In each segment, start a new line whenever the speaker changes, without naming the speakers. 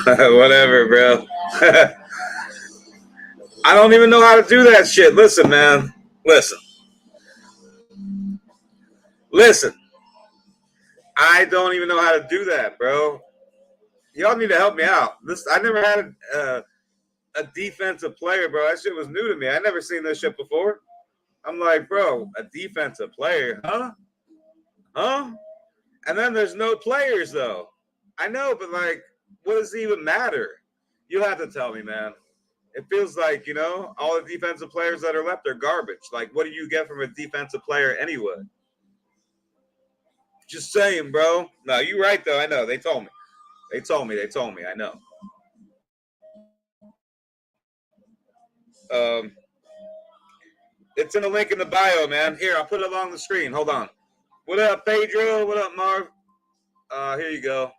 Whatever, bro. I don't even know how to do that shit. Listen, man. Listen. Listen. I don't even know how to do that, bro. Y'all need to help me out. I never had a defensive player, bro. That shit was new to me. I never seen this shit before. I'm like, bro, a defensive player, huh? Huh? And then there's no players, though. I know, but like, what does it even matter? You'll have to tell me, man. It feels like, all the defensive players that are left are garbage. Like, what do you get from a defensive player anyway? Just saying, bro. No, you're right, though. I know. They told me. I know. It's in the link in the bio, man. Here, I'll put it along the screen. Hold on. What up, Pedro? What up, Marv? Here you go.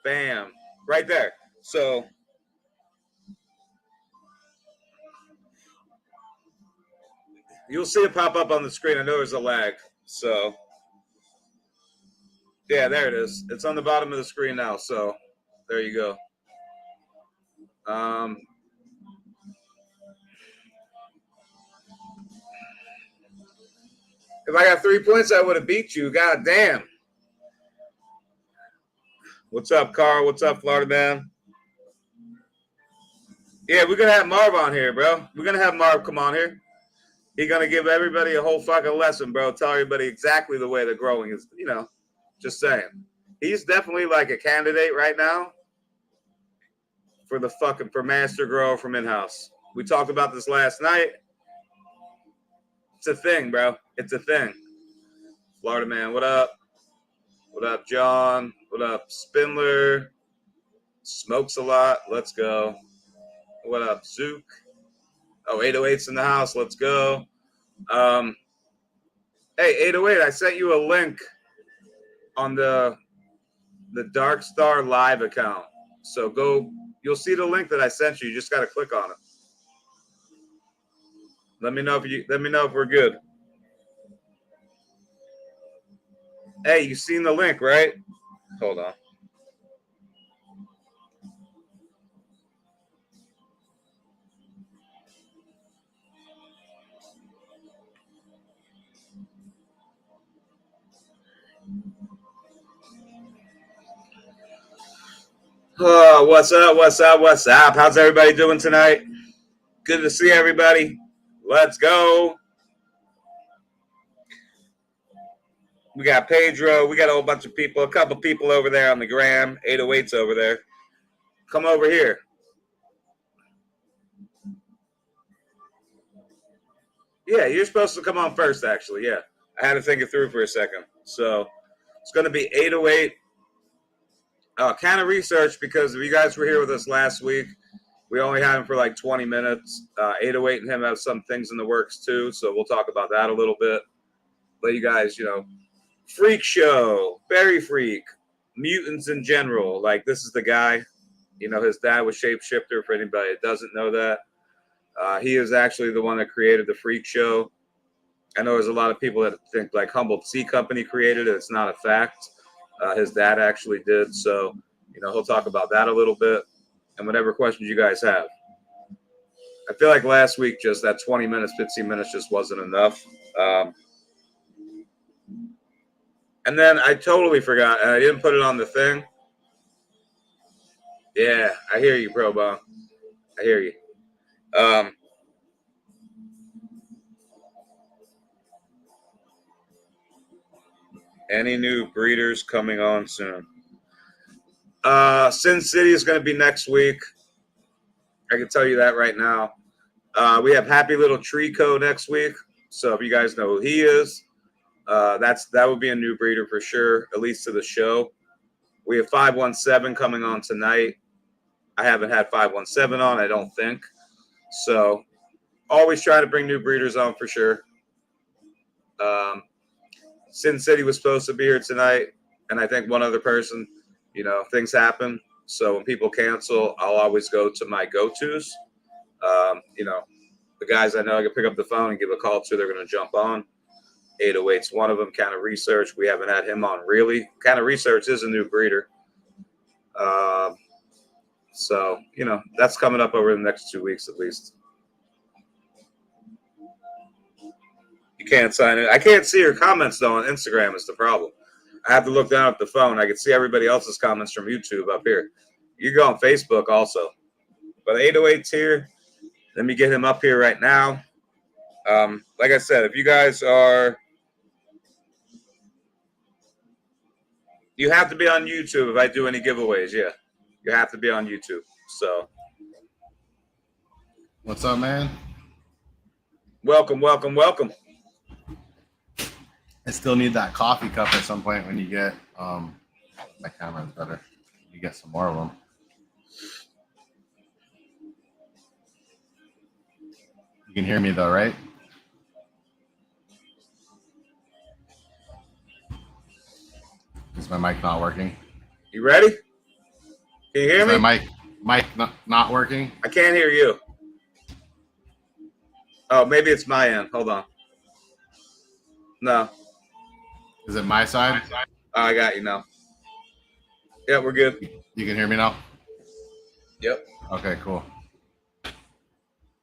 Bam. Right there. So, you'll see it pop up on the screen. I know there's a lag. So, yeah, there it is. It's on the bottom of the screen now. So, there you go. If I got 3 points, I would have beat you. God damn. What's up, Carl? What's up, Florida man? Yeah, we're going to have Marv on here, bro. We're going to have Marv come on here. He's going to give everybody a whole fucking lesson, bro. Tell everybody exactly the way they're growing is, just saying. He's definitely like a candidate right now for master grower from in-house. We talked about this last night. It's a thing, bro. It's a thing. Florida man, what up? What up, John? What up, Spindler? Smokes a lot. Let's go. What up, Zook? Oh, 808's in the house. Let's go. Hey, 808, I sent you a link on the Dark Star Live account. So you'll see the link that I sent you. You just got to click on it. Let me know if we're good. Hey, you seen the link, right? Hold on. Oh, what's up? How's everybody doing tonight? Good to see everybody. Let's go. We got Pedro. We got a whole bunch of people. A couple people over there on the gram. 808's over there. Come over here. Yeah, you're supposed to come on first, actually. Yeah. I had to think it through for a second. So it's going to be 808. Canna research, because if you guys were here with us last week, we only had him for like 20 minutes. 808 and him have some things in the works too. So we'll talk about that a little bit. Let you guys, Freak Show, Berry Freak, mutants in general. Like, this is the guy. His dad was Shapeshifter, for anybody that doesn't know that. He is actually the one that created the Freak Show. I know there's a lot of people that think like Humboldt Sea Company created it. It's not a fact. His dad actually did. So, he'll talk about that a little bit and whatever questions you guys have. I feel like last week, just that 20 minutes, 15 minutes just wasn't enough. And then I totally forgot, and I didn't put it on the thing. Yeah, I hear you, Pro Bomb. I hear you. Any new breeders coming on soon? Sin City is going to be next week. I can tell you that right now. We have Happy Little Trico next week. So if you guys know who he is, that would be a new breeder for sure, at least to the show. We have 517 coming on tonight. I haven't had 517 on, I don't think. So always try to bring new breeders on for sure. Sin City was supposed to be here tonight, and I think one other person. Things happen. So when people cancel, I'll always go to my go-tos. The guys I know I can pick up the phone and give a call to, they're going to jump on. 808's one of them. Canna Research, we haven't had him on really. Canna Research is a new breeder. So, that's coming up over the next 2 weeks at least. You can't sign it. I can't see your comments, though, on Instagram is the problem. I have to look down at the phone. I can see everybody else's comments from YouTube up here. You go on Facebook also. But 808's here. Let me get him up here right now. Like I said, if you guys are... You have to be on YouTube if I do any giveaways, yeah. You have to be on YouTube. So...
What's up, man?
Welcome, welcome, welcome.
I still need that coffee cup at some point when you get... my camera's better. You get some more of them. You can hear me though, right? Is my mic not working?
You ready? Can you hear me?
My mic not working?
I can't hear you. Oh, maybe it's my end. Hold on. No.
Is it my side?
Oh, I got you now. Yeah, we're good.
You can hear me now?
Yep.
Okay, cool.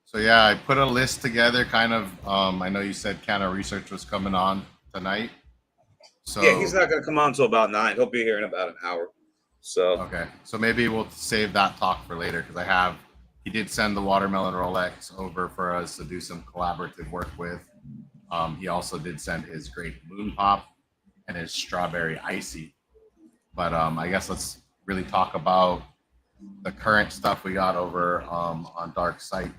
So yeah, I put a list together kind of. I know you said Canna Research was coming on tonight. So
yeah, he's not going to come on until about 9. He'll be here in about an hour. So
okay, so maybe we'll save that talk for later because he did send the watermelon Rolex over for us to do some collaborative work with. He also did send his grape moon pop and his strawberry icy. But I guess let's really talk about the current stuff we got over on Dark Site.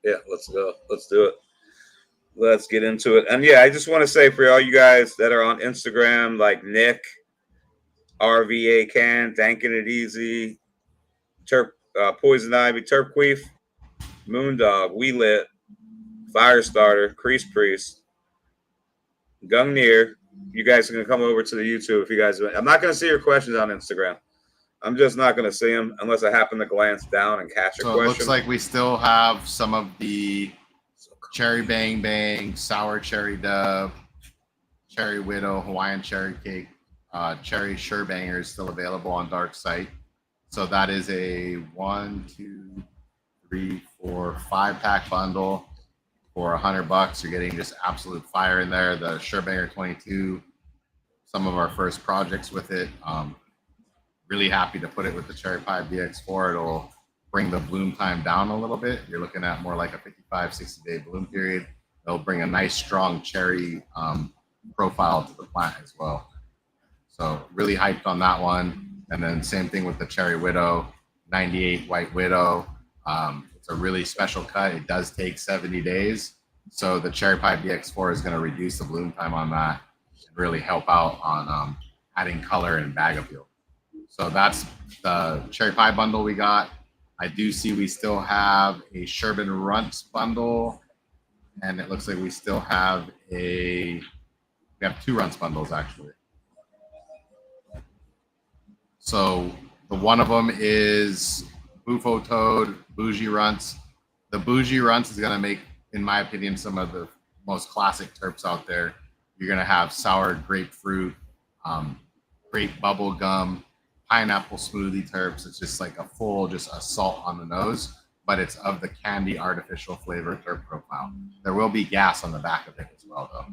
Yeah, let's go. Let's do it. Let's get into it. And yeah, I just want to say for all you guys that are on Instagram, like Nick, RVA Can, Dankin' It Easy, Poison Ivy, Turpqueef, Moondog, We Lit, Firestarter, Crease Priest, Gungnir. You guys are going to come over to the YouTube if you guys... I'm not going to see your questions on Instagram. I'm just not going to see them unless I happen to glance down and catch a question.
So it looks like we still have some of the Cherry Bang Bang, Sour Cherry Dub, Cherry Widow, Hawaiian Cherry Cake, Cherry Surebangers still available on Dark Site. So that is a 1, 2, 3, 4, 5-pack bundle for $100. You're getting just absolute fire in there. The Surebanger 22, some of our first projects with it. Really happy to put it with the Cherry Pie BX4. It'll bring the bloom time down a little bit. You're looking at more like a 55, 60-day bloom period. It'll bring a nice, strong cherry profile to the plant as well. So really hyped on that one. And then same thing with the Cherry Widow, 98 White Widow. It's a really special cut. It does take 70 days. So the Cherry Pie BX4 is going to reduce the bloom time on that and really help out on adding color and bag appeal. So that's the Cherry Pie bundle we got. I do see we still have a Sherbin Runts bundle, and it looks like we still have we have 2 Runts bundles actually. So the one of them is Bufo Toad, Bougie Runts. The Bougie Runts is gonna make, in my opinion, some of the most classic terps out there. You're gonna have sour grapefruit, grape bubble gum, pineapple smoothie terps. It's just like a full, just assault on the nose, but it's of the candy artificial flavor terp profile. There will be gas on the back of it as well, though.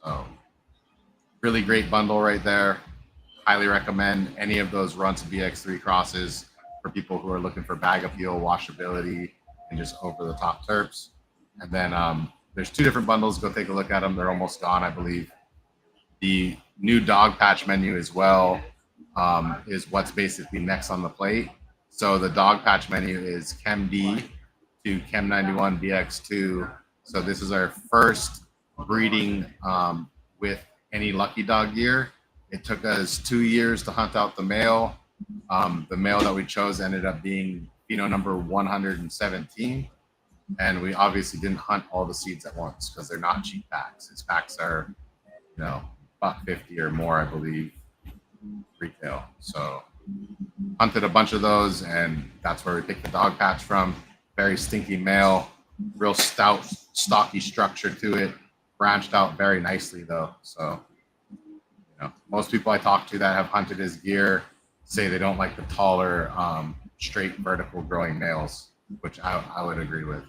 So really great bundle right there. Highly recommend any of those Runts BX3 crosses for people who are looking for bag appeal, washability, and just over the top terps. And then there's 2 different bundles. Go take a look at them. They're almost gone, I believe. The new dog patch menu as well is what's basically next on the plate. So the dog patch menu is Chem D to Chem 91 BX2. So this is our first breeding with any Lucky Dog gear. It took us 2 years to hunt out the male. The male that we chose ended up being pheno number 117. And we obviously didn't hunt all the seeds at once because they're not cheap packs. These packs are, $1.50 or more, I believe, retail. So hunted a bunch of those, and that's where we picked the dog patch from. Very stinky male, real stout, stocky structure to it. Branched out very nicely though. So, most people I talk to that have hunted his gear say they don't like the taller, straight vertical growing males, which I would agree with.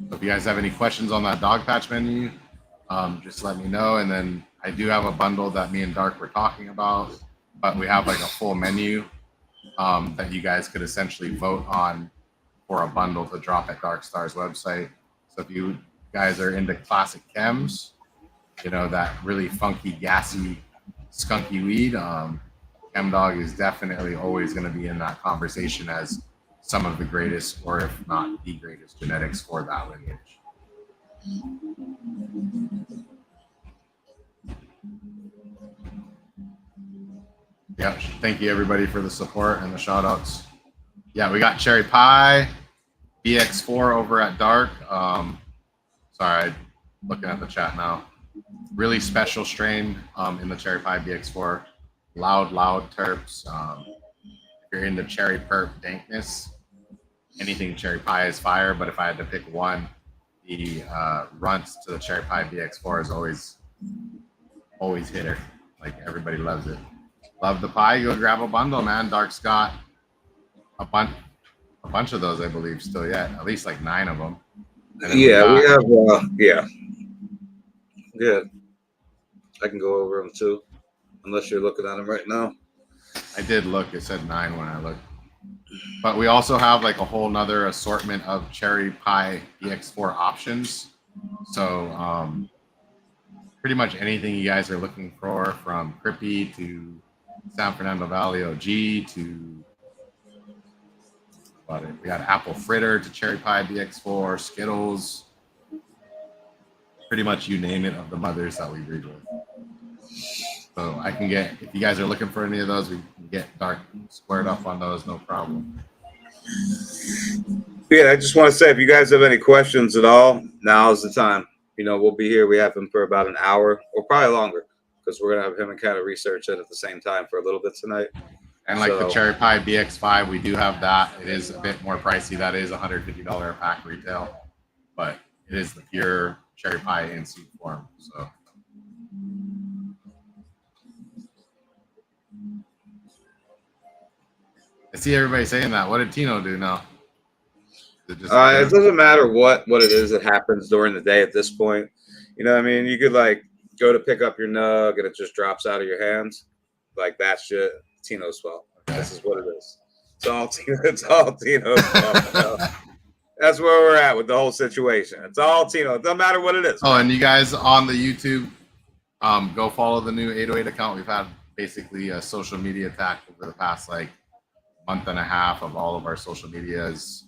So if you guys have any questions on that dog patch menu, just let me know. And then I do have a bundle that me and Dark were talking about, but we have like a full menu that you guys could essentially vote on for a bundle to drop at Dark Star's website. So if you guys are into classic chems, that really funky, gassy, skunky weed, Chem Dog is definitely always going to be in that conversation as some of the greatest, or if not the greatest, genetics for that lineage. Yeah, thank you everybody for the support and the shout outs. Yeah, we got Cherry Pie, BX4 over at Dark. Sorry, looking at the chat now. Really special strain in the Cherry Pie BX4. Loud terps. If you're into cherry perp dankness, anything Cherry Pie is fire. But if I had to pick one, the runts to the Cherry Pie BX4 is always hitter. Like everybody loves it. Love the pie. Go grab a bundle, man. Dark's got a bunch of those, I believe, still yet. At least like 9 of them.
Yeah, we have. Good. I can go over them too, unless you're looking at them right now.
I did look. It said 9 when I looked. But we also have like a whole nother assortment of Cherry Pie BX4 options. So pretty much anything you guys are looking for, from Crippy to San Fernando Valley OG to we got Apple Fritter to Cherry Pie BX4, Skittles, pretty much you name it of the mothers that we breed with. So I can get, if you guys are looking for any of those, we can get Dark squared up on those, no problem.
Yeah, I just want to say, if you guys have any questions at all, now's the time. We'll be here. We have him for about an hour or probably longer, because we're going to have him and Canna research it at the same time for a little bit tonight.
And like the Cherry Pie BX5, we do have that. It is a bit more pricey. That is $150 a pack retail, but it is the pure Cherry Pie in seed form. So I see everybody saying that. What did Tino do now?
It doesn't matter what it is that happens during the day at this point. You know what I mean? You could like go to pick up your nug and it just drops out of your hands. Like that shit. Tino's fault. Okay. This is what it is. It's all Tino's fault. That's where we're at with the whole situation. It's all Tino. It doesn't matter what it is.
Oh, and you guys on the YouTube, go follow the new 808 account. We've had basically a social media attack over the past like month and a half of all of our social medias,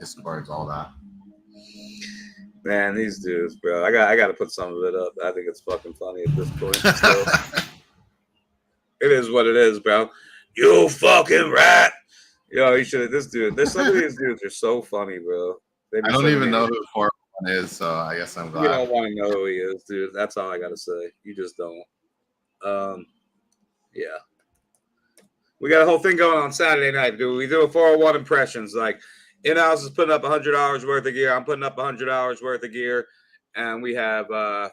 Discords, all that.
Man, these dudes, bro. I got to put some of it up. I think it's fucking funny at this point. So. It is what it is, bro. You fucking rat. Yo, you should have. This dude. Some of these dudes are so funny, bro.
I don't even know who the fourth one is, so I guess I'm glad.
You don't want to know who he is, dude. That's all I gotta say. You just don't. Yeah. We got a whole thing going on Saturday night, dude. We do a 401 impressions. Like, In-House is putting up $100 worth of gear. I'm putting up $100 worth of gear, and we have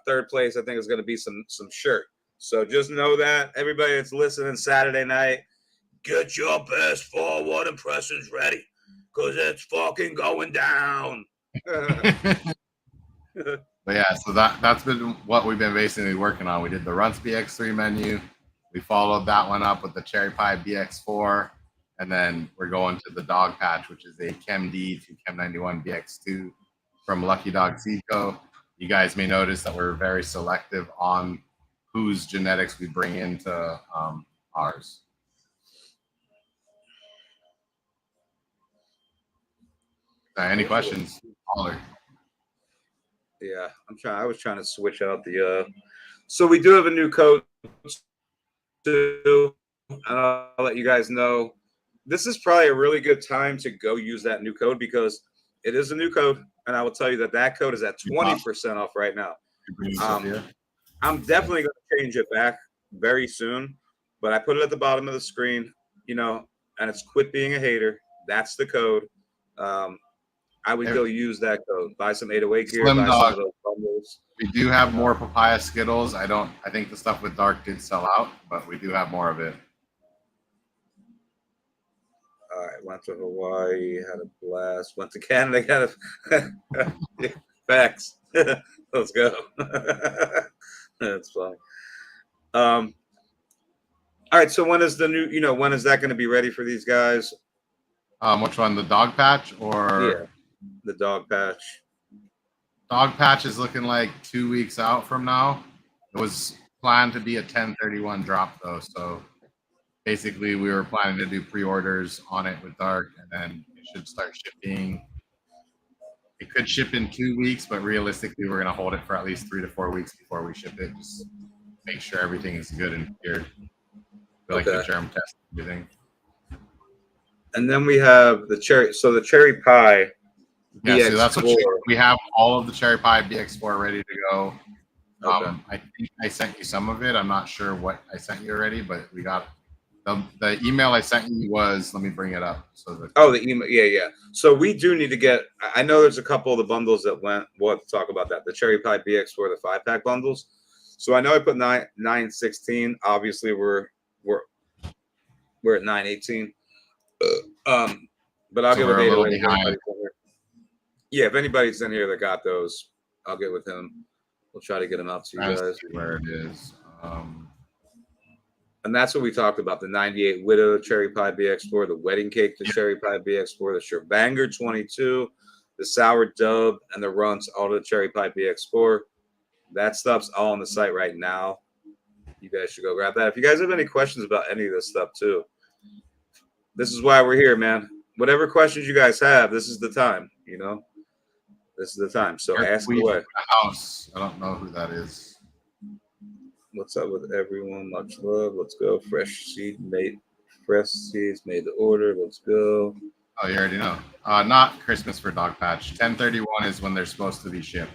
third place. I think is going to be some shirt. So just know that, everybody that's listening Saturday night, get your best 401 impressions ready, because it's fucking going down.
But yeah, so that's been what we've been basically working on. We did the Runts BX3 menu. We followed that one up with the Cherry Pie BX4. And then we're going to the Dog Patch, which is a Chem D to Chem 91 BX2 from Lucky Dog Seed Co. You guys may notice that we're very selective on whose genetics we bring into ours. Any questions? Holler.
Yeah, I was trying to switch out the. So we do have a new code too, and I'll let you guys know this is probably a really good time to go use that new code because it is a new code, and I will tell you that that code is at 20% off right now. Um, I'm definitely going to change it back very soon, but I put it at the bottom of the screen, you know, and it's quit being a hater. That's the code. Um, I would go use that code. Buy some 808 gear.
Slim
Buy some
Dog.
of those bundles.
We do have more papaya Skittles. I think the stuff with dark did sell out, but we do have more of it.
All right, went to Hawaii, had a blast. Went to Canada, got a facts. Let's go. That's funny. All right, so when is the new? You know, when is that going to be ready for these guys?
Which one, the dog patch or?
Yeah, the dog patch.
Dog patch is looking like 2 weeks out from now. It was planned to be a 10/31 drop though, so basically we were planning to do pre-orders on it with dark, and then it should start shipping. It could ship in 2 weeks, but realistically we're gonna hold it for at least 3 to 4 weeks before we ship it. Just make sure everything is good and cleared. Like the germ test and everything.
And then we have the cherry. So the cherry pie.
Yeah, so that's what we have. All of the cherry pie BX4 ready to go.
Okay.
I think I sent you some of it. I'm not sure what I sent you already, but we got the email I sent you was. Let me bring it up. So
the email. Yeah. So we do need to get. I know there's a couple of the bundles that went. We'll have to talk about that. The cherry pie BX4, the 5-pack bundles. So I know I put 916. Obviously we're at 918. But I'll get with 808. Yeah, if anybody's in here that got those, I'll get with him. We'll try to get them out to you guys.
Where it is.
And that's what we talked about: the 98 Widow Cherry Pie BX4, the Wedding Cake, the Cherry Pie BX4, the Sherbanger 22, the Sour Dub, and the Runts, all the Cherry Pie BX4. That stuff's all on the site right now. You guys should go grab that. If you guys have any questions about any of this stuff too, this is why we're here, man. Whatever questions you guys have, this is the time. You know, this is the time. So ask away.
House. I don't know who that is.
What's up with everyone? Much love. Let's go. Fresh seeds made the order. Let's go.
Oh, you already know. Not Christmas for Dog Patch. 10/31 is when they're supposed to be shipped.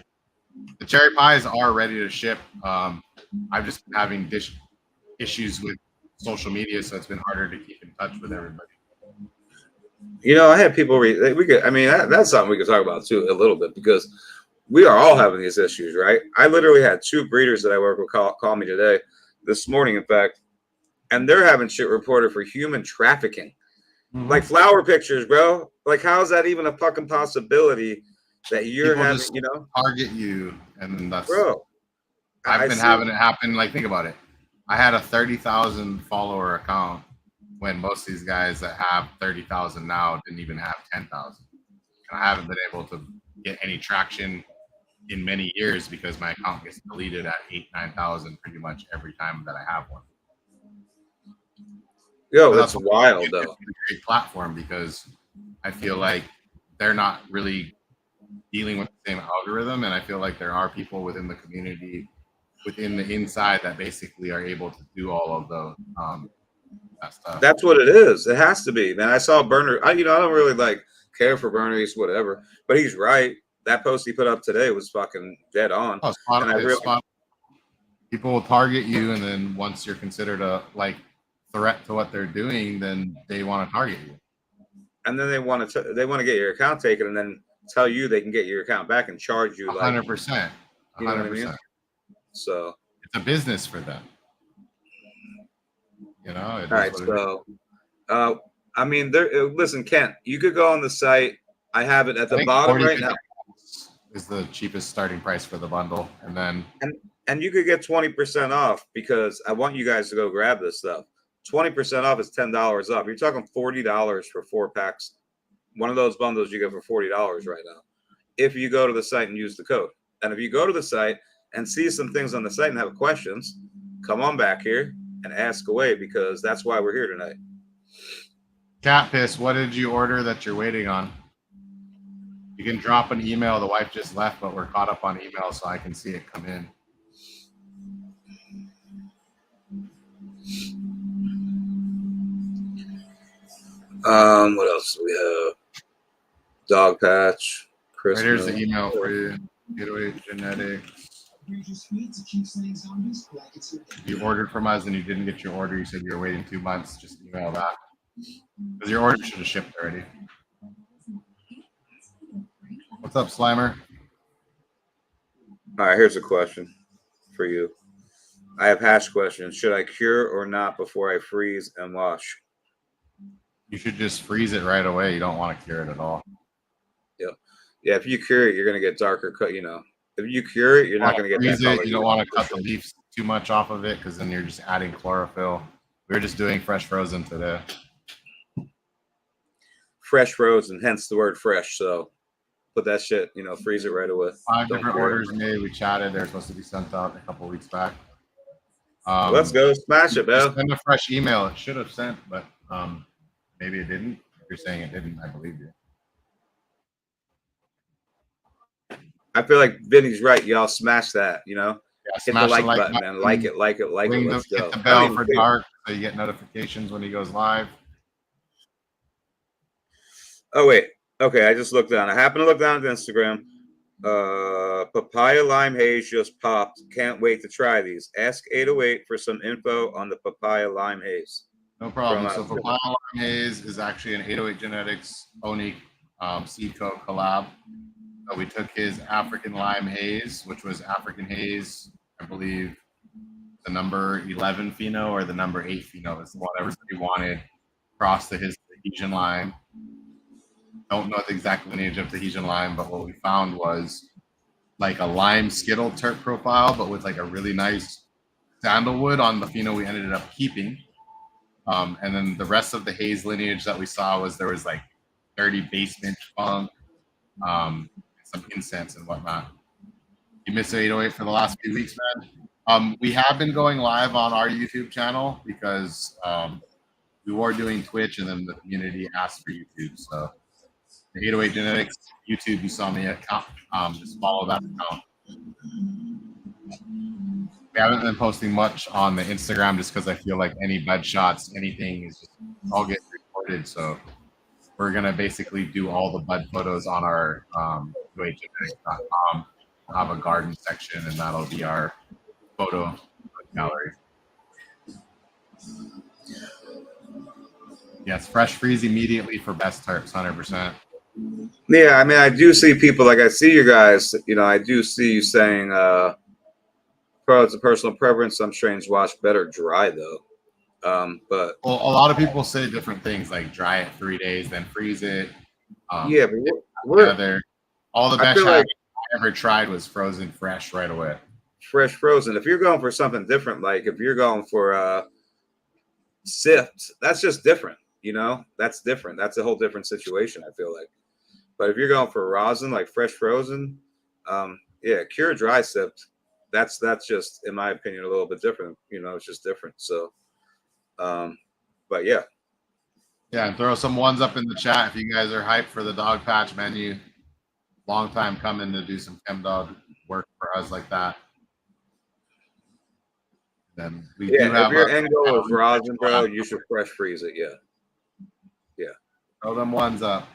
The cherry pies are ready to ship. I've just been having issues with social media, so it's been harder to keep in touch with everybody.
You know, I had people that's something we could talk about too a little bit, because we are all having these issues, right? I literally had 2 breeders that I work with call me today, this morning, in fact, and they're having shit reported for human trafficking. Mm-hmm. Like flower pictures, bro. Like, how is that even a fucking possibility that you're
people
having,
just
you know?
Target you, and that's
bro.
I've been having it happen. Like, think about it. I had a 30,000 follower account when most of these guys that have 30,000 now didn't even have 10,000. And I haven't been able to get any traction in many years because my account gets deleted at 8,000-9,000 pretty much every time that I have one.
Yo, that's wild though.
It's a great platform because I feel like they're not really dealing with the same algorithm, and I feel like there are people within the community, within the inside, that basically are able to do all of the that stuff.
That's what it is. It has to be, man. I saw Burner. I don't really care for Burner. He's whatever, but he's right. That post he put up today was fucking dead on.
Oh, people will target you, and then once you're considered a threat to what they're doing, then they want to target you.
And then they want to get your account taken, and then tell you they can get your account back and charge you
100%. 100%.
So
it's a business for them. You know.
All right. So, listen, Kent, you could go on the site. I have it at the bottom right now.
Is the cheapest starting price for the bundle, and then
and you could get 20% off, because I want you guys to go grab this stuff. 20% off is $10 off. You're talking $40 for 4 packs. One of those bundles you get for $40 right now, if you go to the site and use the code. And if you go to the site and see some things on the site and have questions, come on back here and ask away, because that's why we're here tonight.
Cat Piss, what did you order that you're waiting on? You can drop an email. The wife just left, but we're caught up on email, so I can see it come in.
What else do we have? Dog patch,
Right here's the
Christmas.
email for you. 808 Genetics. You ordered from us and you didn't get your order. You said you were waiting 2 months. Just email back because your order should have shipped already. What's up, Slimer?
All right, here's a question for you. I have hash questions. Should I cure or not before I freeze and wash?
You should just freeze it right away. You don't want to cure it at all.
Yep. Yeah, if you cure it, you're gonna get darker cut. If you cure it, you're not gonna get that color.
You don't want to cut the leaves too much off of it because then you're just adding chlorophyll. We were just doing fresh frozen today.
Fresh frozen, hence the word fresh. So put that shit, freeze it right away.
5 different orders made. We chatted. They're supposed to be sent out a couple weeks back.
Let's go smash it, man.
Send a fresh email. It should have sent, but maybe it didn't. If you're saying it didn't, I believe you.
I feel like Vinny's right. Y'all smash that,
Yeah,
hit the like button, man. Like it. Let's go.
Hit the bell for dark so you get notifications when he goes live.
Oh, wait. Okay, I just looked down. I happened to look down at Instagram. Papaya lime haze just popped. Can't wait to try these. Ask 808 for some info on the papaya lime haze.
No problem. So papaya lime haze is actually an 808 Genetics Oni seed co collab. We took his African lime haze, which was African haze, I believe the number 11 pheno or the number 8 pheno is the one everybody wanted, crossed to his Tahitian lime. Don't know the exact lineage of Tahitian lime, but what we found was like a lime skittle terp profile, but with like a really nice sandalwood on the pheno we ended up keeping. And then the rest of the haze lineage that we saw was there was like 30 basement funk, some incense and whatnot. You missed 808 for the last few weeks, man. We have been going live on our YouTube channel because we were doing Twitch and then the community asked for YouTube. So the 808 Genetics YouTube, you saw me account. Just follow that account. We haven't been posting much on the Instagram just because I feel like any bud shots, anything is just all get recorded. So we're gonna basically do all the bud photos on our 808genetics.com. We'll have a garden section, and that'll be our photo gallery. Yes, fresh freeze immediately for best terps, 100%.
Yeah, I mean, I do see people I see you guys. I do see you saying, it's a personal preference. Some strains wash better dry though. But
well, a lot of people say different things, like dry it 3 days, then freeze it.
Yeah, but we're
all the best I ever tried was frozen fresh right away.
Fresh frozen. If you're going for something different, like if you're going for sift, that's just different. That's different. That's a whole different situation, I feel like. But if you're going for rosin, like fresh frozen, cure dry sift, that's just, in my opinion, a little bit different. It's just different. So, but yeah.
Yeah, and throw some ones up in the chat if you guys are hyped for the dog patch menu. Long time coming to do some chem dog work for us like that. Then we do have
if your end goal is rosin, bro, you should fresh freeze it. Yeah.
Throw them ones up.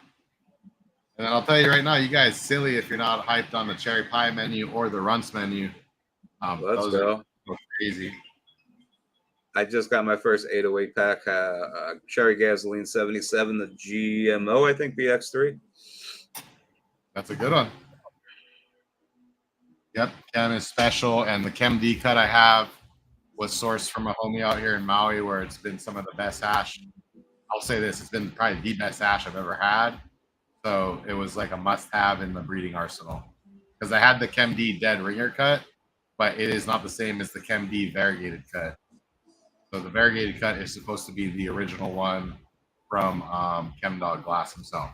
And then I'll tell you right now, you guys silly if you're not hyped on the cherry pie menu or the runts menu.
Let's go.
Crazy.
I just got my first 808 pack, cherry gasoline 77, the GMO, I think, BX3.
That's a good one. Yep, Chem is special, and the Chem D cut I have was sourced from a homie out here in Maui, where it's been some of the best hash. I'll say this: it's been probably the best hash I've ever had. So it was like a must-have in the breeding arsenal. Because I had the Chem D dead ringer cut, but it is not the same as the Chem D variegated cut. So the variegated cut is supposed to be the original one from ChemDog Glass himself.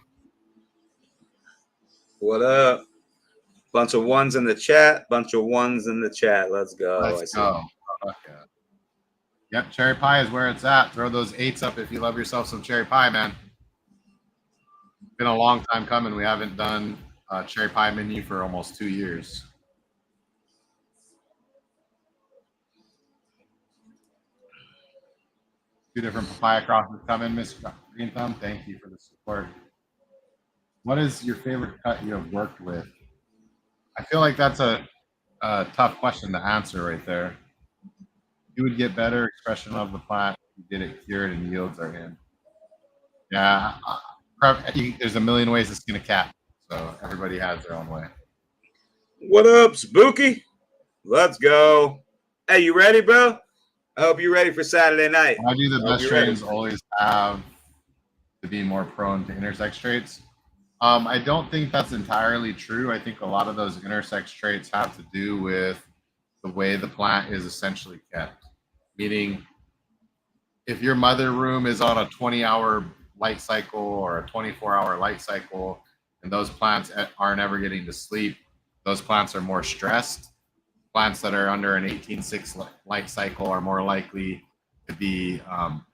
What up? Bunch of ones in the chat. Let's go.
Let's go. Okay. Yep, cherry pie is where it's at. Throw those 8s up if you love yourself some cherry pie, man. It's been a long time coming. We haven't done a cherry pie menu for almost 2 years. 2 different papaya crosses coming, Miss Green Thumb. Thank you for the support. What is your favorite cut you have worked with? I feel like that's a tough question to answer right there. You would get better expression of the plant if you did it cured and yields are in. Yeah, there's a million ways to skin a cat, so everybody has their own way.
What up, Spooky? Let's go. Hey, you ready, bro? I hope you're ready for Saturday night.
Why do the
I hope
best
you're ready.
strains always have to be more prone to intersex traits? I don't think that's entirely true. I think a lot of those intersex traits have to do with the way the plant is essentially kept. Meaning, if your mother room is on a 20-hour light cycle or a 24-hour light cycle, and those plants aren't ever getting to sleep, those plants are more stressed. Plants that are under an 18/6 light cycle are more likely to be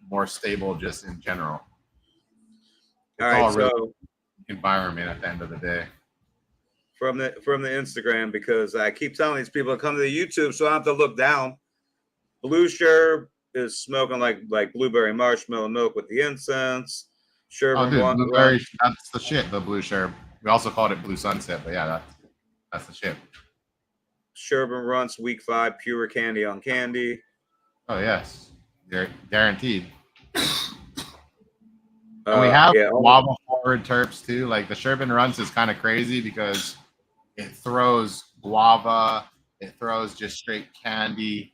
more stable just in general.
All
It's
right,
all really
so
environment at the end of the day.
from the Instagram, because I keep telling these people to come to the YouTube, so I don't have to look down. Blue Sherb is smoking like blueberry marshmallow milk with the incense.
Oh,
Sherburne
dude,
Run,
blueberry, that's the shit, the blue sherb. We also called it blue sunset, but yeah, that's the shit.
Sherburne Runts Week 5 pure candy on candy.
Oh, yes. They're guaranteed. And we have
Yeah,
guava forward terps too. Like the Sherburne Runs is kind of crazy because it throws guava, it throws just straight candy.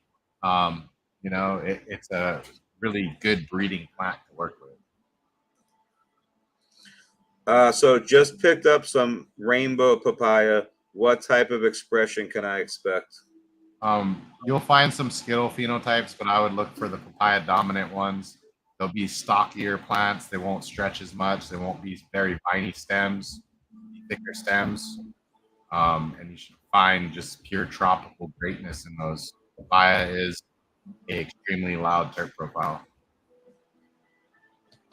It's a really good breeding plant to work with.
So just picked up some rainbow papaya. What type of expression can I expect?
You'll find some Skittle phenotypes, but I would look for the papaya dominant ones. They'll be stockier plants. They won't stretch as much. They won't be very viney stems, thicker stems. And you should find just pure tropical greatness in those. Papaya is a extremely loud terp profile.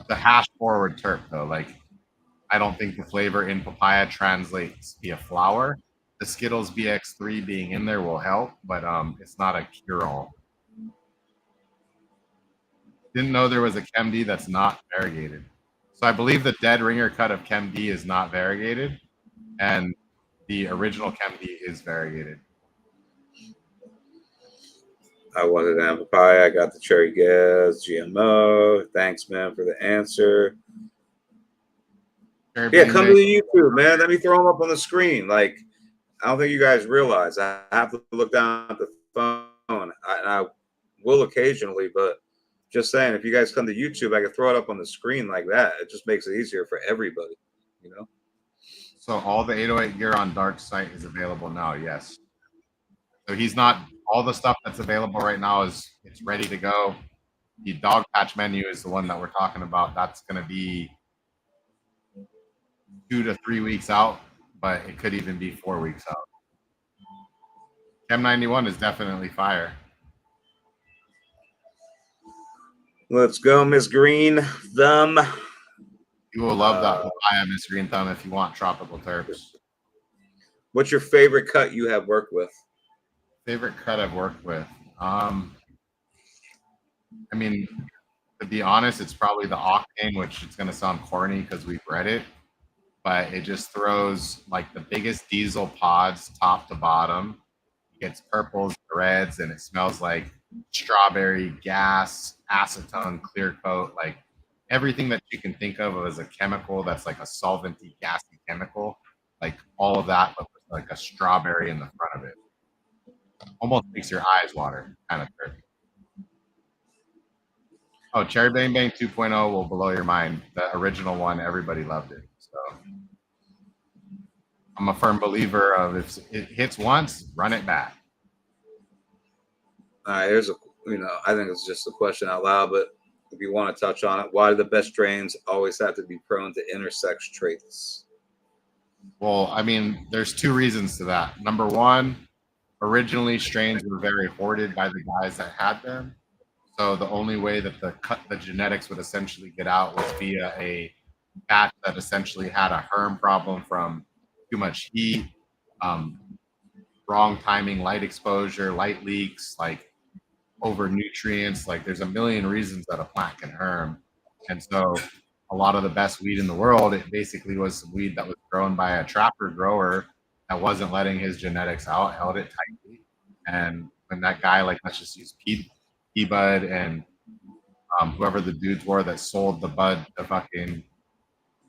The hash forward terp though, like I don't think the flavor in papaya translates via flower. The Skittles BX3 being in there will help, but it's not a cure-all. Didn't know there was a ChemD that's not variegated. So I believe the dead ringer cut of ChemD is not variegated, and the original ChemD is variegated.
I wanted an papaya. I got the cherry gas GMO. Thanks, man, for the answer. Yeah, come to the YouTube, man. Let me throw them up on the screen. Like, I don't think you guys realize I have to look down at the phone. I will occasionally, but just saying, if you guys come to YouTube, I can throw it up on the screen like that. It just makes it easier for everybody, you know?
So all the 808 gear on Dark site is available now, yes. So he's not, all the stuff that's available right now it's ready to go. The dog patch menu is the one that we're talking about. That's going to be 2 to 3 weeks out, but it could even be 4 weeks out. Chem 91 is definitely fire.
Let's go, Miss Green Thumb.
You will love that papaya, Miss Green Thumb, if you want tropical terps.
What's your favorite cut you have worked with?
Favorite cut I've worked with? I mean, to be honest, it's probably the Octane, which it's going to sound corny because we bred it, but it just throws like the biggest diesel pods top to bottom. It gets purples, reds, and it smells like strawberry, gas, acetone, clear coat, like everything that you can think of as a chemical that's like a solventy, gassy chemical, like all of that, but with like a strawberry in the front of it. Almost makes your eyes water, kind of perfect. Oh, Cherry Bang Bang 2.0 will blow your mind. The original one, everybody loved it. So I'm a firm believer of if it hits once, run it back.
Here's I think it's just a question out loud, but if you want to touch on it, why do the best strains always have to be prone to intersex traits?
Well, I mean, there's 2 reasons to that. Number one, originally strains were very hoarded by the guys that had them. So the only way that the genetics would essentially get out was via a batch that essentially had a herm problem from too much heat, wrong timing, light exposure, light leaks, like over nutrients. Like there's a million reasons that a plant can harm. And so a lot of the best weed in the world, it basically was weed that was grown by a trapper grower that wasn't letting his genetics out, held it tightly. And when that guy, like let's just use P-Bud and whoever the dudes were that sold the bud to fucking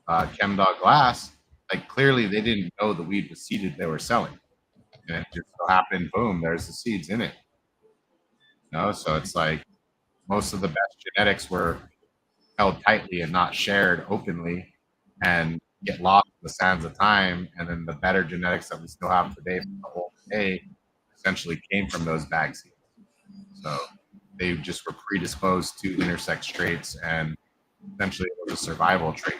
ChemDog Glass, like clearly they didn't know the weed was seeded they were selling. And it just so happened, boom, there's the seeds in it. You know, so it's like most of the best genetics were held tightly and not shared openly and get lost in the sands of time. And then the better genetics that we still have today from the whole day essentially came from those bag seeds. So they just were predisposed to intersex traits, and essentially it was a survival trait.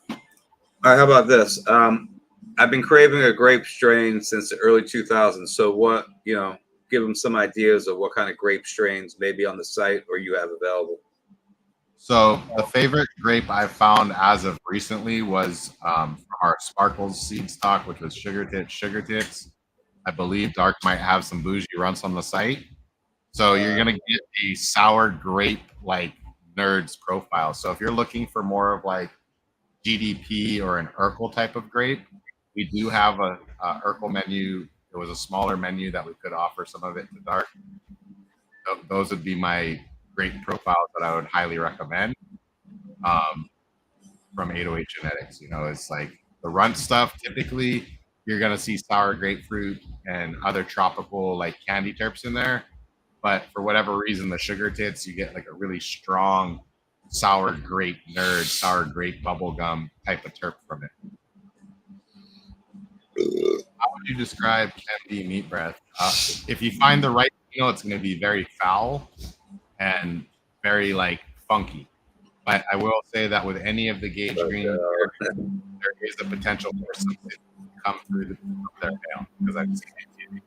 All right, how about this? I've been craving a grape strain since the early 2000s. So what, give them some ideas of what kind of grape strains maybe on the site or you have available.
So the favorite grape I found as of recently was from our Sparkles seed stock, which was Sugar Tits. I believe Dark might have some bougie runts on the site. So you're gonna get a sour grape like nerds profile. So if you're looking for more of like GDP or an Urkel type of grape, we do have a Urkel menu. It was a smaller menu that we could offer some of it to Dark. Those would be my grape profiles that I would highly recommend from 808 Genetics. It's like the runt stuff. Typically, you're gonna see sour grapefruit and other tropical like candy terps in there. But for whatever reason, the Sugar Tits, you get like a really strong sour grape bubblegum type of terp from it. How would you describe candy meat breath? If you find the right it's going to be very foul and very like funky. But I will say that with any of the Gage Green, there is a potential for something to come through their tail, because I've seen it.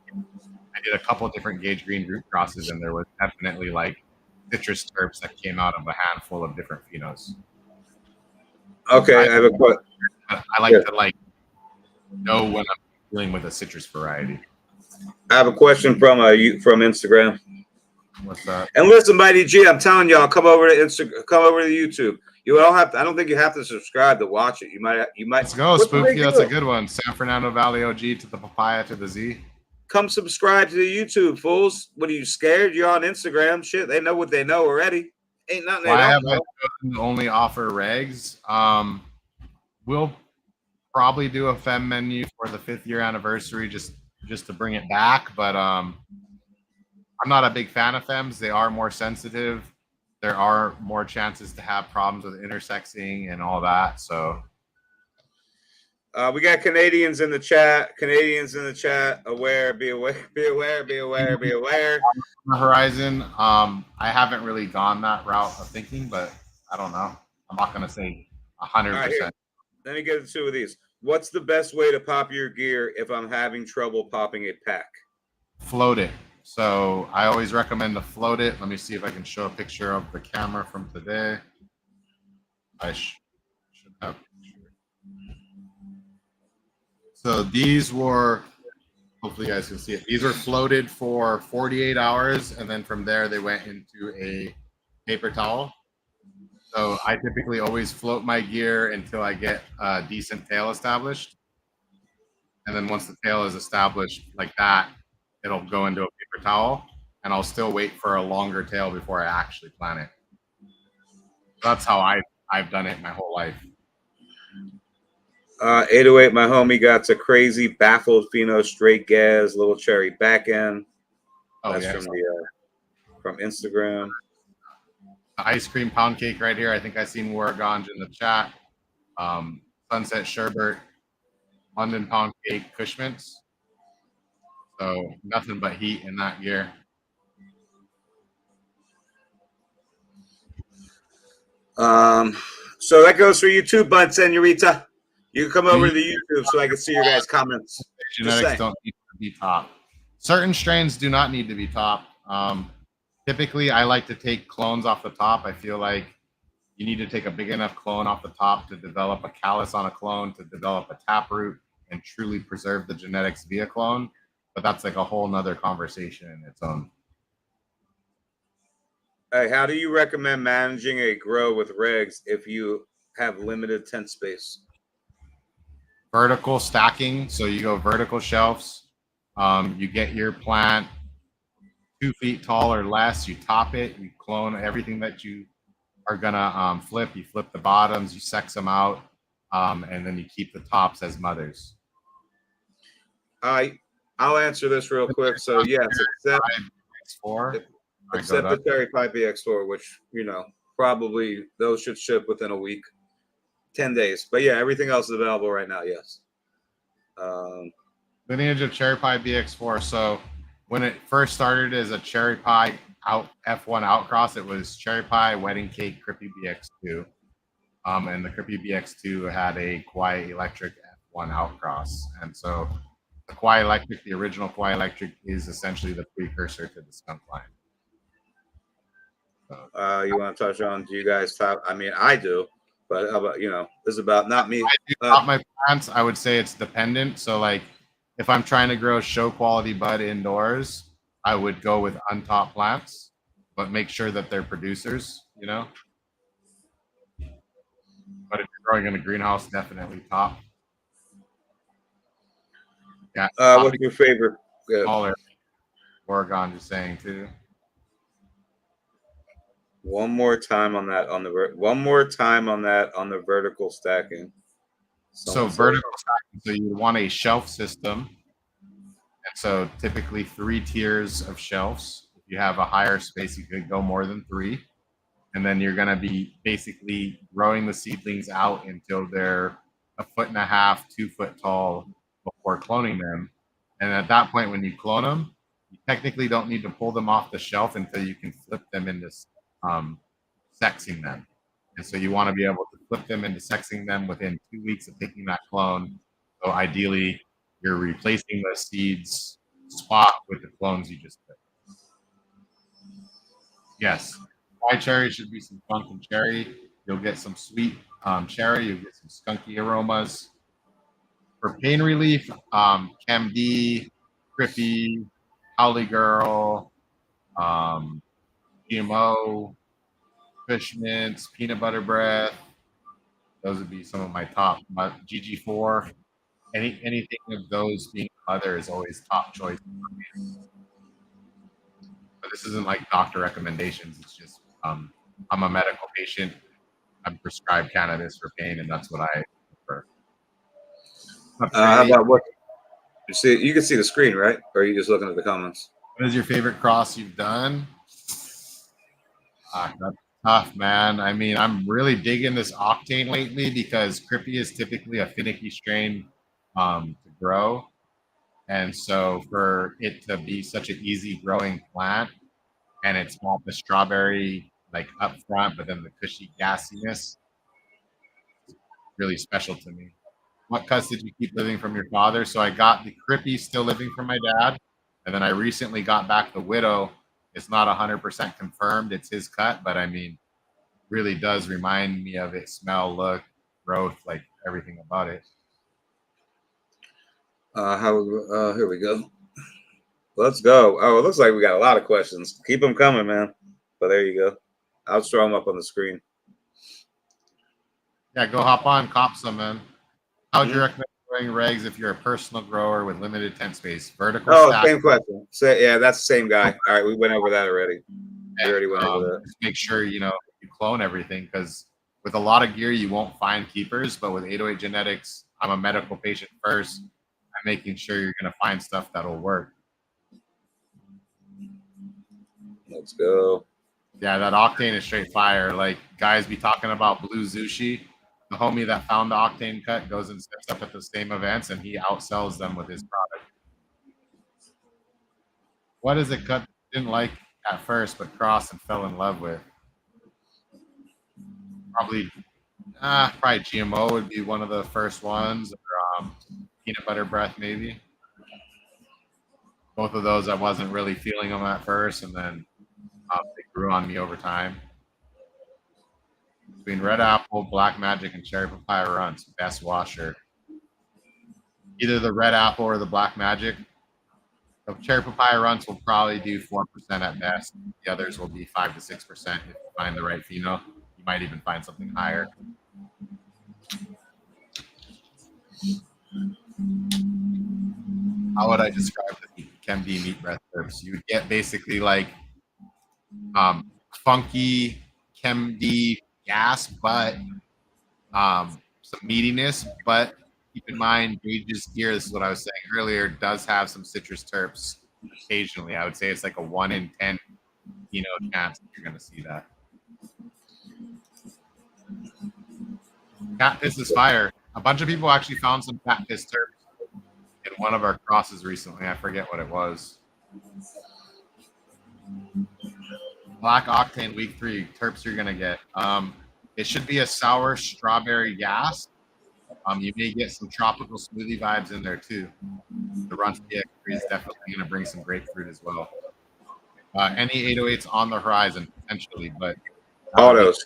I did a couple of different Gage Green root crosses, and there was definitely like citrus terps that came out of a handful of different phenos.
Okay, I have a question.
I like to like know when I'm dealing with a citrus variety.
I have a question from Instagram.
What's that?
And listen, Mighty G, I'm telling y'all, come over to Instagram, come over to YouTube. You don't have to. I don't think you have to subscribe to watch it. You might.
Let's go, Spooky. That's a good one. San Fernando Valley OG to the papaya to the Z.
Come subscribe to the YouTube, fools. What are you scared? You're on Instagram. Shit, they know what they know already. Ain't nothing. Why have I chosen
to only offer regs? We'll probably do a fem menu for the 5th year anniversary, just to bring it back. But I'm not a big fan of femmes. They are more sensitive. There are more chances to have problems with intersexing and all that. So
we got Canadians in the chat. Aware, be aware, be aware, be aware, be aware.
On the horizon, I haven't really gone that route of thinking, but I don't know. I'm not going to say 100%.
Let me get two of these. What's the best way to pop your gear if I'm having trouble popping a pack?
Float it. So I always recommend to float it. Let me see if I can show a picture of the camera from today. I should have a picture. So these were, hopefully you guys can see it. These were floated for 48 hours, and then from there they went into a paper towel. So I typically always float my gear until I get a decent tail established. And then once the tail is established like that, it'll go into a paper towel, and I'll still wait for a longer tail before I actually plant it. That's how I've done it my whole life.
808, my homie got a crazy baffled pheno straight gas, little cherry back end. Oh, that's from Instagram.
The ice cream pound cake right here. I think I seen Warganj in the chat. Sunset Sherbet, London pound cake, Cushments. So nothing but heat in that gear.
So that goes for you too, Bud Senorita. You can come over to the YouTube so I can see your guys' comments.
Genetics don't need to be top. Certain strains do not need to be top. Typically, I like to take clones off the top. I feel like you need to take a big enough clone off the top to develop a callus on a clone, to develop a taproot, and truly preserve the genetics via clone. But that's like a whole nother conversation in its own.
Hey, how do you recommend managing a grow with regs if you have limited tent space?
Vertical stacking. So you go vertical shelves. You get your plant 2 feet tall or less. You top it. You clone everything that you are gonna flip. You flip the bottoms. You sex them out, and then you keep the tops as mothers.
I'll answer this real quick. So yes,
X4. I go
except the
to
Cherry Pie BX4, which probably those should ship within a week, 10 days. But yeah, everything else is available right now. Yes. Um,
lineage of Cherry Pie BX4. So when it first started as a Cherry Pie out F1 outcross, it was Cherry Pie, Wedding Cake, Crippy BX2. And the Crippy BX2 had a Kauai Electric F1 outcross. And so the Kauai Electric, the original Kauai Electric, is essentially the precursor to the skunk line. So,
you want to touch on? Do you guys top? I mean, I do, but how about this is about not me.
I do top my plants. I would say it's dependent. So like, if I'm trying to grow show quality bud indoors, I would go with untopped plants, but make sure that they're producers. But if you're growing in a greenhouse, definitely top. Yeah,
What's your favorite?
smaller. Oregon, just saying too.
One more time on that one more time on that on the vertical stacking.
So vertical stacking. So you want a shelf system, and so typically 3 tiers of shelves. If you have a higher space, you could go more than 3, and then you're going to be basically growing the seedlings out until they're 1.5 feet, 2 foot tall before cloning them. And at that point, when you clone them, you technically don't need to pull them off the shelf until you can flip them into sexing them. And so you want to be able to flip them into sexing them within 2 weeks of taking that clone. So ideally, you're replacing the seeds spot with the clones you just took. Yes, white cherry should be some pumpkin cherry. You'll get some sweet cherry. You'll get some skunky aromas. For pain relief, Chem D, Crippy, Howley Girl, GMO, Fish Mints, Peanut Butter Breath. Those would be some of my top. GG4, anything of those being other is always top choice. But this isn't like doctor recommendations. It's just I'm a medical patient. I'm prescribed cannabis for pain, and that's what I prefer.
How about what? You can see the screen, right? Or are you just looking at the comments?
What is your favorite cross you've done? That's tough, man. I mean, I'm really digging this Octane lately because Crippy is typically a finicky strain to grow. And so for it to be such an easy growing plant, and it's got the strawberry like up front, but then the cushy gassiness, really special to me. What cuts did you keep living from your father? So I got the Crippy still living from my dad, and then I recently got back the Widow. It's not 100% confirmed it's his cut, but I mean, really does remind me of it. Smell, look, growth, like everything about it.
Here we go. Let's go. Oh, it looks like we got a lot of questions. Keep them coming, man. But there you go. I'll throw them up on the screen.
Yeah, go hop on, cop some, man. How would you recommend growing regs if you're a personal grower with limited tent space? Vertical stack.
Same question. So, yeah, that's the same guy. All right, we went over that already. We already went over that.
Just make sure you clone everything, because with a lot of gear you won't find keepers, but with 808 genetics, I'm a medical patient first. I'm making sure you're going to find stuff that'll work.
Let's go.
Yeah, that Octane is straight fire. Like, guys be talking about Blue Zushi. The homie that found the Octane cut goes and sets up at the same events, and he outsells them with his product. What is it cut didn't like at first, but crossed and fell in love with? Probably GMO would be one of the first ones, or Peanut Butter Breath maybe. Both of those I wasn't really feeling them at first, and then they grew on me over time. Between Red Apple, Black Magic, and Cherry Papaya Runs, best washer. Either the Red Apple or the Black Magic. The cherry papaya runts will probably do 4% at best. The others will be 5 to 6% if you find the right pheno. You might even find something higher. How would I describe the Chem D meat breath terps? You would get basically like funky Chem D gas, but some meatiness. But keep in mind, Gage's here, this is what I was saying earlier, does have some citrus terps occasionally. I would say it's like a 1 in 10 chance that you're going to see that. Cat piss is fire. A bunch of people actually found some cat piss terps in one of our crosses recently. I forget what it was. Black octane week 3 terps you're gonna get. It should be a sour strawberry gas. You may get some tropical smoothie vibes in there too. The Runts DX3 is definitely gonna bring some grapefruit as well. Any 808s on the horizon potentially, but
Autos.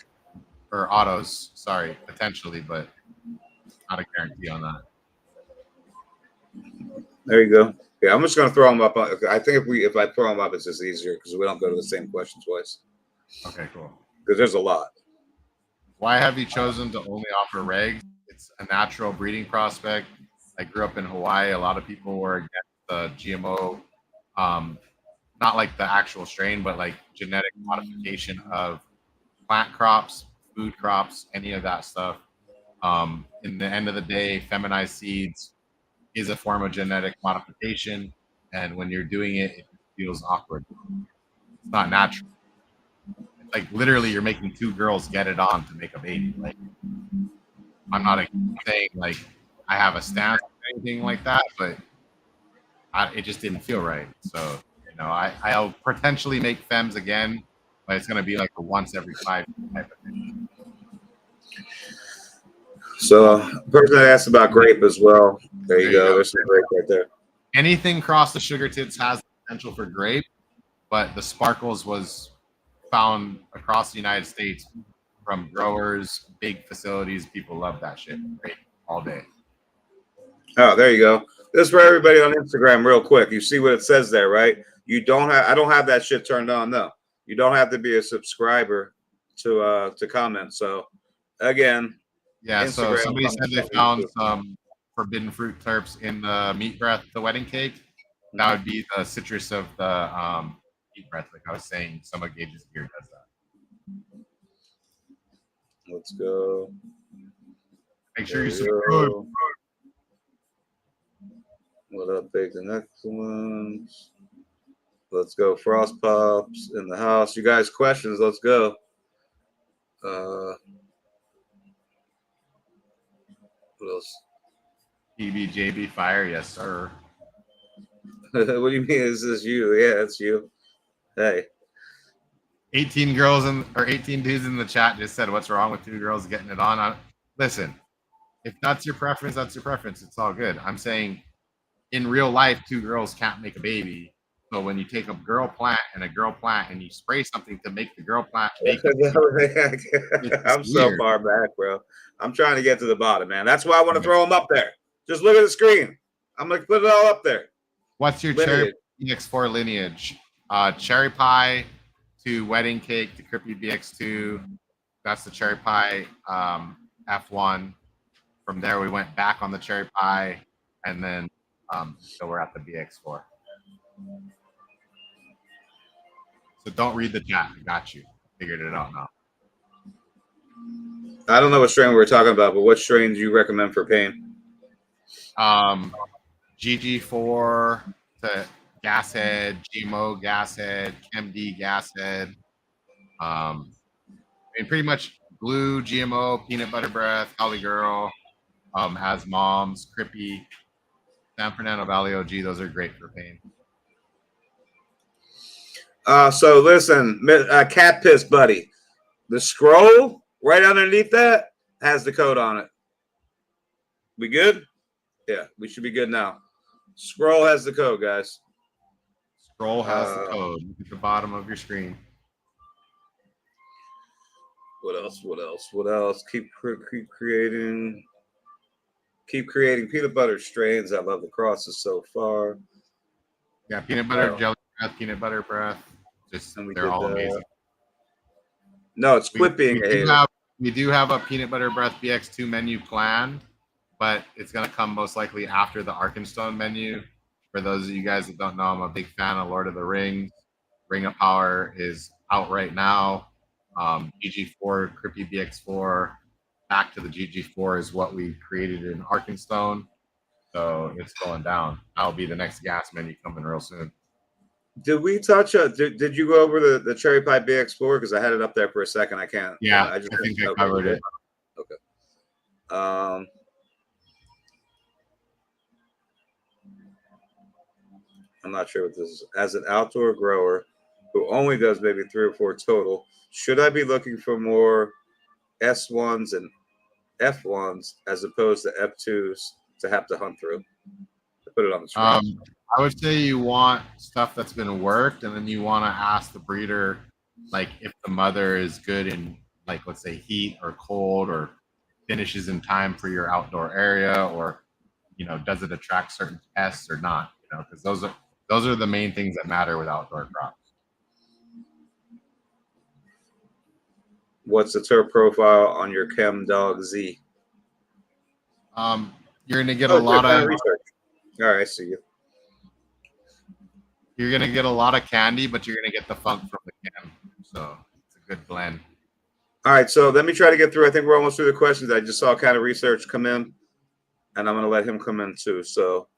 Or autos, sorry, potentially, but not a guarantee on that.
There you go. Yeah, I'm just gonna throw them up. I think if I throw them up, it's just easier because we don't go to the same question twice.
Okay, cool.
Because there's a lot.
Why have you chosen to only offer regs? It's a natural breeding prospect. I grew up in Hawaii. A lot of people were against the GMO, not like the actual strain, but like genetic modification of plant crops, food crops, any of that stuff. In the end of the day, feminized seeds is a form of genetic modification, and when you're doing it, it feels awkward. It's not natural. It's like literally you're making 2 girls get it on to make a baby. Like, I'm not saying like I have a stance or anything like that, but it just didn't feel right. So I'll potentially make femmes again, but it's gonna be like a once every 5 type of thing.
So, person that asked about grape as well. There you go. There's some grape right there.
Anything crossed the sugar tits has the potential for grape, but the sparkles was found across the United States from growers, big facilities. People love that shit. Grape all day.
Oh, there you go. This is for everybody on Instagram, real quick. You see what it says there, right? You don't have. I don't have that shit turned on. No, you don't have to be a subscriber to comment. So, again.
Yeah, so somebody said they found some forbidden fruit terps in the meat breath, the wedding cake. That would be the citrus of the meat breath. Like I was saying, some of Gage's gear does that.
Let's go.
Make sure you subscribe.
What up, big the next ones? Let's go. Frost Pops in the house. You guys, questions? Let's go. What else?
PBJB fire, yes, sir.
What do you mean? Is this you? Yeah, it's you. Hey.
18 girls or 18 dudes in the chat just said, "What's wrong with 2 girls getting it on?" Listen, if that's your preference, that's your preference. It's all good. I'm saying, in real life, 2 girls can't make a baby. So when you take a girl plant and a girl plant and you spray something to make the girl plant make a baby,
I'm so far back, bro. I'm trying to get to the bottom, man. That's why I want to throw them up there. Just look at the screen. I'm gonna put it all up there.
What's your cherry BX4 lineage? Cherry pie to wedding cake to Crippy BX2. That's the cherry pie F1. From there, we went back on the cherry pie, and then so we're at the BX4. So don't read the chat. I got you. Figured it out now.
I don't know what strain we were talking about, but what strain do you recommend for pain?
GG4 to Gashead, GMO Gashead, ChemD Gashead. Pretty much Blue, GMO, Peanut Butter Breath, Holly Girl, Has Moms, Crippy, San Fernando Valley OG. Those are great for pain.
So listen, cat piss buddy. The scroll right underneath that has the code on it. We good? Yeah, we should be good now. Scroll has the code, guys.
Scroll has the code. Look at the bottom of your screen.
What else? What else? What else? Keep creating peanut butter strains. I love the crosses so far.
Yeah, peanut butter jelly breath, peanut butter breath. Just
And we
they're
did
all amazing.
no, it's
We,
quit being
we
a
do
hater.
have we do have a peanut butter breath BX2 menu planned, but it's gonna come most likely after the Arkenstone menu. For those of you guys that don't know, I'm a big fan of Lord of the Rings. Ring of Power is out right now. GG4, Crippy BX4, back to the GG4 is what we created in Arkenstone. So it's going down. That'll be the next gas menu coming real soon.
Did we touch? Did you go over the cherry pie BX4? Because I had it up there for a second. I can't.
Yeah,
I just
I think I
okay,
covered it.
Okay. I'm not sure what this is. As an outdoor grower who only does maybe 3 or 4 total, should I be looking for more S1s and F1s as opposed to F2s to have to hunt through? To put it on the screen.
I would say you want stuff that's been worked, and then you want to ask the breeder, like if the mother is good in, like, let's say heat or cold, or finishes in time for your outdoor area, or does it attract certain pests or not? Because those are the main things that matter with outdoor crops.
What's the turf profile on your Chem Dog Z?
You're gonna get a lot
kind
of
research. All right, I see you.
You're gonna get a lot of candy, but you're gonna get the funk from the can. So it's a good blend.
All right, so let me try to get through. I think we're almost through the questions. I just saw kind of research come in, and I'm gonna let him come in too. So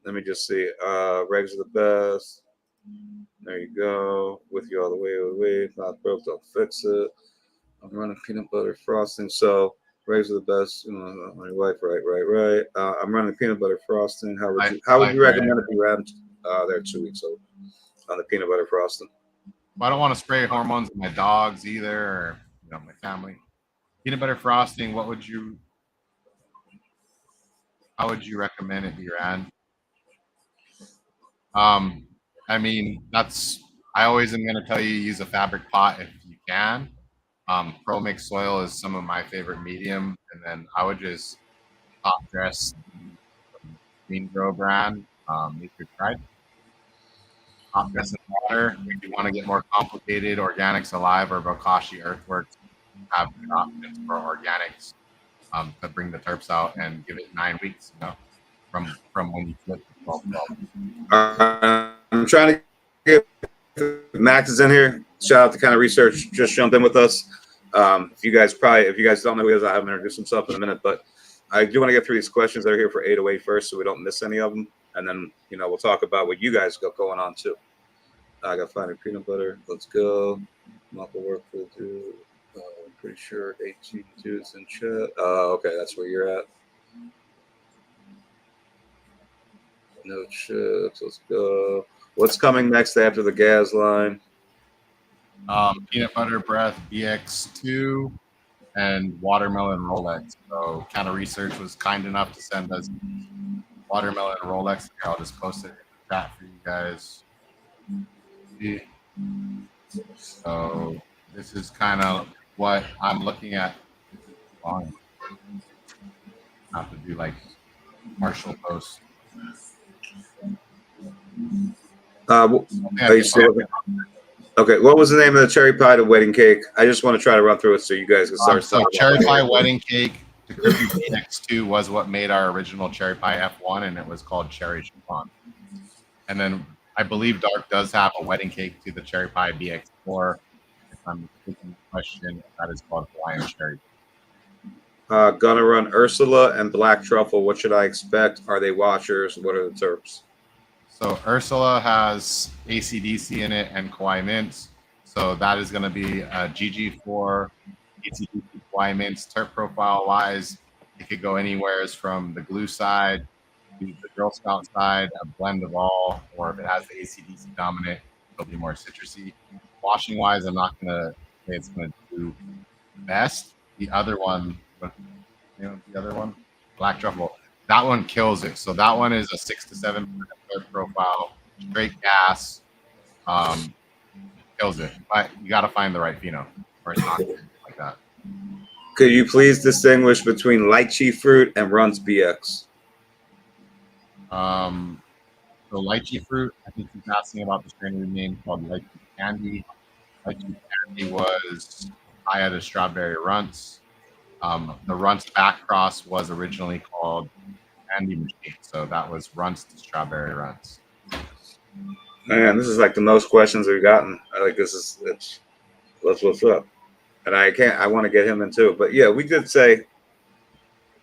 let me just see. Regs are the best. There you go. With you all the way. If not broke, don't fix it. I'm running peanut butter frosting. So Regs are the best. My wife, right. I'm running peanut butter frosting. How would you recommend it be ran? They're 2 weeks old on the peanut butter frosting.
I don't want to spray hormones on my dogs either, or my family. Peanut butter frosting. How would you recommend it be ran? I mean, I always am going to tell you use a fabric pot if you can. Pro mix soil is some of my favorite medium, and then I would just top dress Green Grow brand. If you're tried, top dress in water. If you want to get more complicated, Organics Alive or Bokashi Earthworks have good options for organics to bring the terps out and give it 9 weeks. From when you flip the 12.
I'm trying to get Max is in here. Shout out to Kind of Research. Just jumped in with us. If you guys don't know who he is, I haven't introduced himself in a minute, but I do want to get through these questions that are here for 808 first, so we don't miss any of them, and then we'll talk about what you guys got going on too. I got finding peanut butter. Let's go. Muffle work for the dude. I'm pretty sure 18 dudes in chat. Okay, that's where you're at. No chips. Let's go. What's coming next after the gas line?
Peanut butter breath BX2 and watermelon Rolex. So Canna Research was kind enough to send us watermelon Rolex. I'll just post it in the chat for you guys. So this is kind of what I'm looking at. I have to do like partial posts.
Are you still looking? Okay, what was the name of the cherry pie to wedding cake? I just want to try to run through it so you guys can start.
So cherry pie wedding cake to Crippy BX2 was what made our original cherry pie F1, and it was called cherry chiffon. And then I believe Dark does have a wedding cake to the cherry pie BX4. If I'm taking the question, that is called Hawaiian cherry.
Gonna run Ursula and Black Truffle. What should I expect? Are they watchers? What are the terps?
So Ursula has ACDC in it and Kauai mints. So that is going to be a GG4 ACDC Kauai mints. Terp profile wise, it could go anywhere from the glue side to the Girl Scout side, a blend of all, or if it has the ACDC dominant, it'll be more citrusy. Washing wise, I'm not going to say it's going to do best. The other one, Black Truffle, that one kills it. So that one is a 6 to 7% profile, straight gas, kills it. But you got to find the right pheno, or it's not like that.
Could you please distinguish between lychee fruit and Runs BX?
The So lychee fruit, I think he's asking about the strain we named called lychee candy. Lychee candy was I had a strawberry runts. The runts back cross was originally called candy machine, so that was runts to strawberry runts.
Man, this is like the most questions we've gotten. Like this is it's what's up, and I want to get him in too. But yeah, we did say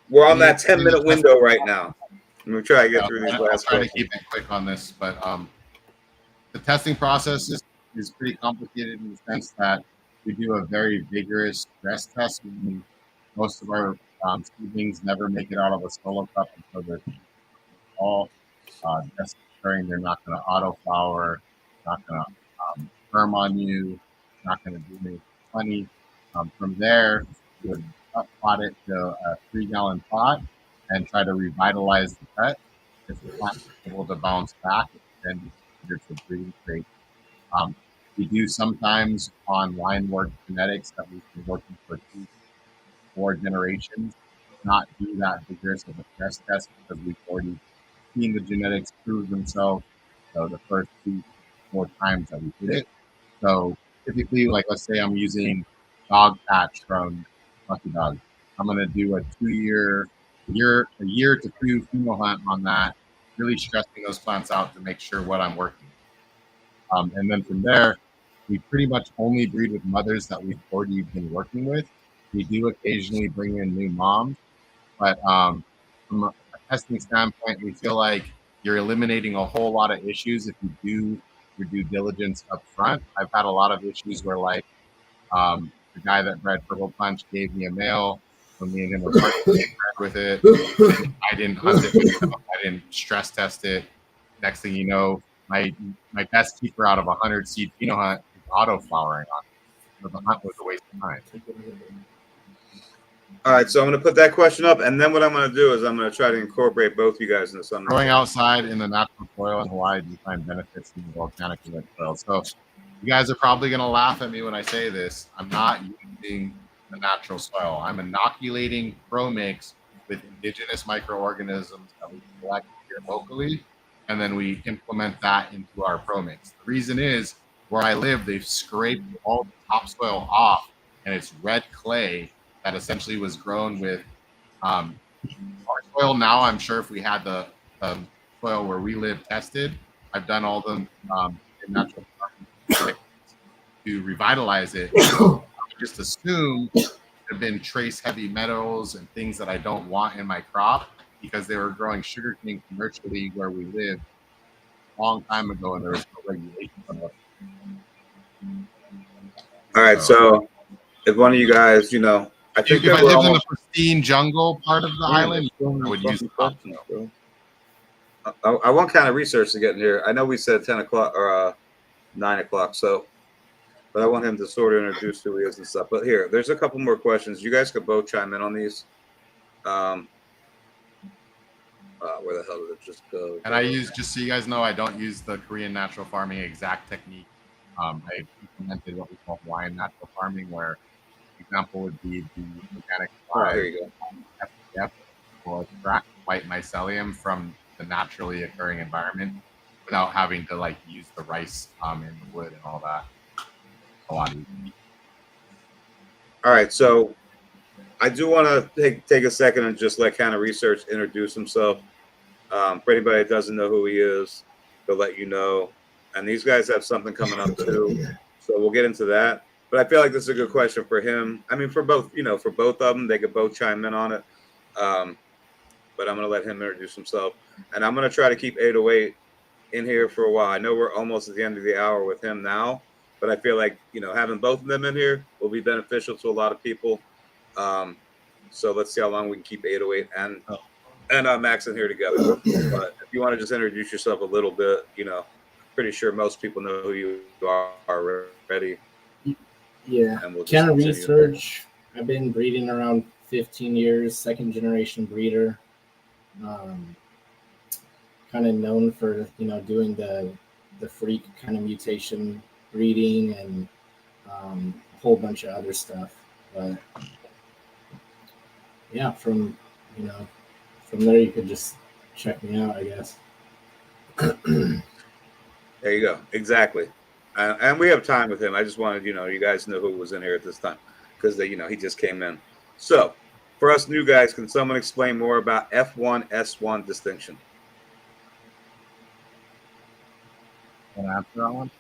we're on that 10-minute window right now. I'm gonna try to get through these
I'll
last
try to
questions.
keep it quick on this, but the testing process is pretty complicated in the sense that we do a very vigorous stress test. Most of our seedlings never make it out of a solo cup until they're all just ensuring they're not going to auto flower, not going to firm on you, not going to do anything funny. From there, we would pot it to a 3-gallon pot and try to revitalize the pet. If the plant is able to bounce back, then it's a breeding crate. We do sometimes on line work genetics that we've been working for 4 generations, not do that vigorous of a stress test because we've already seen the genetics prove themselves. So the first 2-4 times that we did it. So typically, like let's say I'm using dog patch from Lucky Dog. I'm gonna do a 2-year, a year to 2 female hunt on that, really stressing those plants out to make sure what I'm working. And then from there, we pretty much only breed with mothers that we've already been working with. We do occasionally bring in new moms, but from a testing standpoint, we feel like you're eliminating a whole lot of issues if you do your due diligence up front. I've had a lot of issues where, like, the guy that bred Purple Punch gave me a male when me and him were partnering with it. I didn't hunt it with him. I didn't stress test it. Next thing you know, my best keeper out of 100 seed pheno hunt is auto flowering on it. So the hunt was a waste of time.
All right, so I'm going to put that question up, and then what I'm going to do is I'm going to try to incorporate both you guys into something.
Growing outside in the natural soil in Hawaii, do you find benefits in the volcanic soil? So you guys are probably going to laugh at me when I say this. I'm not using the natural soil. I'm inoculating pro mix with indigenous microorganisms that we collect here locally, and then we implement that into our pro mix. The reason is where I live, they've scraped all the topsoil off, and it's red clay that essentially was grown with our soil. Now, I'm sure if we had the soil where we live tested, I've done all the natural to revitalize it. I just assume there have been trace heavy metals and things that I don't want in my crop because they were growing sugarcane commercially where we live a long time ago, and there was no regulation of it.
All right, so if one of you guys, I think
if I lived in the pristine jungle part of the island, I would use
questions, bro. I want kind of research to get in here. I know we said 10 o'clock or 9 o'clock, so, but I want him to sort of introduce who he is and stuff. But here, there's a couple more questions. You guys could both chime in on these. Where the hell did it just go?
And I use, just so you guys know, I don't use the Korean natural farming exact technique. I implemented what we call Hawaiian natural farming, where example would be the organic
there you go.
FDF will extract white mycelium from the naturally occurring environment without having to like use the rice in the wood and all that. A lot easier.
All right, so I do want to take a second and just let Canna Research introduce himself. For anybody that doesn't know who he is, they'll let you know. And these guys have something coming up too, so we'll get into that. But I feel like this is a good question for him. I mean, for both, for both of them, they could both chime in on it. But I'm going to let him introduce himself. And I'm going to try to keep 808 in here for a while. I know we're almost at the end of the hour with him now, but I feel like, having both of them in here will be beneficial to a lot of people. So let's see how long we can keep 808 and Max in here together. But if you want to just introduce yourself a little bit, pretty sure most people know who you are already.
Yeah, Canna Research. I've been breeding around 15 years, second generation breeder. Kind of known for doing the freak kind of mutation breeding and a whole bunch of other stuff. But yeah, from there you could just check me out, I guess.
There you go. Exactly. And we have time with him. I just wanted, you guys know who was in here at this time because he just came in. So, for us new guys, can someone explain more about F1 S1 distinction?
Can I answer that one?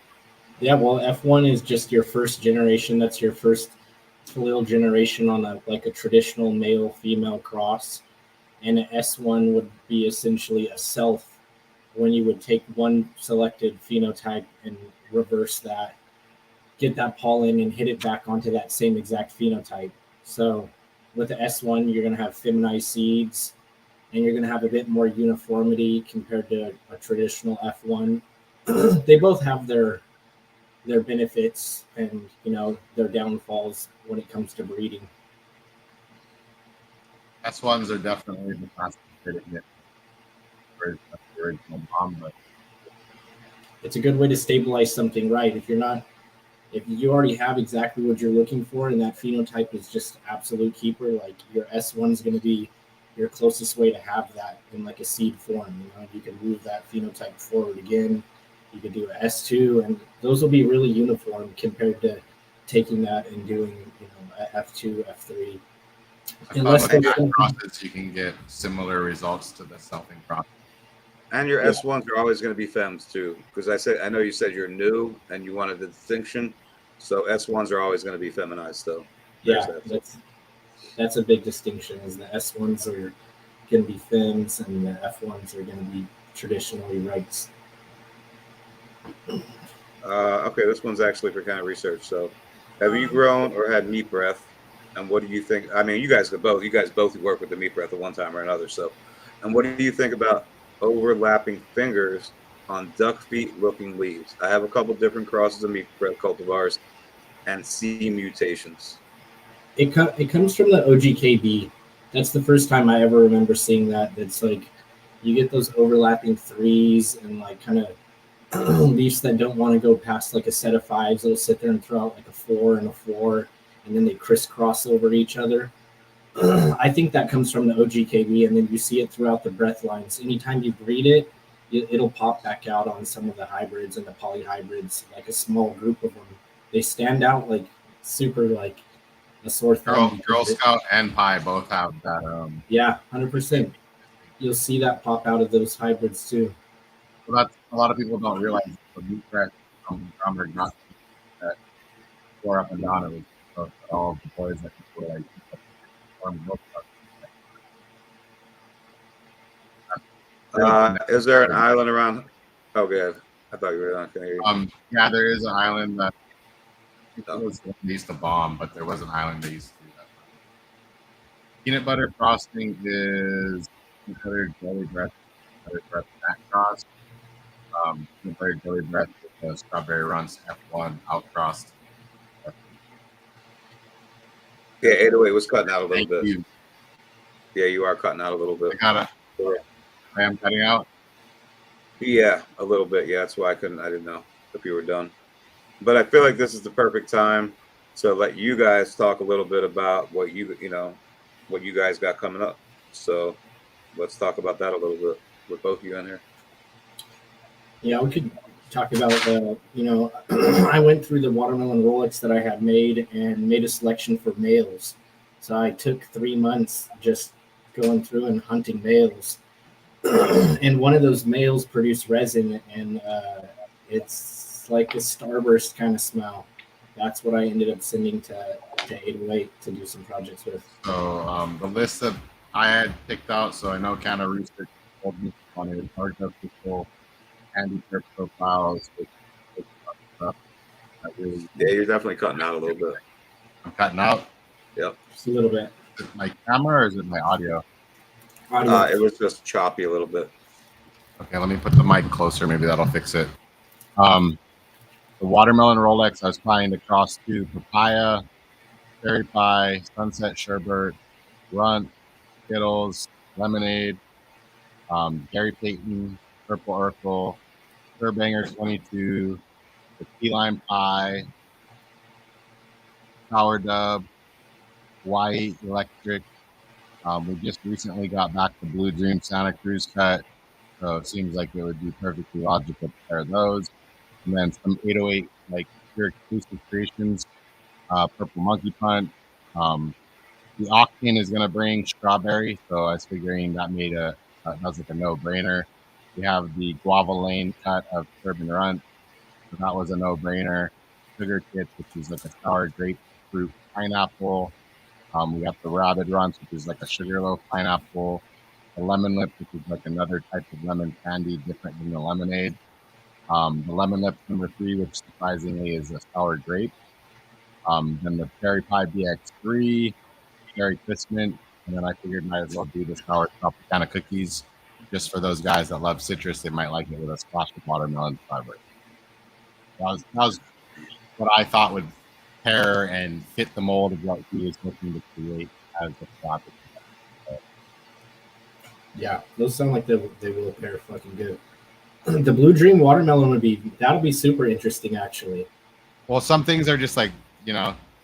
Yeah, well, F1 is just your first generation. That's your first little generation on a traditional male female cross, and an S1 would be essentially a self when you would take one selected phenotype and reverse that, get that pollen and hit it back onto that same exact phenotype. So with the S1, you're going to have feminized seeds, and you're going to have a bit more uniformity compared to a traditional F1. They both have their benefits and their downfalls when it comes to breeding.
S1s are definitely the fastest fitting it for the original mom, but
It's a good way to stabilize something right. If you already have exactly what you're looking for and that phenotype is just absolute keeper, like your S1 is going to be your closest way to have that in like a seed form. You can move that phenotype forward again. You could do a S2, and those will be really uniform compared to taking that and doing a F2, F3.
I found
Unless
with
there's
that
something,
process you can get similar results to the selfing process.
And your
yeah,
S1s are always going to be femmes too, because I know you said you're new and you wanted the distinction, so S1s are always going to be feminized. So there's
yeah,
that.
that's a big distinction. Is the S1s are going to be femmes and the F1s are going to be traditionally rights.
Okay, this one's actually for kind of research. So, have you grown or had meat breath? And what do you think? I mean, you guys both work with the meat breath at one time or another. So, and what do you think about overlapping fingers on duck feet looking leaves? I have a couple different crosses of meat breath cultivars and C mutations.
It comes from the OGKB. That's the first time I ever remember seeing that. That's like you get those overlapping threes and like kind of leafs that don't want to go past like a set of fives. They'll sit there and throw out like a 4 and a 4, and then they crisscross over each other. I think that comes from the OGKB, and then you see it throughout the breath lines. Anytime you breed it, it'll pop back out on some of the hybrids and the polyhybrids, like a small group of them. They stand out like super, like a sore thumb.
Girl Scout and Pie both have that.
Yeah, 100%. You'll see that pop out of those hybrids too.
So that's a lot of people don't realize the meat breath drummer not that tore up and down. It was all the boys that were like milk.
Is there an island around? Oh, good. I thought you were on. Can I hear you?
Yeah, there is an island that
Oh.
was used to bomb, but there was an island that used to do that. Peanut butter frosting is peanut butter jelly breath, snack cross. Peanut butter jelly breath with the strawberry runs F1 outcrossed.
Yeah, 808 was cutting out a little
Thank
bit.
you.
Yeah, you are cutting out a little bit.
I am cutting out.
Yeah, a little bit. Yeah, that's why I didn't know if you were done. But I feel like this is the perfect time to let you guys talk a little bit about what what you guys got coming up. So let's talk about that a little bit with both of you in here.
Yeah, we could talk about I went through the watermelon Rolex that I had made and made a selection for males. So I took 3 months just going through and hunting males. And one of those males produced resin, and it's like a starburst kind of smell. That's what I ended up sending to 808 to do some projects with.
So the list that I had picked out, so I know Canna research told me on it, hard people, handy trip profiles, with stuff. Really,
Yeah, you're definitely cutting out a little bit.
I'm cutting out.
Yep.
Just a little bit.
Is it my camera or is it my audio?
Audio.
It was just choppy a little bit.
Okay, let me put the mic closer. Maybe that'll fix it. The watermelon Rolex I was planning to cross to papaya, cherry pie, sunset sherbet, runt, Skittles, lemonade, Gary Payton, purple Urkel, Surbanger 22, the key lime pie, sour dub, white electric. We just recently got back the Blue Dream Santa Cruz cut, So it seems like it would be perfectly logical to pair those. And then some 808 like pure exclusive creations, purple monkey punch. The octane is gonna bring strawberry, so I was figuring that was like a no brainer. We have the guava lane cut of urban runt, so that was a no brainer. Sugar kits, which is like a sour grapefruit pineapple. We got the rabid runs, which is like a sugarloaf pineapple. The lemon lip, which is like another type of lemon candy, different than the lemonade. The lemon lip number 3, which surprisingly is a sour grape. Then the cherry pie BX3, cherry Christmas, and then I figured might as well do the sour Tropicana cookies, just for those guys that love citrus. They might like it with a splash of watermelon fiber. That was what I thought would pair and fit the mold of what he was looking to create as a product.
Yeah, those sound like they will pair fucking good. The Blue Dream watermelon that'll be super interesting actually.
Well, some things are just like,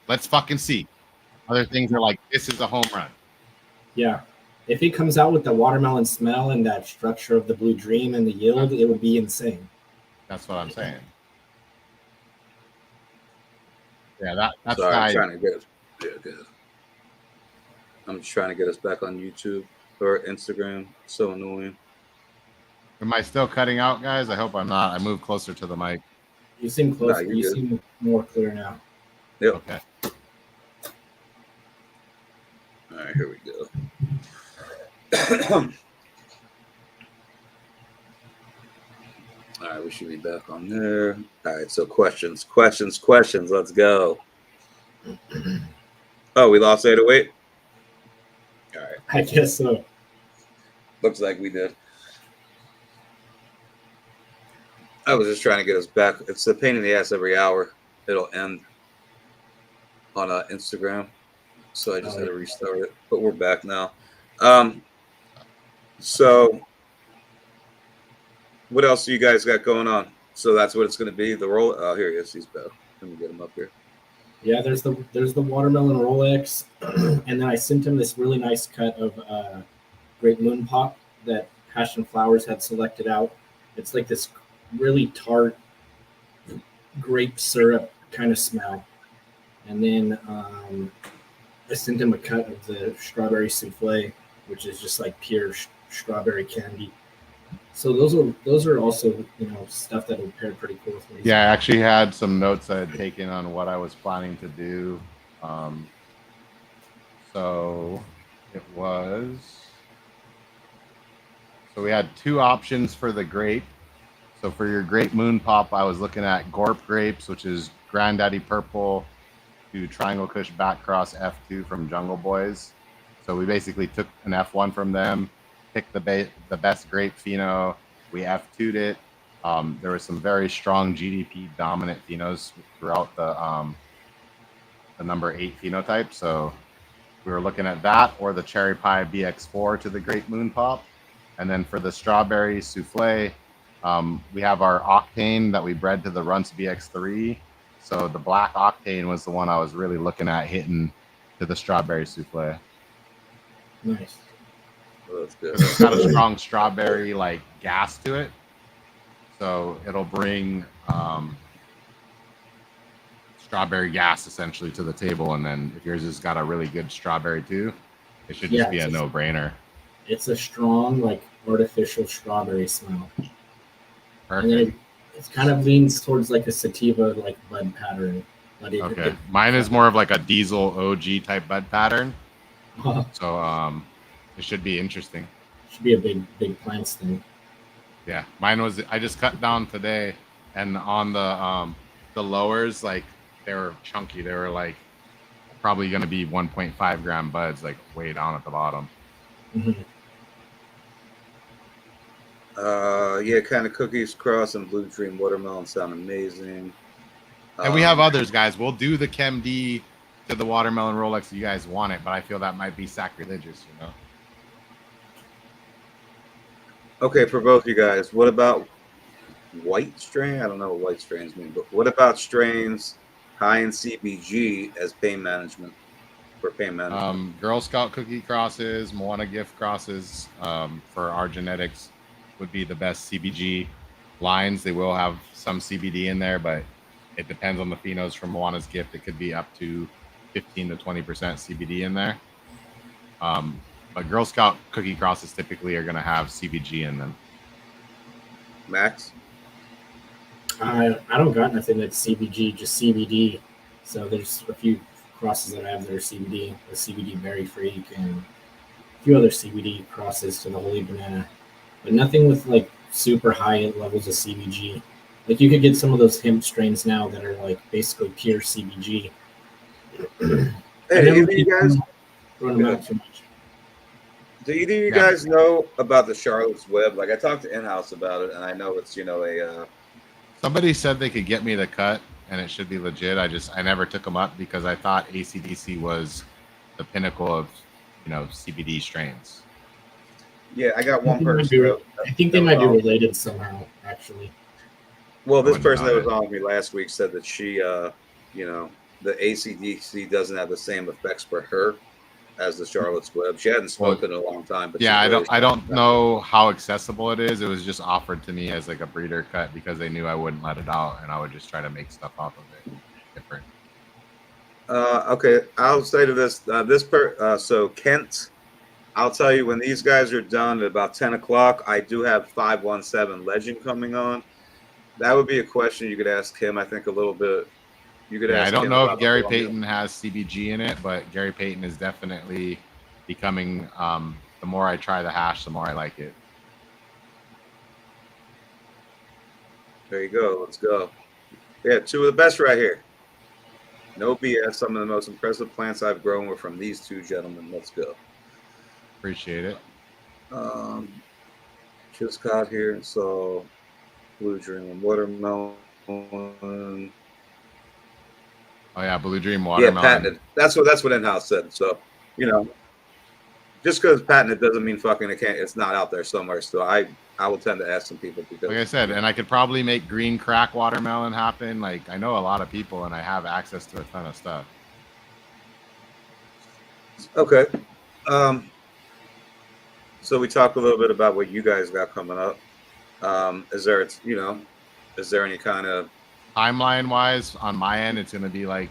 let's fucking see. Other things are like, this is a home run.
Yeah. If he comes out with the watermelon smell and that structure of the Blue Dream and the yield, it would be insane.
That's what I'm saying. Yeah, that's
Sorry, I'm
the
trying to get us. Yeah, good. I'm just trying to get us back on YouTube or Instagram. So annoying.
Am I still cutting out, guys? I hope I'm not. I moved closer to the mic.
You seem closer.
Nah,
you
good.
seem more clear now.
Yep.
Okay.
All right, here we go. All right, we should be back on there. All right, so questions. Let's go. Oh, we lost 808? All right.
I guess so.
Looks like we did. I was just trying to get us back. It's a pain in the ass every hour. It'll end on Instagram. So I just had to restart it. But we're back now. So what else do you guys got going on? So that's what it's going to be. The roll. Oh, here he is. He's back. Let me get him up here.
Yeah, there's the watermelon Rolex, and then I sent him this really nice cut of Great Moon Pop that Passion Flowers had selected out. It's like this really tart grape syrup kind of smell. And then I sent him a cut of the strawberry souffle, which is just like pure strawberry candy. So those are also stuff that will pair pretty cool with me.
Yeah, I actually had some notes I had taken on what I was planning to do. So we had 2 options for the grape. So for your Great Moon Pop, I was looking at Gorp grapes, which is Granddaddy Purple to Triangle Kush Backcross F2 from Jungle Boys. So we basically took an F1 from them, picked the best grape pheno. We F2'd it. There was some very strong GDP dominant phenos throughout the number 8 phenotype. So we were looking at that or the Cherry Pie BX4 to the Great Moon Pop. And then for the strawberry souffle, we have our octane that we bred to the Runts BX3. So the black octane was the one I was really looking at hitting to the strawberry souffle.
Nice.
Oh, that's good.
It's got a strong strawberry like gas to it, so it'll bring strawberry gas essentially to the table. And then if yours has got a really good strawberry too, it should just be a no-brainer.
It's a strong like artificial strawberry smell.
Perfect.
And then it kind of leans towards like a sativa like bud pattern.
Okay, mine is more of like a diesel OG type bud pattern. So it should be interesting.
Should be a big plants thing.
Yeah, mine was. I just cut down today, and on the lowers, like they were chunky. They were like probably going to be 1.5 gram buds, like way down at the bottom.
Mm-hmm.
Yeah, kind of cookies, cross, and Blue Dream watermelon sound amazing.
And we have others, guys. We'll do the Chem D to the watermelon Rolex if you guys want it, but I feel that might be sacrilegious,
Okay, for both you guys, what about white strain? I don't know what white strains mean, but what about strains high in CBG as pain management for pain management?
Girl Scout cookie crosses, Moana gift crosses for our genetics. would be the best CBG lines. They will have some CBD in there, but it depends on the phenos from Moana's Gift. It could be up to 15 to 20% CBD in there. But Girl Scout cookie crosses typically are going to have CBG in them.
Max?
I don't got nothing that's CBG, just CBD. So there's a few crosses that I have that are CBD, the CBD Berry Freak, and a few other CBD crosses to the Holy Banana, but nothing with like super high levels of CBG. Like you could get some of those hemp strains now that are like basically pure CBG.
Hey, do either of you guys
run them out too much.
Do either of you guys know about the Charlotte's Web? Like I talked to in-house about it, and I know it's a.
Somebody said they could get me the cut, and it should be legit. I never took them up because I thought ACDC was the pinnacle of CBD strains.
Yeah, I got one person.
I think they might be related somehow, actually.
Well, this person that was on with me last week said that she, the ACDC doesn't have the same effects for her as the Charlotte's Web. She hadn't smoked in a long time, but
yeah, I don't know how accessible it is. It was just offered to me as like a breeder cut because they knew I wouldn't let it out, and I would just try to make stuff off of it different.
Okay, I'll say to this, so Kent, I'll tell you when these guys are done at about 10 o'clock, I do have 517 Legend coming on. That would be a question you could ask him, I think, a little bit. You could ask
I don't
him
know
about
if Gary Payton has CBG in it, but Gary Payton is definitely becoming, the more I try the hash, the more I like it.
There you go. Let's go. Yeah, two of the best right here. No BS. Some of the most impressive plants I've grown were from these two gentlemen. Let's go.
Appreciate it.
Just got here and saw Blue Dream Watermelon.
Oh yeah, Blue Dream Watermelon.
Yeah, patented. That's what in-house said. So, just because patented doesn't mean fucking it's not out there somewhere. So I will tend to ask some people because,
like I said, and I could probably make green crack watermelon happen. Like I know a lot of people, and I have access to a ton of stuff.
Okay. So we talked a little bit about what you guys got coming up. Is there any kind of
timeline wise on my end? It's going to be like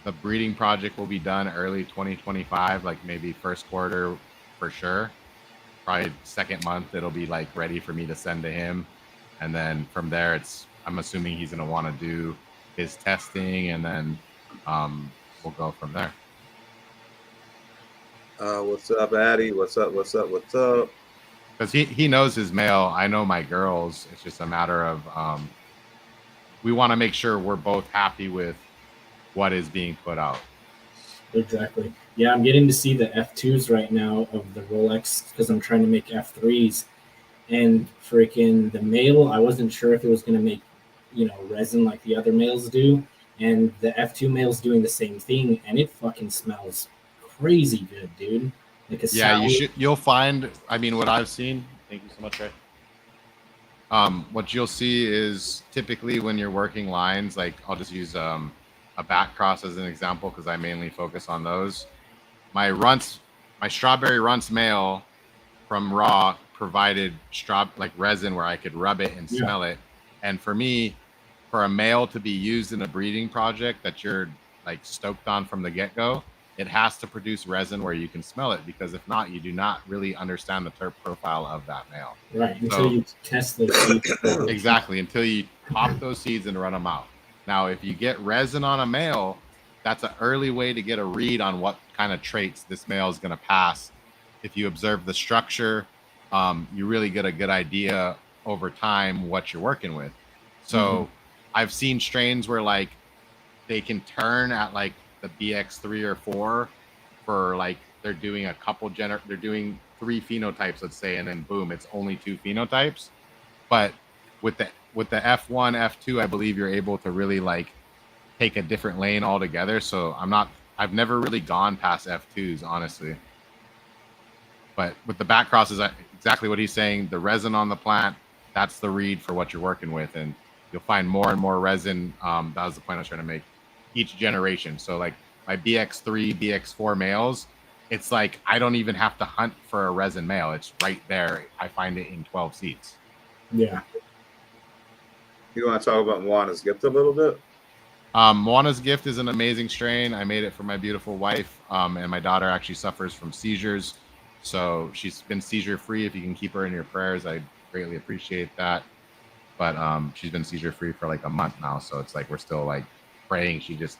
the breeding project will be done early 2025, like maybe first quarter for sure. Probably second month it'll be like ready for me to send to him, and then from there I'm assuming he's going to want to do his testing, and then we'll go from there.
What's up, Addy? What's up?
Because he knows his male. I know my girls. It's just a matter of we want to make sure we're both happy with what is being put out.
Exactly. Yeah, I'm getting to see the F2s right now of the Rolex because I'm trying to make F3s. And freaking the male, I wasn't sure if it was going to make, resin like the other males do. And the F2 male's doing the same thing, and it fucking smells crazy good, dude. Like
you'll find, what I've seen. Thank you so much, Ray. What you'll see is typically when you're working lines, like I'll just use a back cross as an example because I mainly focus on those. My strawberry runts male from raw provided resin where I could rub it and smell it. And for me, for a male to be used in a breeding project that you're like stoked on from the get-go, it has to produce resin where you can smell it, because if not, you do not really understand the terp profile of that male.
Right, until you test those seeds.
Exactly, until you pop those seeds and run them out. Now, if you get resin on a male, that's an early way to get a read on what kind of traits this male is going to pass. If you observe the structure, you really get a good idea over time what you're working with. So I've seen strains where like they can turn at like the BX3 or 4 for like they're doing a couple they're doing 3 phenotypes, let's say, and then boom, it's only 2 phenotypes. But with the F1, F2, I believe you're able to really like take a different lane altogether. So I've never really gone past F2s, honestly. But with the back crosses, exactly what he's saying, the resin on the plant, that's the read for what you're working with. And you'll find more and more resin. That was the point I was trying to make, each generation. So like my BX3, BX4 males, it's like I don't even have to hunt for a resin male. It's right there. I find it in 12 seeds.
Yeah.
You want to talk about Moana's gift a little bit?
Moana's gift is an amazing strain. I made it for my beautiful wife, and my daughter actually suffers from seizures. So she's been seizure free. If you can keep her in your prayers, I greatly appreciate that. But she's been seizure free for like a month now. So it's like we're still like praying she just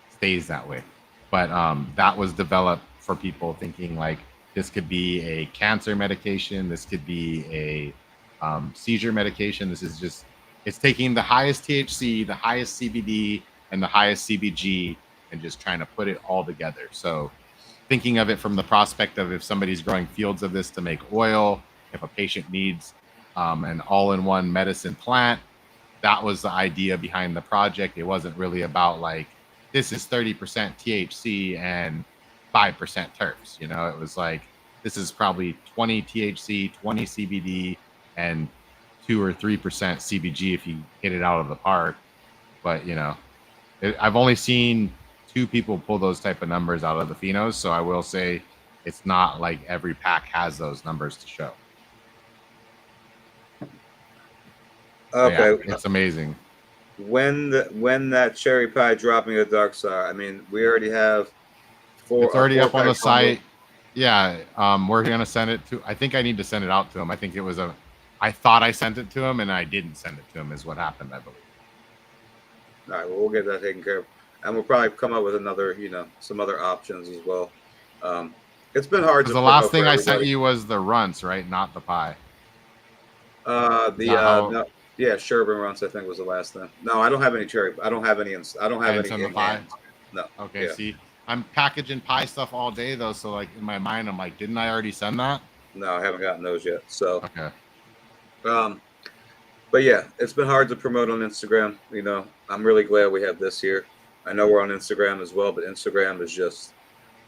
stays that way. But that was developed for people thinking like this could be a cancer medication. This could be a seizure medication. This is just, it's taking the highest THC, the highest CBD, and the highest CBG and just trying to put it all together. So thinking of it from the prospect of if somebody's growing fields of this to make oil, if a patient needs an all-in-one medicine plant, that was the idea behind the project. It wasn't really about like, this is 30% THC and 5% terps. You know, it was like, this is probably 20 THC, 20 CBD, and 2 or 3% CBG if you hit it out of the park. But, you know, I've only seen 2 people pull those type of numbers out of the phenos. So I will say it's not like every pack has those numbers to show.
Okay.
Yeah, it's amazing.
When that cherry pie dropping a dark star, I mean, we already have
It's already up on the
4-pack
site. Yeah, we're gonna send it to. I think I need to send it out to him. I think it was a. I thought I sent it to him, and I didn't send it to him. Is what happened, I believe.
All right, well, we'll get that taken care of, and we'll probably come up with another, some other options as well. It's been hard to.
The last thing I sent you was the runts, right? Not the pie.
No, yeah, Sherbin Runs, I think, was the last thing. No, I don't have any cherry. I don't have any. I don't have any in
pie.
hand. No.
Okay.
Yeah.
See, I'm packaging pie stuff all day though, so like in my mind, I'm like, didn't I already send that?
No, I haven't gotten those yet. So.
Okay.
But yeah, it's been hard to promote on Instagram. You know, I'm really glad we have this here. I know we're on Instagram as well, but Instagram is just,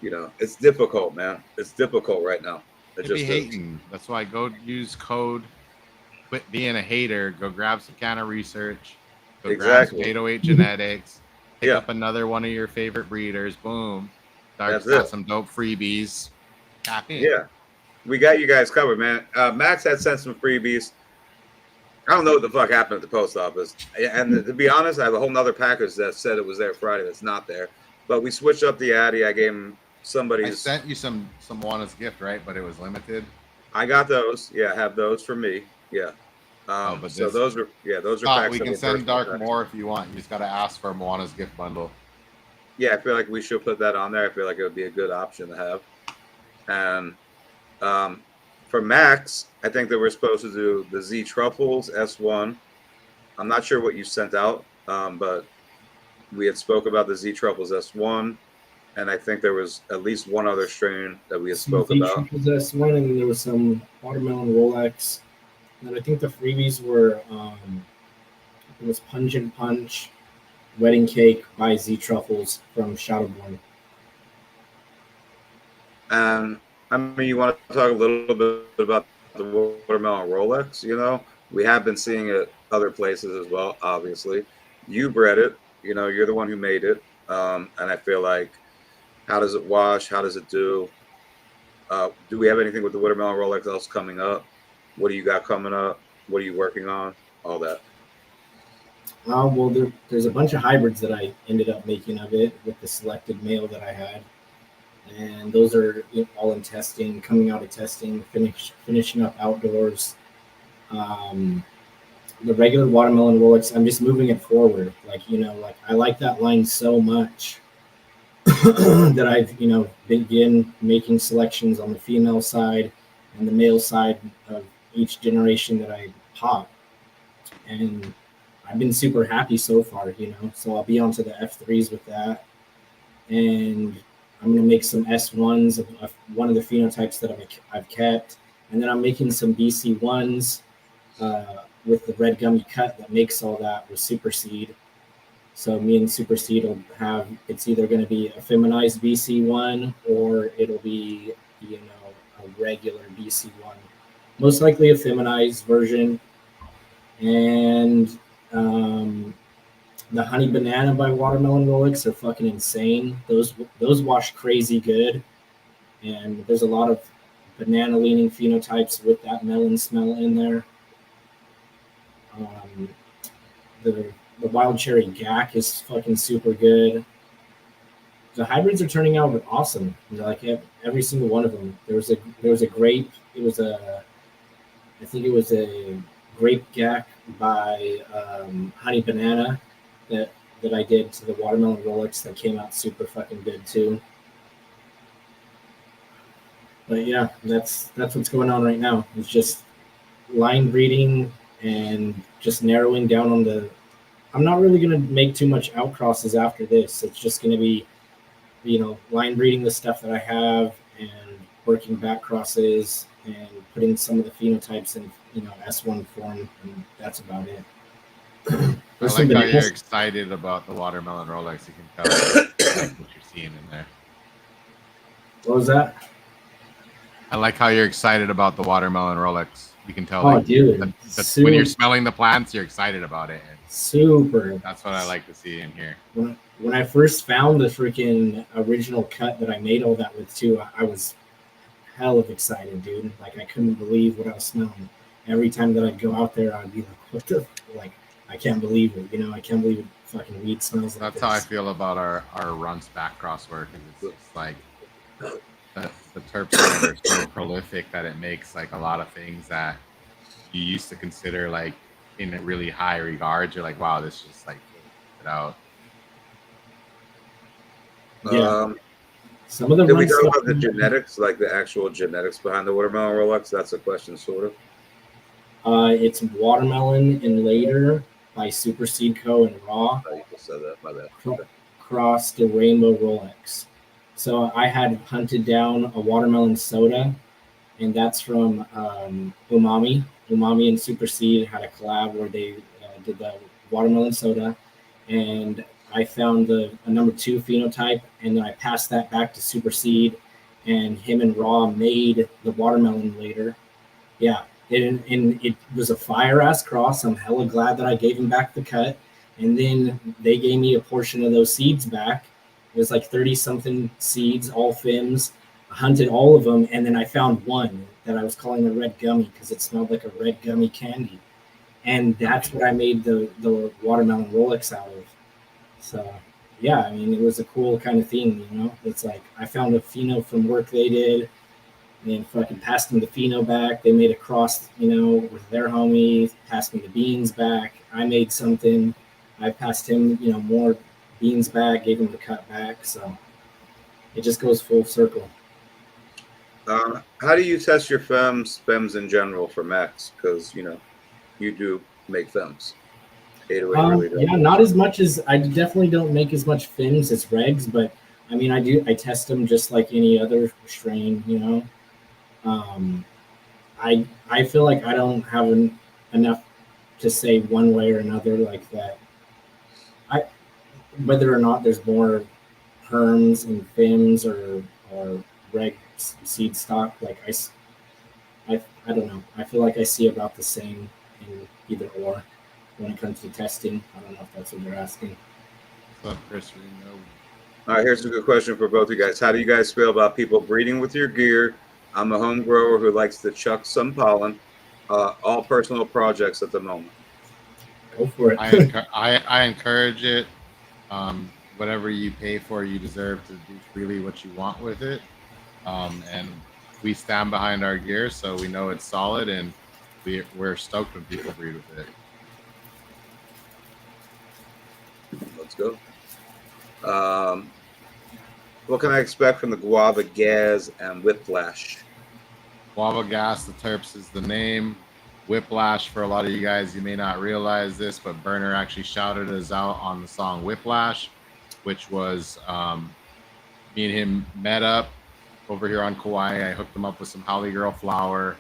it's difficult, man. It's difficult right now.
It be hating. That's why go use code. Quit being a hater. Go grab some Canna research. Go grab some 808 genetics. Pick up another one of your favorite breeders. Boom. Got some dope freebies. Tap in.
Yeah, we got you guys covered, man. Max had sent some freebies. I don't know what the fuck happened at the post office. And to be honest, I have a whole nother package that said it was there Friday that's not there. But we switched up the Addy. I gave him somebody's.
I sent you some Juana's gift, right? But it was limited.
I got those. Yeah, I have those for me. Yeah.
But
so those are packs.
We can send Dark more if you want. You just got to ask for Moana's gift bundle.
Yeah, I feel like we should put that on there. I feel like it would be a good option to have. And for Max, I think that we're supposed to do the Z Truffles S1. I'm not sure what you sent out, but we had spoke about the Z Truffles S1, and I think there was at least one other strain that we had spoke about.
Z Truffles S1, and there was some watermelon Rolex. And I think the freebies were it was Pungent Punch, Wedding Cake by Z Truffles from Shadowborn.
And I mean, you want to talk a little bit about the watermelon Rolex? We have been seeing it other places as well. Obviously, you bred it. You're the one who made it. And I feel like, how does it wash? How does it do? Do we have anything with the watermelon Rolex else coming up? What do you got coming up? What are you working on? All that.
Well, there's a bunch of hybrids that I ended up making of it with the selected male that I had. And those are all in testing, coming out of testing, finishing up outdoors. The regular watermelon Rolex, I'm just moving it forward. I like that line so much that I've, begin making selections on the female side and the male side of each generation that I pop. And I've been super happy so far, so I'll be onto the F3s with that. And I'm going to make some S1s of one of the phenotypes that I've kept. And then I'm making some BC1s with the red gummy cut that makes all that with Super Seed. So me and Super Seed will have, it's either going to be a feminized BC1 or it'll be, a regular BC1. Most likely a feminized version. And the Honey Banana by Watermelon Rolex are fucking insane. Those wash crazy good. and there's a lot of banana leaning phenotypes with that melon smell in there. The wild cherry GAC is fucking super good. The hybrids are turning out awesome. Like every single one of them. There was a grape. I think it was a grape GAC by Honey Banana that I did to the watermelon Rolex that came out super fucking good too. But yeah, that's what's going on right now. It's just line breeding and just narrowing down on the. I'm not really gonna make too much outcrosses after this. It's just gonna be, line breeding the stuff that I have and working back crosses and putting some of the phenotypes in, S1 form, and that's about it.
I like how you're excited about the watermelon Rolex. You can tell like what you're seeing in there.
What was that?
I like how you're excited about the watermelon Rolex. You can tell.
Oh, dude!
When you're smelling the plants, you're excited about it.
Super.
That's what I like to see in here.
When I first found the freaking original cut that I made all that with too, I was hell of excited, dude. Like I couldn't believe what I was smelling. Every time that I'd go out there, I'd be like, "What the? Like, I can't believe it. I can't believe it. Fucking weed smells like
That's
this."
how I feel about our runts back cross work. It's just like the terps are so prolific that it makes like a lot of things that you used to consider like in a really high regards. You're like, wow, this just like it out.
Yeah. Some of the
did we talk about the genetics, like the actual genetics behind the watermelon Rolex? That's a question, sort of.
It's watermelon and later by Super Seed Co. and Raw.
Oh, you just said that. My bad.
Crossed the Rainbow Rolex. So I had hunted down a watermelon soda, and that's from Umami. Umami and Super Seed had a collab where they did the watermelon soda, and I found a number 2 phenotype, and then I passed that back to Super Seed, and him and Raw made the watermelon later. Yeah, and it was a fire ass cross. I'm hella glad that I gave him back the cut, and then they gave me a portion of those seeds back. It was like 30 something seeds, all FIMs. I hunted all of them, and then I found one that I was calling a red gummy because it smelled like a red gummy candy, and that's what I made the watermelon Rolex out of. So yeah, I mean, it was a cool kind of thing, It's like I found a pheno from work they did, and then fucking passed them the pheno back. They made a cross, with their homie, passed me the beans back. I made something. I passed him, more beans back, gave him the cut back. So it just goes full circle.
How do you test your FEMs in general for max? Because, you do make FEMs.
Yeah, not as much as I definitely don't make as much FIMs as regs, but I mean, I test them just like any other strain, I feel like I don't have enough to say one way or another like that. Whether or not there's more perms and FIMs or reg seed stock, like I don't know. I feel like I see about the same in either or. When it comes to testing, I don't know if that's what you're asking.
What's up, Chris?
All right, here's a good question for both of you guys. How do you guys feel about people breeding with your gear? I'm a home grower who likes to chuck some pollen. All personal projects at the moment.
Go for it.
I encourage it. Whatever you pay for, you deserve to do freely what you want with it. And we stand behind our gear, so we know it's solid, and we're stoked when people breed with it.
Let's go. What can I expect from the Guava Gas and Whiplash?
Guava Gas, the terps is the name. Whiplash, for a lot of you guys, you may not realize this, but Burner actually shouted us out on the song Whiplash, which was me and him met up over here on Kauai. I hooked him up with some Holly Girl flower.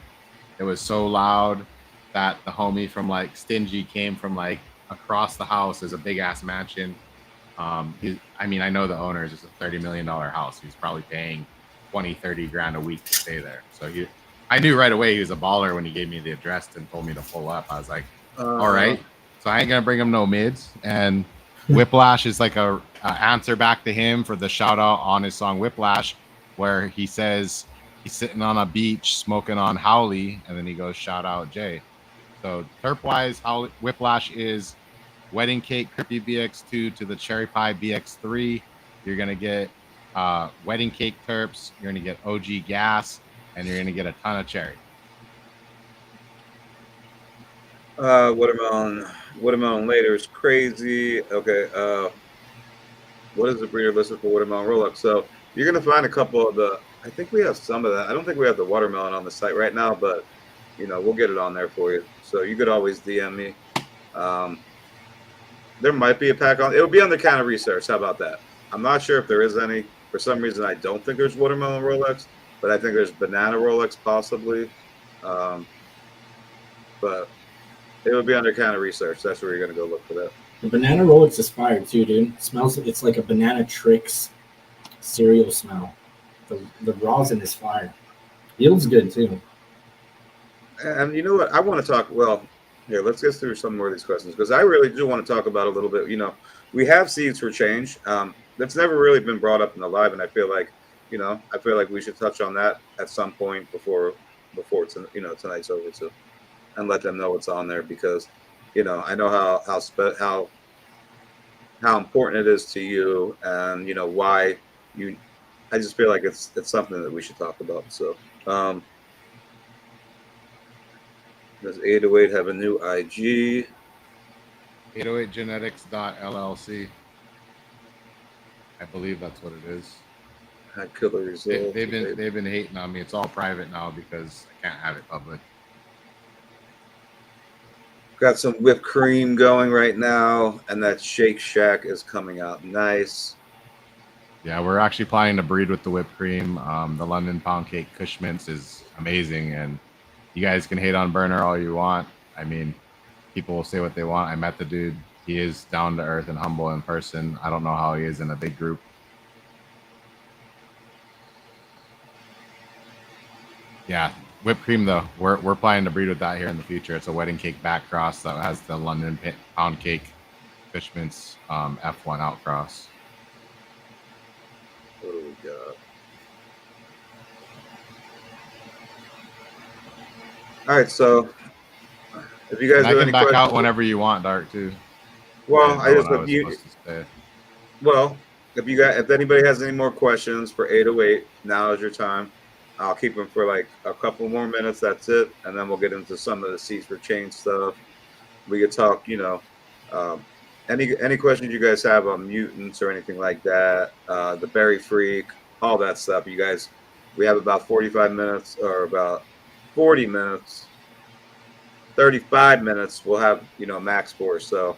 It was so loud that the homie from like Stingy came from like across the house. Is a big ass mansion. I know the owner is just a $30 million house. He's probably paying 20-30 grand a week to stay there. So I knew right away he was a baller when he gave me the address and told me to pull up. I was like, all right. So I ain't gonna bring him no mids. And Whiplash is like a answer back to him for the shout out on his song Whiplash. where he says he's sitting on a beach smoking on Howley, and then he goes, "Shout out Jay." So terp wise, how Whiplash is Wedding Cake Crippy BX2 to the Cherry Pie BX3. You're gonna get Wedding Cake terps. You're gonna get OG gas, and you're gonna get a ton of cherry.
Watermelon later is crazy. Okay. What is the breeder listed for watermelon Rolex? So you're gonna find a couple of the. I think we have some of that. I don't think we have the watermelon on the site right now, but we'll get it on there for you. So you could always DM me. There might be a pack on. It'll be on the Canna research. How about that? I'm not sure if there is any. For some reason, I don't think there's watermelon Rolex, but I think there's banana Rolex possibly. But it would be under Canna research. That's where you're gonna go look for that.
The banana Rolex is fire too, dude. It smells. It's like a banana Tricks cereal smell. The rosin is fire. Yield's good too.
And you know what? I want to talk. Well, here, let's get through some more of these questions because I really do want to talk about a little bit. We have seeds for change. That's never really been brought up in the live, and I feel like, we should touch on that at some point before tonight's over too, and let them know what's on there because, I know how important it is to you, and why you. I just feel like it's something that we should talk about. So. Does 808 have a new IG?
808genetics.llc. I believe that's what it is.
Had killer results.
They've been hating on me. It's all private now because I can't have it public.
Got some whipped cream going right now, and that Shake Shack is coming out nice.
Yeah, we're actually planning to breed with the whipped cream. The London Pound Cake Kush Mints is amazing, and you guys can hate on Burner all you want. I mean, people will say what they want. I met the dude. He is down to earth and humble in person. I don't know how he is in a big group. Yeah, whipped cream though. We're planning to breed with that here in the future. It's a wedding cake back cross that has the London Pound Cake Kush Mints F1 outcross.
What do we got? All right, so if you guys
I
have
can
any
back
questions,
out whenever you want, Dark too.
well,
I just if you.
Well, if anybody has any more questions for 808, now is your time. I'll keep them for like a couple more minutes. That's it, and then we'll get into some of the seats for change stuff. We could talk, any questions you guys have on mutants or anything like that, the berry freak, all that stuff. You guys, we have about 45 minutes or about 40 minutes, 35 minutes. We'll have max for. So,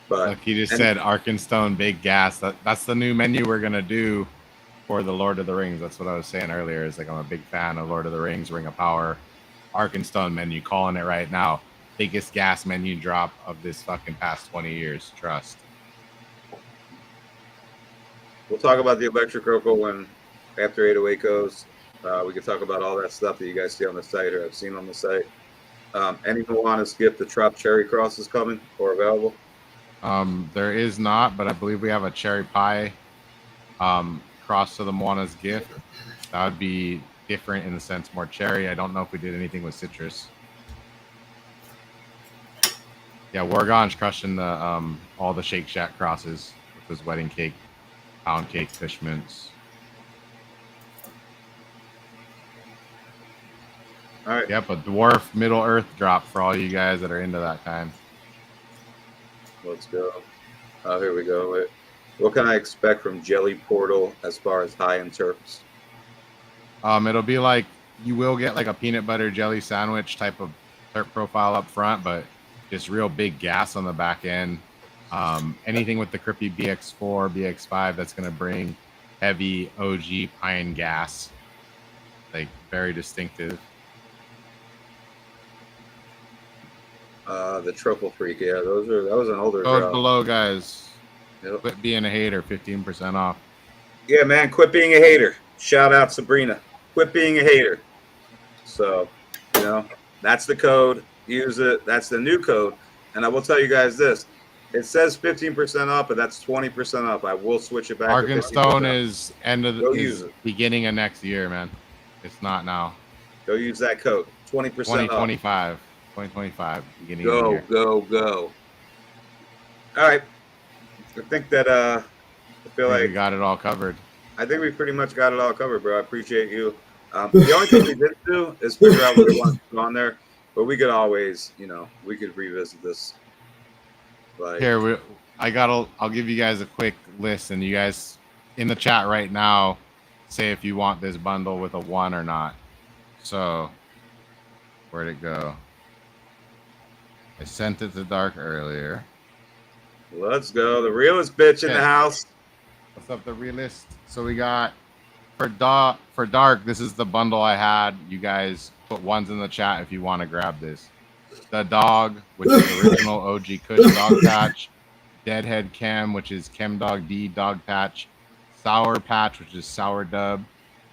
but
like he just said, Arkenstone Big Gas. That's the new menu we're gonna do for the Lord of the Rings. That's what I was saying earlier. Is like I'm a big fan of Lord of the Rings, Ring of Power, Arkenstone menu. Calling it right now. Biggest gas menu drop of this fucking past 20 years. Trust.
We'll talk about the electric opal when after 808 goes. We can talk about all that stuff that you guys see on the site or have seen on the site. Anyone want to skip the Trop Cherry Cross is coming or available?
There is not, but I believe we have a cherry pie cross to the Moana's gift. That would be different in the sense more cherry. I don't know if we did anything with citrus. Yeah, Wargon's crushing the all the Shake Shack crosses with his wedding cake, pound cake, fish mints.
All right.
Yep, a dwarf Middle Earth drop for all you guys that are into that kind.
Let's go. Oh, here we go. Wait. What can I expect from Jelly Portal as far as high-end terps?
It'll be like you will get like a peanut butter jelly sandwich type of terp profile up front, but just real big gas on the back end. Anything with the Crippy BX4, BX5 that's going to bring heavy OG pine gas, like very distinctive.
The Truffle Freak, yeah, that was an older
Code
drop.
below, guys.
Yep.
Quit being a hater, 15% off.
Yeah, man, quit being a hater. Shout out Sabrina. Quit being a hater. So, that's the code. Use it. That's the new code. And I will tell you guys this. It says 15% off, but that's 20% off. I will switch it back.
Arkenstone is
use it.
beginning of next year, man. It's not now.
Go use that code. 20% off.
2025. Beginning of the year.
Go. All right. I think that I feel like
we got it all covered.
I think we pretty much got it all covered, bro. I appreciate you. The only thing we didn't do is figure out what we want to put on there, but we could always, we could revisit this. Like,
here, I'll give you guys a quick list, and you guys in the chat right now say if you want this bundle with a 1 or not. So, where'd it go? I sent it to Dark earlier.
Let's go. The realest bitch in the house.
What's up, the realist? So we got for Dark. This is the bundle I had. You guys put 1s in the chat if you want to grab this. The dog, which is the original OG Kush dog patch. Deadhead Chem, which is Chem Dog D dog patch. Sour Patch, which is Sour Dub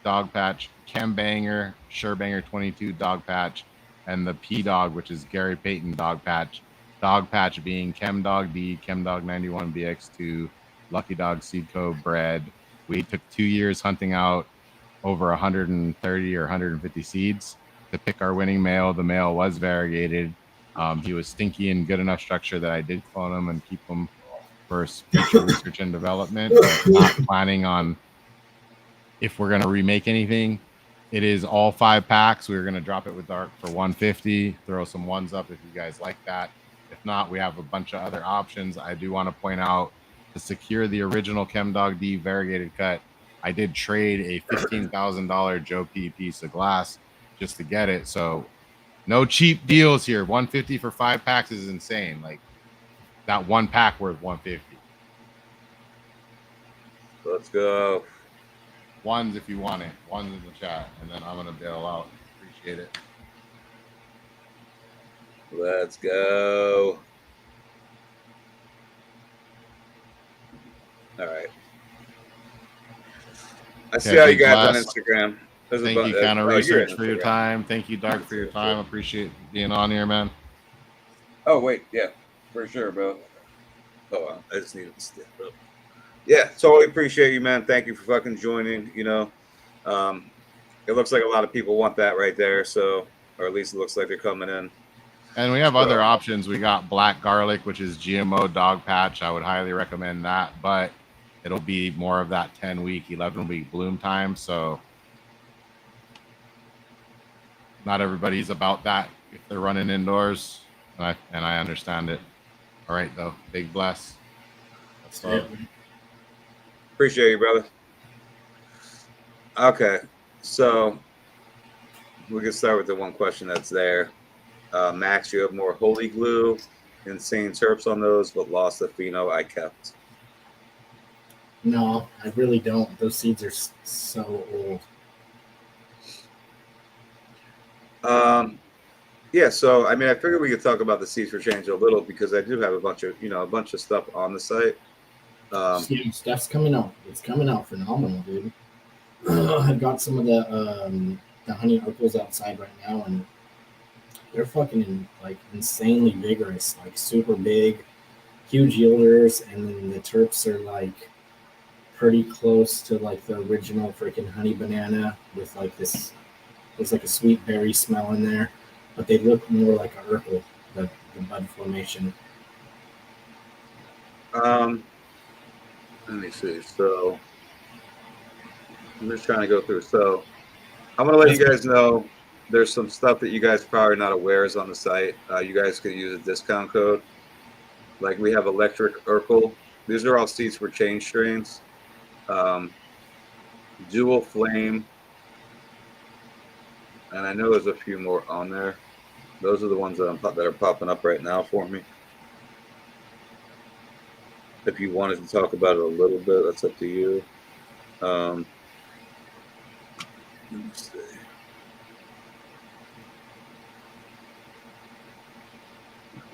dog patch. Chem Banger, Sure Banger 22 dog patch. And the P Dog, which is Gary Payton dog patch. Dog patch being Chem Dog D, Chem Dog 91 BX2, Lucky Dog Seed Co. Bread. We took 2 years hunting out over 130 or 150 seeds to pick our winning male. The male was variegated. He was stinky and good enough structure that I did clone him and keep him for future research and development. Not planning on if we're going to remake anything. It is all 5 packs. We're going to drop it with Dark for 150. Throw some 1s up if you guys like that. If not, we have a bunch of other options. I do want to point out, to secure the original Chem Dog D variegated cut, I did trade a $15,000 Joe P piece of glass just to get it. So no cheap deals here. 150 for 5 packs is insane. Like, that 1 pack worth 150.
Let's go.
1s if you want it. 1s in the chat, and then I'm gonna bail out. Appreciate it.
Let's go. All right. I see how you guys on Instagram.
Thank you, Canna Research, for your time. Thank you, Dark, for your time. Appreciate being on here, man.
Oh, wait. Yeah, for sure, bro. Oh, I just needed to step up. Yeah, totally appreciate you, man. Thank you for fucking joining. It looks like a lot of people want that right there. So, or at least it looks like they're coming in.
And we have other options. We got Black Garlic, which is GMO dog patch. I would highly recommend that, but it'll be more of that 10-week, 11-week bloom time. So not everybody's about that if they're running indoors, and I understand it. All right, though. Big bless. That's all.
Appreciate you, brother. Okay, so we can start with the one question that's there. Max, you have more Holy Glue, insane terps on those, but lost the pheno I kept.
No, I really don't. Those seeds are so old.
Yeah, so I mean, I figured we could talk about the seeds for change a little because I do have a bunch of stuff on the site.
Stuff's coming out. It's coming out phenomenal, dude. I've got some of the honey oracles outside right now, and they're fucking insanely vigorous, like super big, huge yielders, and then the terps are like pretty close to like the original freaking honey banana with like this. There's like a sweet berry smell in there, but they look more like a urkel, the bud formation.
Let me see. So I'm just trying to go through. So I'm gonna let you guys know. There's some stuff that you guys probably not aware is on the site. You guys could use a discount code. Like we have Electric Urkel. These are all seeds for change strains. Dual Flame. And I know there's a few more on there. Those are the ones that are popping up right now for me. If you wanted to talk about it a little bit, that's up to you. Let me see.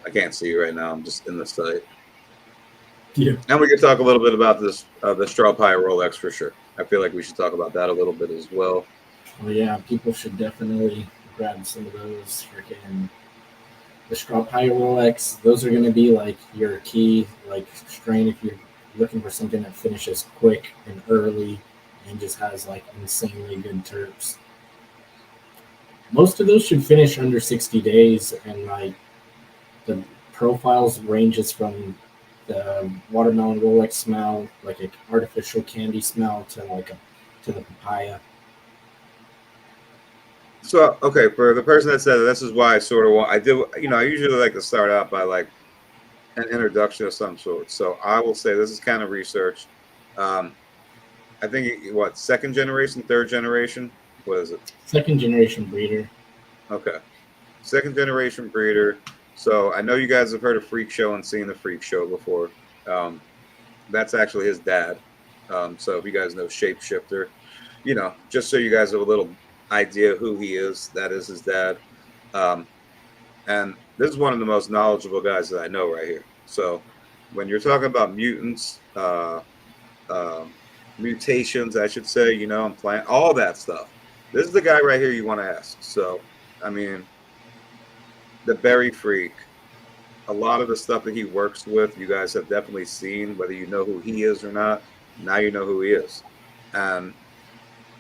I can't see you right now. I'm just in the site.
Yeah.
And we could talk a little bit about this, the Straw Pie Rolex for sure. I feel like we should talk about that a little bit as well.
Oh yeah, people should definitely grab some of those freaking the Straub High Rolex, those are going to be like your key like strain if you're looking for something that finishes quick and early and just has like insanely good terps. Most of those should finish under 60 days, and like the profiles ranges from the watermelon Rolex smell, like an artificial candy smell, to like a to the papaya.
So, okay, for the person that said this is why I sort of want, I did, I usually like to start out by like an introduction of some sort. So I will say this is kind of research. Um, I think what, second generation, third generation? What is it?
Second generation breeder.
Okay, second generation breeder. So I know you guys have heard of Freak Show and seen the Freak Show before. Um, that's actually his dad. So if you guys know Shapeshifter, just so you guys have a little idea who he is, that is his dad. Um, and this is one of the most knowledgeable guys that I know right here. So when you're talking about mutants, um, mutations, I should say, and plant, all that stuff. This is the guy right here you want to ask. So, I mean, the berry freak, a lot of the stuff that he works with, you guys have definitely seen, whether you know who he is or not. Now you know who he is. And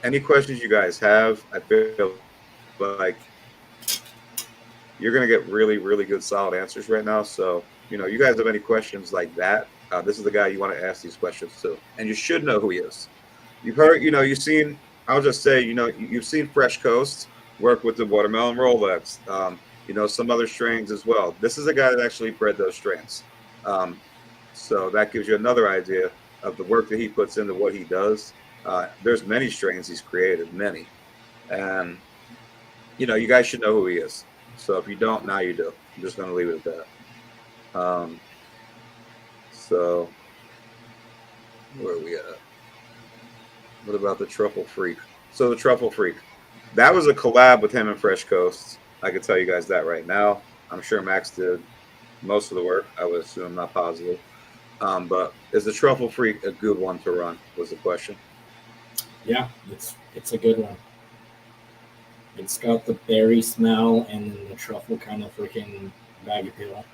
any questions you guys have, I feel like you're going to get really, really good, solid answers right now. So, you guys have any questions like that, this is the guy you want to ask these questions to. And you should know who he is. You've heard, you've seen, I'll just say, you've seen Fresh Coast work with the watermelon Rolex, some other strains as well. This is a guy that actually bred those strains. So that gives you another idea of the work that he puts into what he does. There's many strains he's created, many. And, you guys should know who he is. So if you don't, now you do. I'm just going to leave it at that. So where are we at? What about the Truffle Freak? So the Truffle Freak, that was a collab with him and Fresh Coast. I can tell you guys that right now. I'm sure Max did most of the work. I would assume, not positive. But is the Truffle Freak a good one to run? Was the question.
Yeah, it's a good one. It's got the berry smell and then the truffle kind of freaking bag appeal.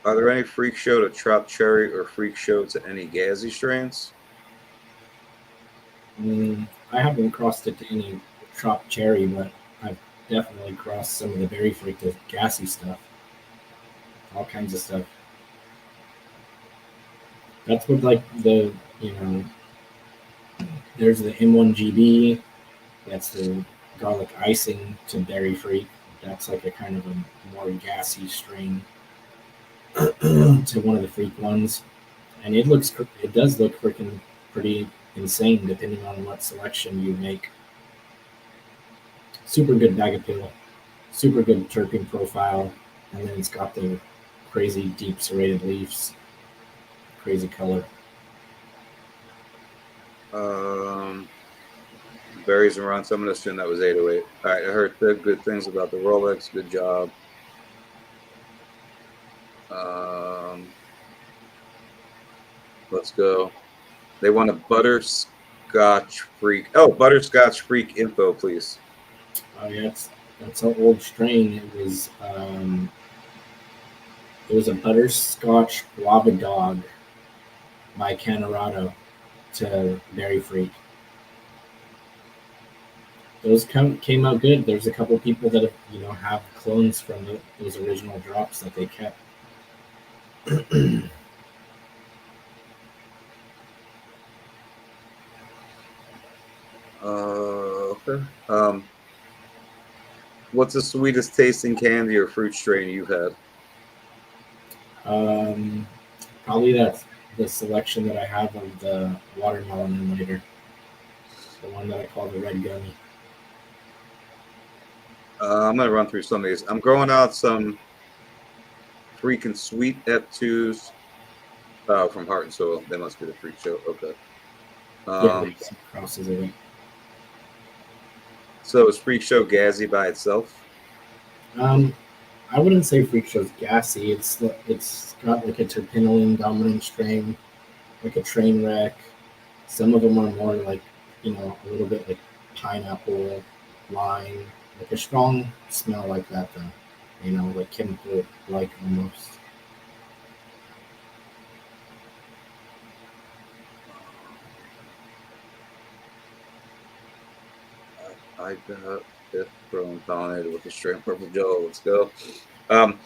Are there any Freak Show to Trop Cherry or Freak Show to any Gazi strains?
I haven't crossed it to any Trop Cherry, but I've definitely crossed some of the berry freak to gassy stuff. All kinds of stuff. That's what like there's the M1GB. That's the garlic icing to berry freak. That's like a kind of a more gassy strain to one of the freak ones, and it does look freaking pretty insane depending on what selection you make. Super good bag appeal, super good terpene profile, and then it's got the crazy deep serrated leaves, crazy color.
Berries and runs. I'm going to assume that was 808. All right, I heard good things about the Rolex. Good job. Let's go. They want a butterscotch freak. Oh, butterscotch freak info, please.
Oh yeah, that's an old strain. It was a butterscotch guava dog by Canna to berry freak. Those came out good. There's a couple people that have clones from those original drops that they kept.
Okay. What's the sweetest tasting candy or fruit strain you've had?
Probably that's the selection that I have of the watermelon emulator, the one that I call the red gummy.
I'm going to run through some of these. I'm growing out some freaking sweet F2s from Heart and Soil. They must be the Freak Show. Okay.
Yeah, crosses of it.
So is Freak Show Gazi by itself?
I wouldn't say Freak Show's gassy. It's got like a terpinolene dominant strain, like a train wreck. Some of them are more like, a little bit like pineapple, lime, like a strong smell like that though. Like chemical like almost.
I got it from pollinated with the straight purple Joe. Let's go. Um,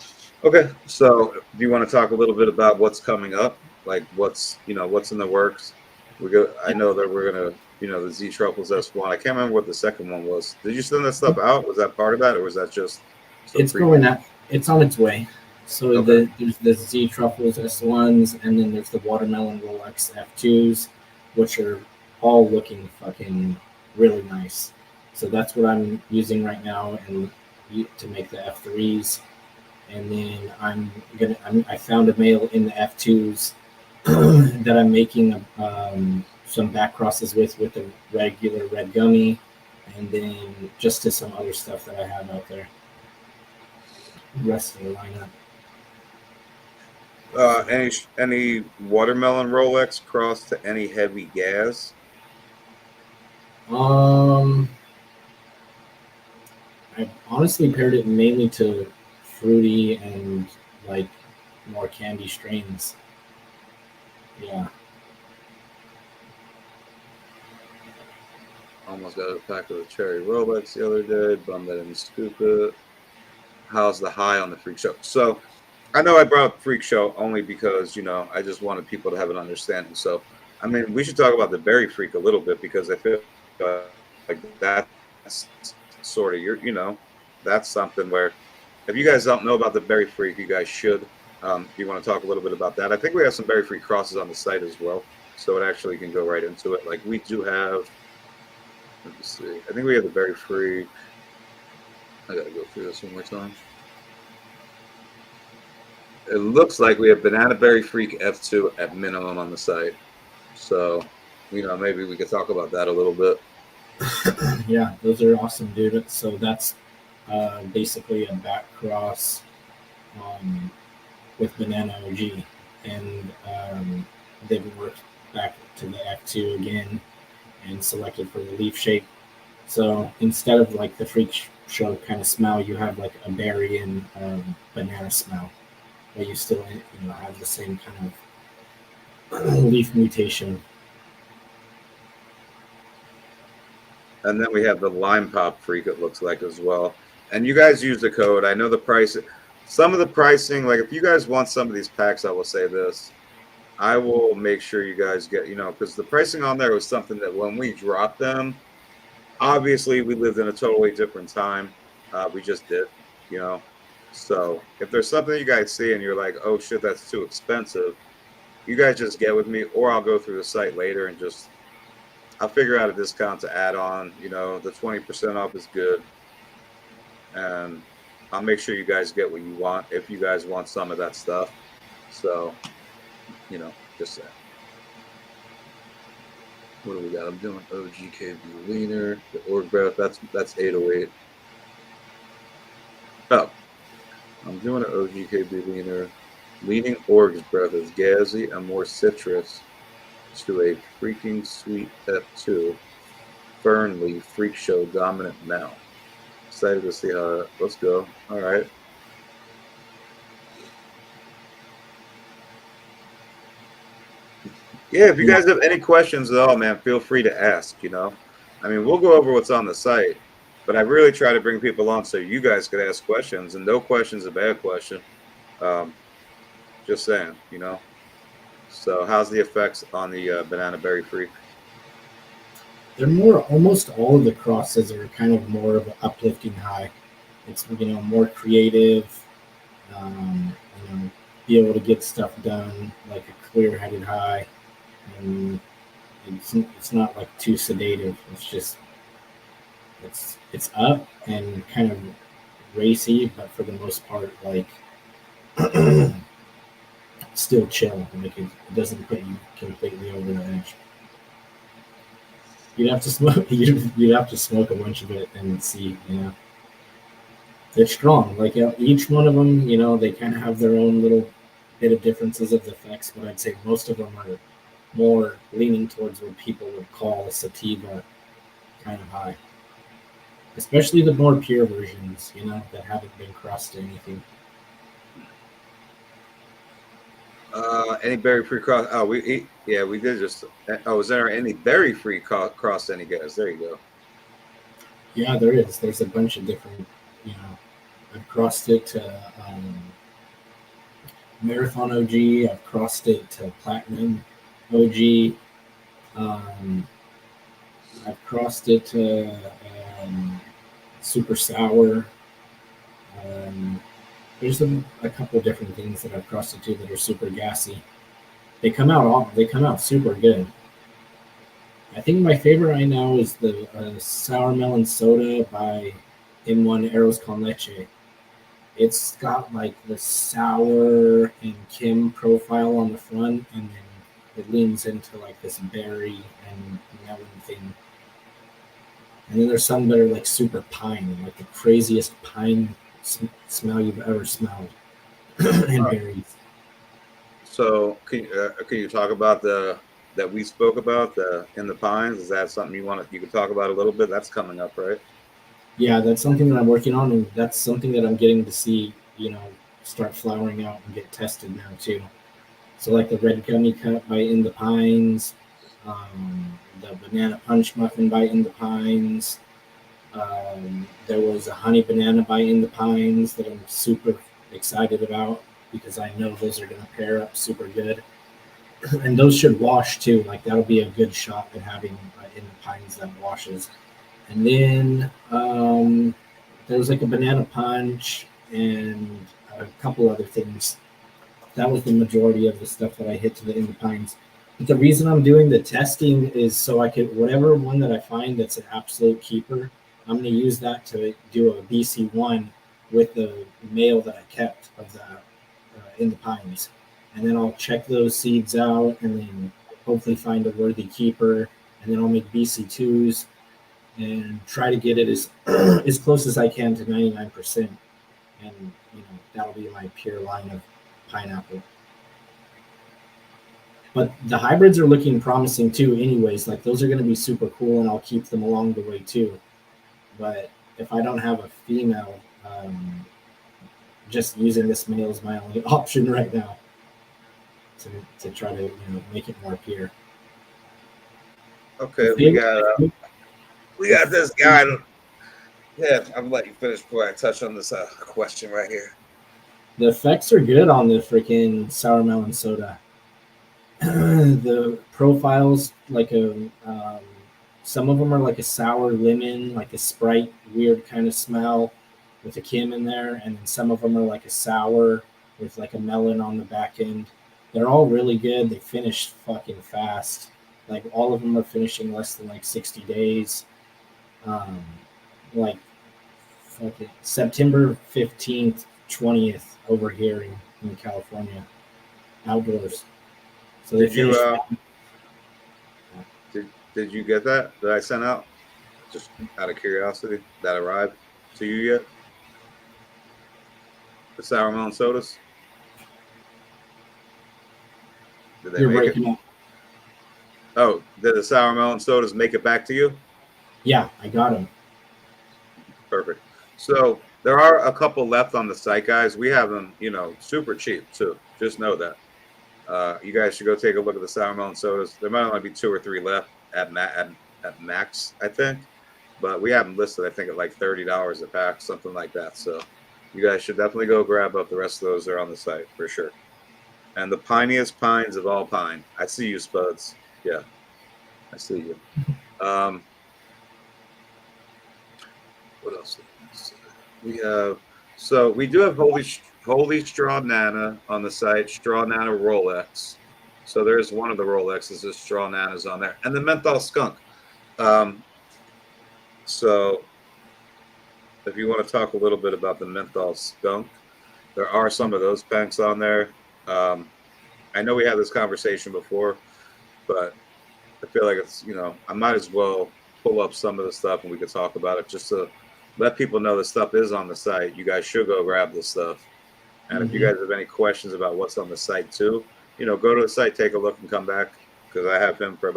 okay, so do you want to talk a little bit about what's coming up? Like what's in the works? I know that we're gonna, the Z Truffles S1. I can't remember what the second one was. Did you send that stuff out? Was that part of that, or was that just some
It's
free?
going out. It's on its way. So
Okay.
there's the Z Truffles S1s, and then there's the Watermelon Rolex F2s, which are all looking fucking really nice. So that's what I'm using right now, and to make the F3s. And then I found a male in the F2s that I'm making some back crosses with the regular red gummy, and then just to some other stuff that I have out there. Rest of the lineup.
Any watermelon Rolex cross to any heavy gas?
I honestly paired it mainly to fruity and like more candy strains. Yeah.
Almost got a pack of the cherry Rolex the other day. Bummed that I didn't scoop it. How's the high on the freak show? So I know I brought up freak show only because I just wanted people to have an understanding. So I mean, we should talk about the berry freak a little bit because I feel like that's sort of that's something where if you guys don't know about the berry freak, you guys should. Do you want to talk a little bit about that? I think we have some berry freak crosses on the site as well, so it actually can go right into it. Like we do have. Let me see. I think we have the berry freak. I gotta go through this one more time. It looks like we have Banana Berry Freak F2 at minimum on the site. So, maybe we could talk about that a little bit.
Yeah, those are awesome, dude. So that's basically a back cross with Banana OG, and they've worked back to the F2 again and selected for the leaf shape. So instead of like the freak show kind of smell, you have like a berry and banana smell, but you still have the same kind of leaf mutation.
And then we have the Lime Pop Freak, it looks like, as well. And you guys use the code. I know the price. Some of the pricing, like if you guys want some of these packs, I will say this. I will make sure you guys get, because the pricing on there was something that when we dropped them, obviously we lived in a totally different time. We just did, So if there's something you guys see and you're like, oh shit, that's too expensive, you guys just get with me, or I'll go through the site later and I'll figure out a discount to add on. The 20% off is good. And I'll make sure you guys get what you want if you guys want some of that stuff. So, just saying. What do we got? I'm doing OGKB leaner, the org breath. That's 808. Oh, I'm doing an OGKB leaner. Leading org's breath is gassy and more citrus to a freaking sweet F2 fern leaf freak show dominant now. Excited to see how. Let's go. All right. Yeah, if you guys have any questions at all, man, feel free to ask. I mean, we'll go over what's on the site, but I really try to bring people on so you guys could ask questions, and no question's a bad question. Just saying, So, how's the effects on the Banana Berry Freak?
They're more. Almost all of the crosses are kind of more of an uplifting high. It's more creative. Be able to get stuff done like a clear-headed high, and it's not like too sedative. It's just it's up and kind of racy, but for the most part, like still chill. Like it doesn't put you completely over the edge. You'd have to smoke. You'd have to smoke a bunch of it and see. They're strong. Like each one of them, they kind of have their own little bit of differences of the effects, but I'd say most of them are more leaning towards what people would call a sativa kind of high, especially the more pure versions, that haven't been crossed to anything.
Any berry free cross? Oh, we did just. Oh, is there any berry free cross any guys? There you go.
Yeah, there is. There's a bunch of different, I've crossed it to Marathon OG. I've crossed it to Platinum OG. I've crossed it to Super Sour. There's a couple different things that I've crossed it to that are super gassy. They come out super good. I think my favorite right now is the sour melon soda by M1 Arroz con Leche. It's got like the sour and Kim profile on the front, and then it leans into like this berry and melon thing. And then there's some that are like super pine, like the craziest pine smell you've ever smelled, and berries.
So can you talk about that we spoke about the in the pines? Is that something you can talk about a little bit? That's coming up, right?
Yeah, that's something that I'm working on, and that's something that I'm getting to see, start flowering out and get tested now too. So like the red gummy cup by In the Pines, the banana punch muffin by In the Pines. There was a honey banana by In the Pines that I'm super excited about because I know those are going to pair up super good. And those should wash too. Like that'll be a good shot at having In the Pines that washes. And then there was like a banana punch and a couple other things. That was the majority of the stuff that I hit to the In the Pines. But the reason I'm doing the testing is so I could, whatever one that I find that's an absolute keeper, I'm going to use that to do a BC1 with the male that I kept of the In the Pines. And then I'll check those seeds out and then hopefully find a worthy keeper. And then I'll make BC2s and try to get it as as close as I can to 99%. And that'll be my pure line of pineapple. But the hybrids are looking promising too anyways. Like those are going to be super cool and I'll keep them along the way too. But if I don't have a female, just using this male is my only option right now to try to make it more pure.
Okay, we got this guy. Yeah, I'm gonna let you finish before I touch on this question right here.
The effects are good on the freaking sour melon soda. The profiles, like some of them are like a sour lemon, like a Sprite, weird kind of smell with a Kim in there, and then some of them are like a sour with like a melon on the back end. They're all really good. They finish fucking fast. Like all of them are finishing less than like 60 days. Like fucking September 15th, 20th over here in California, outdoors. So they
Did you get that I sent out? Just out of curiosity, that arrived to you yet? The sour melon sodas? Did they make it?
Up.
Oh, did the sour melon sodas make it back to you?
Yeah, I got them.
Perfect. So there are a couple left on the site, guys. We have them, super cheap too. Just know that. You guys should go take a look at the sour melon sodas. There might only be 2 or 3 left at max, I think. But we have them listed, I think, at like $30 a pack, something like that. So you guys should definitely go grab up. The rest of those are on the site for sure. And the piniest pines of all pine. I see you, Spuds. Yeah, I see you. What else? We have, so we do have Holy Straw Nana on the site, Straw Nana Rolex. So there's one of the Rolexes, is Straw Nana's on there, and the Menthol Skunk. So if you want to talk a little bit about the Menthol Skunk, there are some of those panks on there. I know we had this conversation before, but I feel like it's, I might as well pull up some of the stuff and we could talk about it just to let people know the stuff is on the site. You guys should go grab this stuff. And if you guys have any questions about what's on the site too, go to the site, take a look, and come back. because I have him for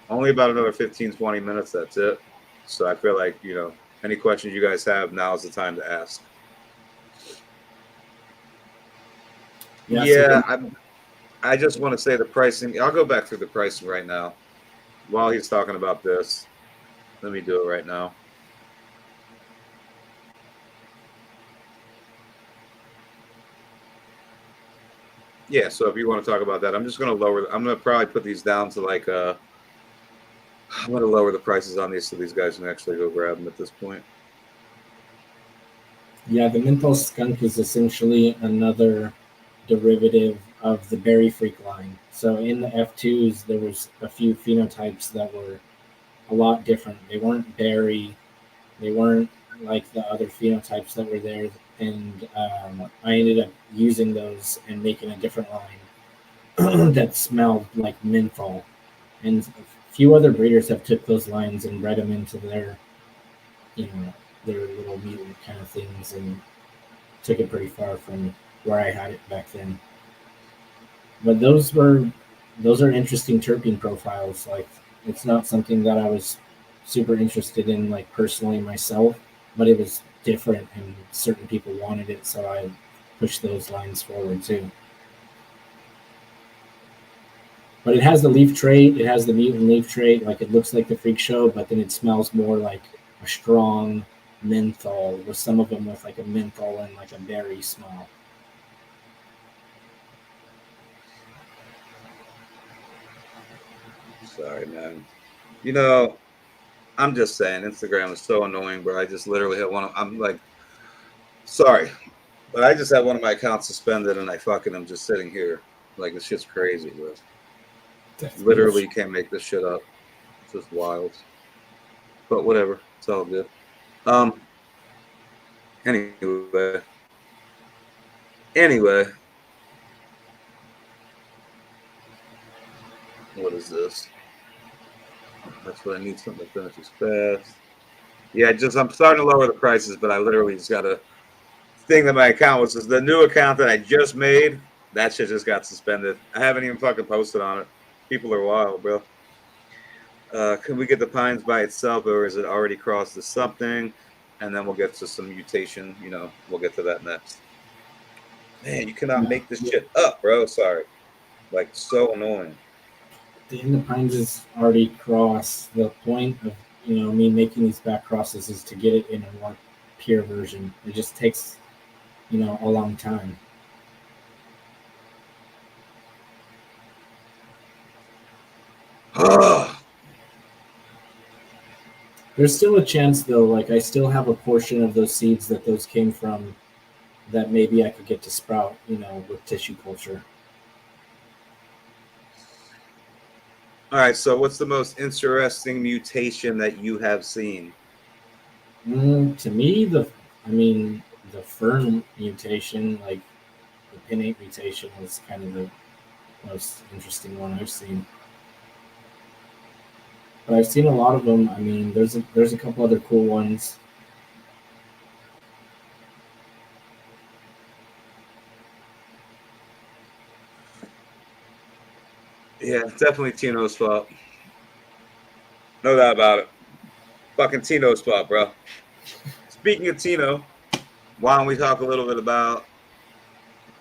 only about another 15, 20 minutes. That's it. So I feel like, any questions you guys have, now is the time to ask.
Yeah.
Yeah, I just want to say the pricing. I'll go back through the pricing right now while he's talking about this. Let me do it right now. Yeah, so if you want to talk about that, I'm just going to I'm going to probably put these down to like, I'm going to lower the prices on these so these guys can actually go grab them at this point.
Yeah, the menthol skunk is essentially another derivative of the berry freak line. So in the F2s, there was a few phenotypes that were a lot different. They weren't berry. They weren't like the other phenotypes that were there. And I ended up using those and making a different line that smelled like menthol. And a few other breeders have took those lines and bred them into their, their little mutant kind of things and took it pretty far from where I had it back then. But those are interesting terpene profiles. Like, it's not something that I was super interested in, like, personally myself, but it was different and certain people wanted it, so I pushed those lines forward too. But it has the leaf trait, it has the mutant leaf trait, like it looks like the freak show, but then it smells more like a strong menthol, with some of them with like a menthol and like a berry smell.
Sorry, man. I'm just saying, Instagram is so annoying, bro. I just literally had I'm like, sorry, but I just had one of my accounts suspended, and I fucking am just sitting here. Like, this shit's crazy, bro. Literally, you can't make this shit up. It's just wild. But whatever, it's all good. Anyway, what is this? That's what I need, something that finishes fast. Yeah, I'm starting to lower the prices, but I literally just got a thing that my account was the new account that I just made. That shit just got suspended. I haven't even fucking posted on it. People are wild, bro. Can we get the Pines by itself, or is it already crossed to something? And then we'll get to some mutation. We'll get to that next. Man, you cannot make this shit up, bro. Sorry. Like, so annoying.
The Indepines is already crossed. The point of me making these back crosses is to get it in a more pure version. It just takes a long time. There's still a chance though, like I still have a portion of those seeds that those came from that maybe I could get to sprout, with tissue culture.
All right, so what's the most interesting mutation that you have seen?
To me, the fern mutation, like the pinnate mutation, was kind of the most interesting one I've seen. But I've seen a lot of them. I mean, there's a couple other cool ones.
Yeah, definitely Tino's fault. No doubt about it. Fucking Tino's fault, bro. Speaking of Tino, why don't we talk a little bit about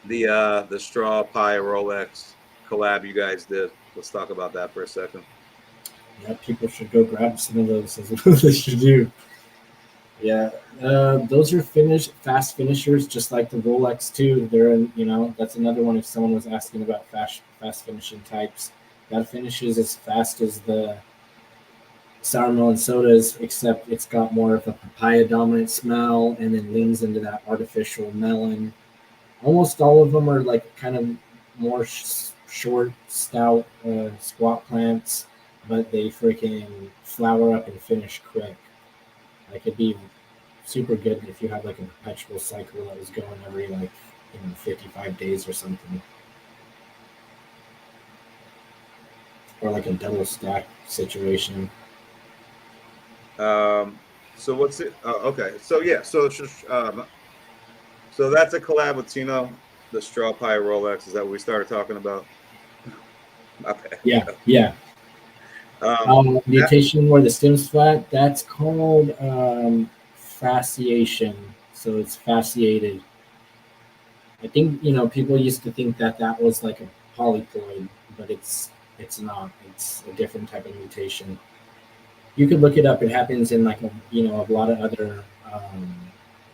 the straw pie Rolex collab you guys did? Let's talk about that for a second.
Yeah, people should go grab some of those. Is what they should do. Yeah, those are fast finishers, just like the Rolex too. They're that's another one. If someone was asking about fast finishing types, that finishes as fast as the sour melon sodas, except it's got more of a papaya dominant smell and then leans into that artificial melon. Almost all of them are like kind of more short, stout, squat plants, but they freaking flower up and finish quick. Like, it'd be super good if you had like a perpetual cycle that was going every 55 days or something, or like a double stack situation.
So what's it? Okay, so yeah, so that's a collab with Tino, the straw pie Rolex. Is that what we started talking about? Okay.
Yeah, yeah. Mutation where the stem's flat, that's called fasciation. So it's fasciated. I think people used to think that that was like a polyploid, but it's not. It's a different type of mutation. You could look it up. It happens in like a lot of other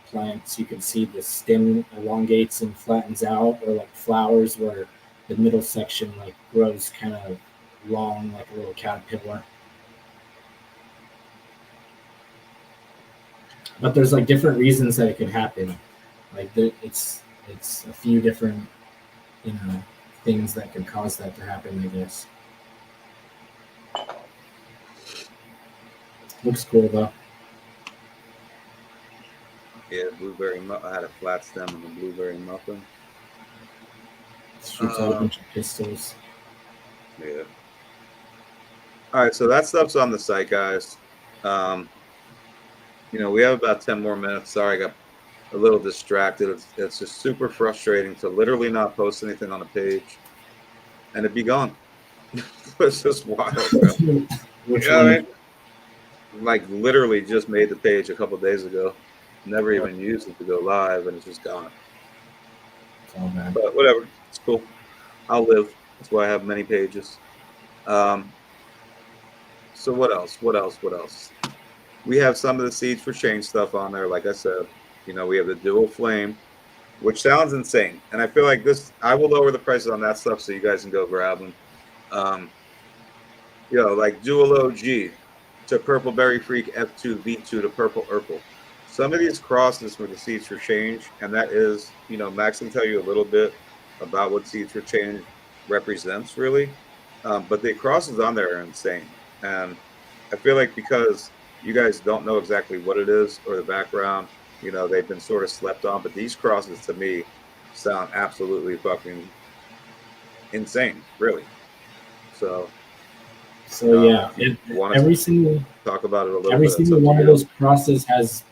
plants. You can see the stem elongates and flattens out, or like flowers where the middle section like grows kind of long, like a little caterpillar. But there's like different reasons that it could happen. Like it's a few different you know things that could cause that to happen. I guess looks cool though.
Yeah, blueberry. I had a flat stem and a blueberry muffin.
Shoots out a bunch of pistols.
Yeah. All right, so that stuff's on the site, guys. We have about 10 more minutes. Sorry, I got a little distracted. It's just super frustrating to literally not post anything on a page and it'd be gone. It's just wild, bro.
Which
You know what I
one?
mean? Like literally just made the page a couple days ago. Never even used it to go live, and it's just gone.
Oh man.
But whatever, it's cool. I'll live. That's why I have many pages. So what else? What else? What else? We have some of the Seeds for Change stuff on there. Like I said, we have the dual flame, which sounds insane. And I feel like I will lower the prices on that stuff so you guys can go grab them. Like Dual OG to Purple Berry Freak F2 V2 to Purple Urple. Some of these crosses for the Seeds for Change, and that is, Max can tell you a little bit about what Seeds for Change represents, really. But the crosses on there are insane. And I feel like because you guys don't know exactly what it is or the background, they've been sort of slept on. But these crosses to me sound absolutely fucking insane, really. So
yeah, every single
talk about it a little
every
bit.
single one of those crosses has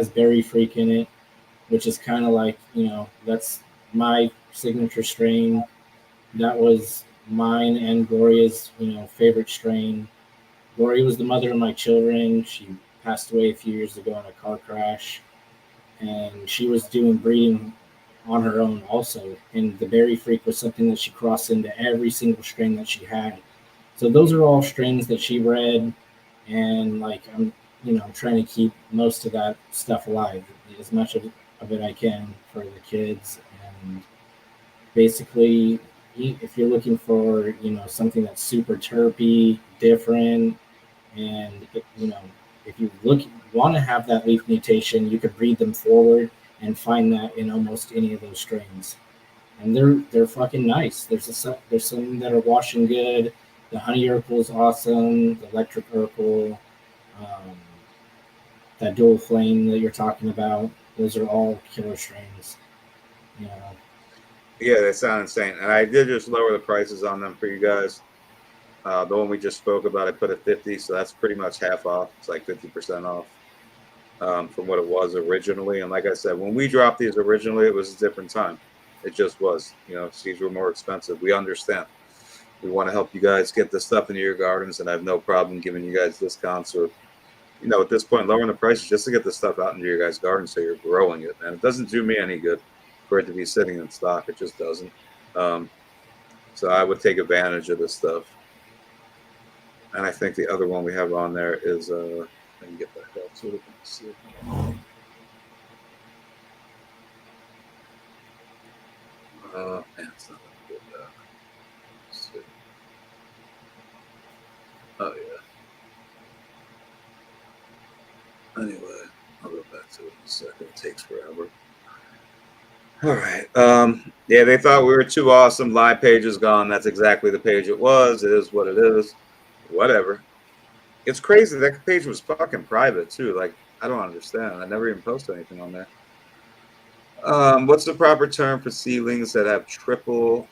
berry freak in it, which is kind of like that's my signature strain. That was mine and Gloria's favorite strain. Gloria was the mother of my children. She passed away a few years ago in a car crash, and she was doing breeding on her own also. And the berry freak was something that she crossed into every single strain that she had. So those are all strains that she bred, and like I'm trying to keep most of that stuff alive, as much of it I can for the kids. And basically, if you're looking for something that's super terpy, different, and if you want to have that leaf mutation, you could breed them forward and find that in almost any of those strains, and they're fucking nice. There's some that are washing good. The honey urkel is awesome. The electric urkel, um, that dual flame that you're talking about, those are all killer strains. You know.
Yeah, they sound insane. And I did just lower the prices on them for you guys. The one we just spoke about, I put at 50, so that's pretty much half off. It's like 50% off from what it was originally. And like I said, when we dropped these originally, it was a different time. It just was. Seeds were more expensive. We understand. We want to help you guys get this stuff into your gardens, and I have no problem giving you guys discounts or, at this point, lowering the prices just to get this stuff out into your guys' gardens so you're growing it. And it doesn't do me any good for it to be sitting in stock. It just doesn't. So I would take advantage of this stuff. And I think the other one we have on there is let me get back up so we can see. Man, it's not that good. Let's see. Oh yeah. Anyway, I'll go back to it in a second. It takes forever. All right. Yeah, they thought we were too awesome. Live page is gone. That's exactly the page it was. It is what it is. Whatever. It's crazy. That page was fucking private too. Like, I don't understand. I never even posted anything on there. What's the proper term for seedlings that have triple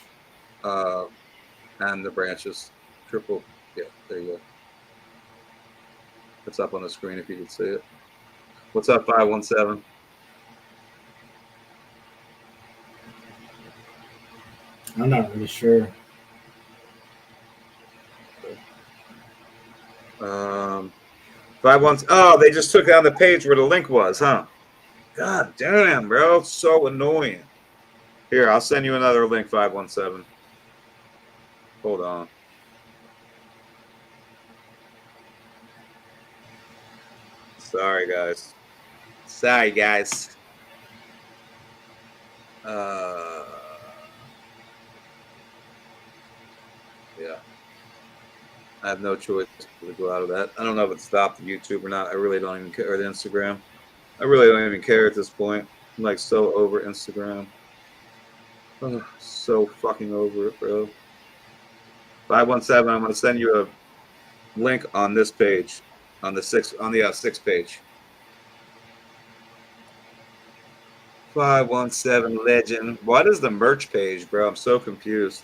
and the branches? Triple. Yeah, there you go. It's up on the screen if you can see it. What's up, 517?
I'm not really sure.
51. Oh, they just took down the page where the link was, huh? God damn, bro. It's so annoying. Here, I'll send you another link, 517. Hold on. Sorry, guys. Sorry, guys. Yeah. I have no choice to go out of that. I don't know if it stopped the YouTube or not. I really don't even care. Or the Instagram. I really don't even care at this point. I'm like so over Instagram. Oh, so fucking over it, bro. 517. I'm gonna send you a link on this page, on the six page. 517 legend. What is the merch page, bro? I'm so confused.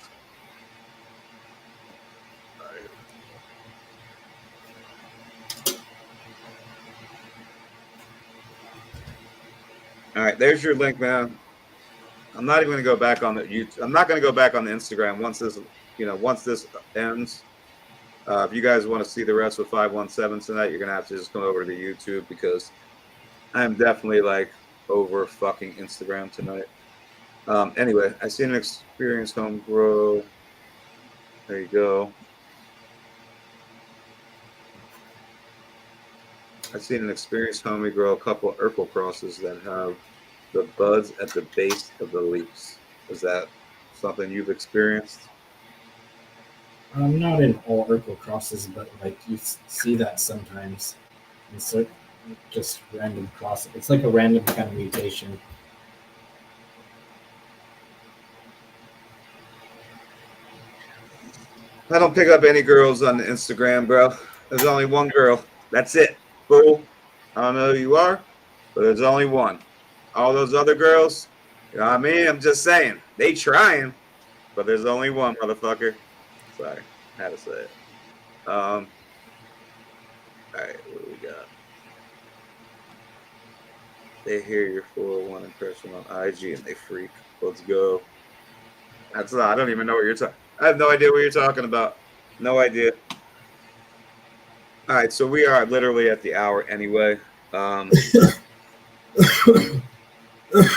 All right, there's your link, man. I'm not even gonna go back on the YouTube. I'm not gonna go back on the Instagram once this, once this ends. If you guys want to see the rest of 517 tonight, you're gonna have to just come over to the YouTube because I'm definitely like over fucking Instagram tonight. Anyway, I seen an experienced home grow. There you go. I've seen an experienced homie grow a couple Urkel crosses that have the buds at the base of the leaves. Is that something you've experienced?
I'm not in all Urkel crosses, but like you see that sometimes. It's just random cross. It's like a random kind of mutation.
I don't pick up any girls on the Instagram, bro. There's only one girl. That's it. Fool. I don't know who you are, but there's only one. All those other girls, you know what I mean? I'm just saying. They trying, but there's only one, motherfucker. Sorry. I had to say it. All right, what do we got? They hear your 401 impression on IG and they freak. Let's go. That's not, I don't even know what you're talking. I have no idea what you're talking about. No idea. All right, so we are literally at the hour anyway. This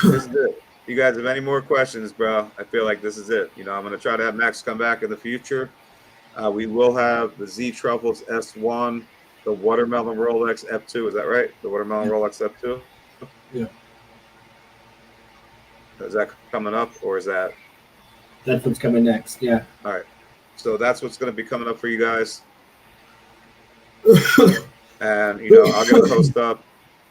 is it. You guys have any more questions, bro? I feel like this is it. I'm gonna try to have Max come back in the future. We will have the Z Truffles S1, the Watermelon Rolex F2. Is that right? The Watermelon Rolex F2.
Yeah.
Is that coming up, or is that?
That's what's coming next. Yeah.
All right. So that's what's going to be coming up for you guys. And I'll get a post up.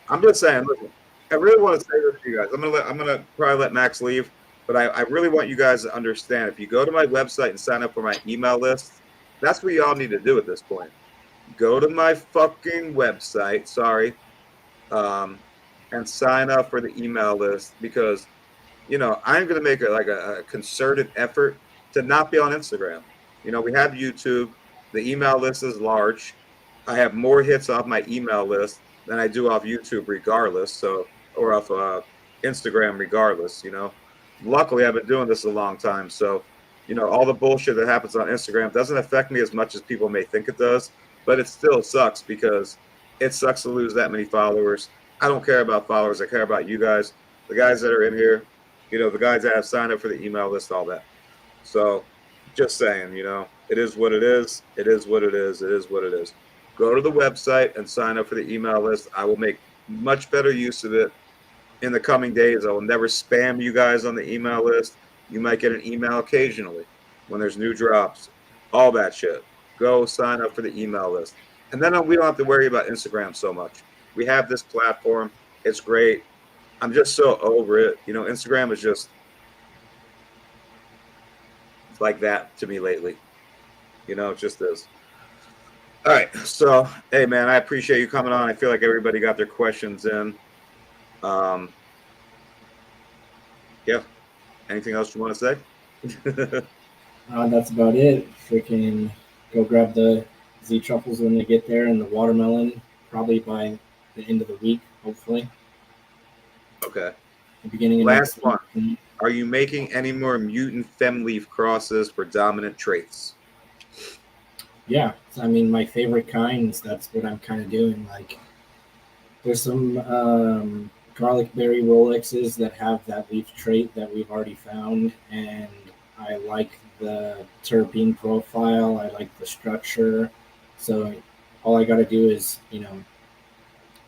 I'm just saying, listen, I really want to say this to you guys. I'm gonna probably let Max leave, but I really want you guys to understand. If you go to my website and sign up for my email list, that's what y'all need to do at this point. Go to my fucking website, and sign up for the email list because I'm going to make a concerted effort to not be on Instagram. We have YouTube. The email list is large. I have more hits off my email list than I do off YouTube regardless. Or off Instagram regardless, Luckily, I've been doing this a long time. So, all the bullshit that happens on Instagram doesn't affect me as much as people may think it does. But it still sucks because it sucks to lose that many followers. I don't care about followers. I care about you guys, the guys that are in here, the guys that have signed up for the email list, all that. So just saying, it is what it is. It is what it is. It is what it is. Go to the website and sign up for the email list. I will make much better use of it in the coming days. I will never spam you guys on the email list. You might get an email occasionally when there's new drops, all that shit. Go sign up for the email list. And then we don't have to worry about Instagram so much. We have this platform. It's great. I'm just so over it. Instagram is just like that to me lately. It just is. All right. So, hey, man, I appreciate you coming on. I feel like everybody got their questions in. Yeah. Anything else you want to say?
That's about it. Freaking go grab the Z truffles when they get there and the watermelon probably by the end of the week, hopefully.
Okay.
The beginning of
Last
next
one.
week.
are you making any more mutant femleaf crosses for dominant traits?
Yeah, I mean, my favorite kinds. That's what I'm kind of doing. Like, there's some garlic berry Rolexes that have that leaf trait that we've already found, and I like the terpene profile. I like the structure. So all I got to do is,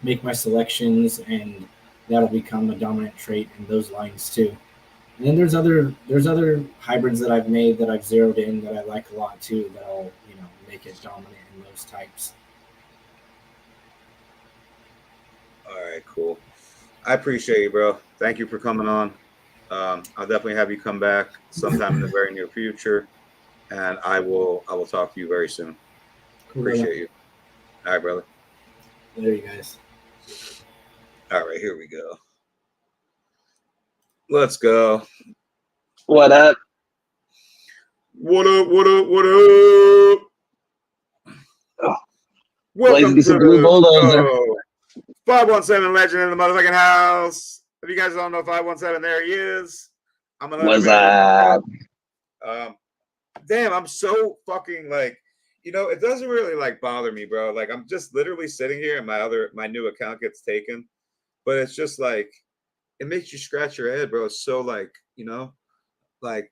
make my selections, and that'll become a dominant trait in those lines too. And then there's other hybrids that I've made that I've zeroed in that I like a lot too. That'll make it dominant in those types.
All right, cool. I appreciate you, bro. Thank you for coming on. I'll definitely have you come back sometime in the very near future, and I will talk to you very soon.
Cool,
Appreciate you. All right, brother.
There you guys.
All right, here we go. Let's go.
What up?
What up? What up? What up?
Oh,
Welcome to
some blue bulldozer.
517 legend in the motherfucking house. If you guys don't know 517, there he is. I'm gonna
What's up?
Damn, I'm so fucking like, it doesn't really like bother me, bro. Like I'm just literally sitting here and my new account gets taken. But it's just like it makes you scratch your head, bro. It's so like, like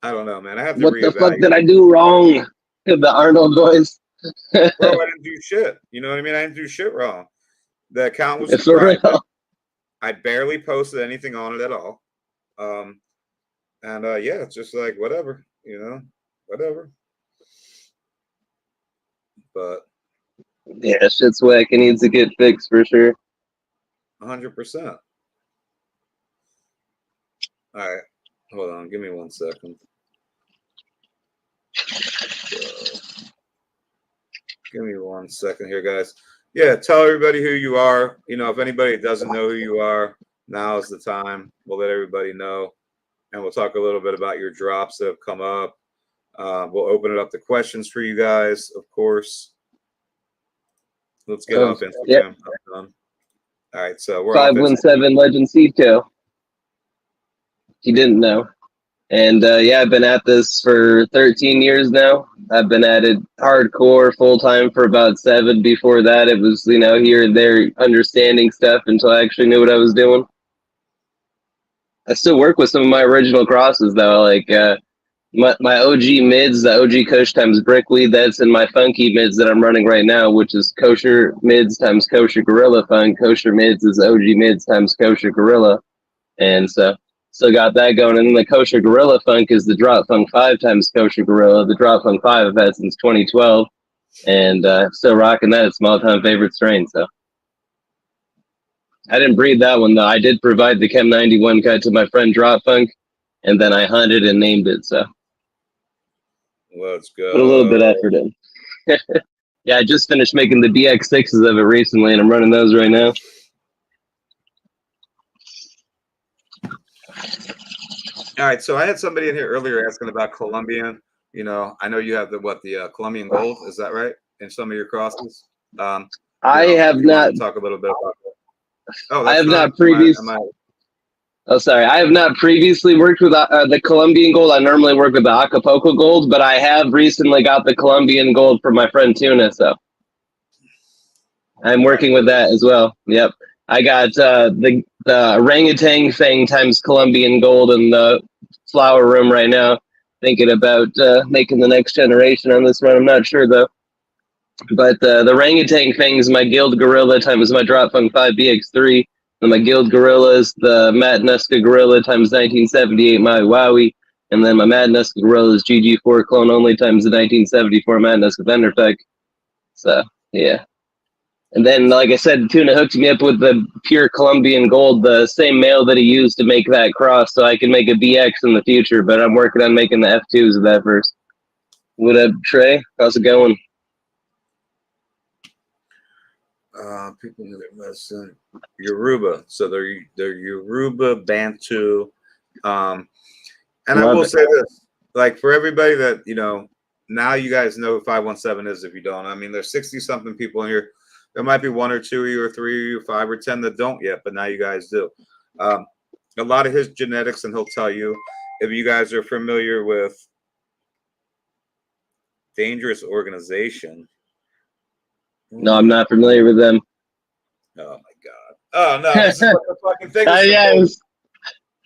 I don't know, man. I have to
What
reevaluate.
the fuck did I do wrong? The Arnold voice.
Bro, I didn't do shit. You know what I mean? I didn't do shit wrong. The account was
For real.
private. I barely posted anything on it at all. Yeah, it's just like whatever, whatever. But
Yeah, shit's whack. It needs to get fixed for sure.
100%. All right, hold on. Give me 1 second. Give me 1 second here, guys. Yeah, tell everybody who you are. If anybody doesn't know who you are, now is the time. We'll let everybody know, and we'll talk a little bit about your drops that have come up. We'll open it up to questions for you guys, of course. Let's get off Instagram.
Yep.
All right, so we're off
517 Legend Seedco. He didn't know. And yeah, I've been at this for 13 years now. I've been at it hardcore full time for about 7. Before that, it was, here and there understanding stuff until I actually knew what I was doing. I still work with some of my original crosses though, like my OG mids, the OG Kush times Brickweed, that's in my funky mids that I'm running right now, which is kosher mids times kosher gorilla funk. Kosher mids is OG mids times kosher gorilla. And so still got that going. And then the kosher gorilla funk is the drop funk 5 times kosher gorilla. The drop funk 5 I've had since 2012. And still rocking that. It's my all-time favorite strain. So I didn't breed that one though. I did provide the Chem 91 cut to my friend Drop Funk, and then I hunted and named it. So
let's go.
Put a little bit of effort in. Yeah, I just finished making the BX6s of it recently, and I'm running those right now.
All right, so I had somebody in here earlier asking about Colombian. I know you have the Colombian gold. Is that right? In some of your crosses.
I have not
talk a little bit about that. Oh,
I have not previously. Oh, sorry. I have not previously worked with the Colombian gold. I normally work with the Acapulco gold, but I have recently got the Colombian gold from my friend Tuna, so I'm working with that as well. Yep. I got the orangutan fang times Colombian gold in the flower room right now. Thinking about making the next generation on this run. I'm not sure though. But the orangutan fang is my guild gorilla times my drop funk 5 BX3. And my guild gorilla is the Matanuska gorilla times 1978 my Wowie. And then my Matanuska gorilla is GG4 clone only times the 1974 Matanuska Thunderfuck. So yeah. And then, like I said, Tuna hooked me up with the pure Colombian gold, the same male that he used to make that cross, so I can make a BX in the future. But I'm working on making the F2s of that first. What up, Trey? How's it going?
People that listen Yoruba, so they're Yoruba Bantu, and I will say this, like for everybody that now you guys know who 517 is. If you don't, I mean, there's 60 something people in here. There might be 1 or 2 of you, or 3 or 5 or 10 that don't yet, but now you guys do. a lot of his genetics, and he'll tell you if you guys are familiar with Dangerous Organization.
No, I'm not familiar with them.
Oh my god! Oh no! This is what the fucking thing is.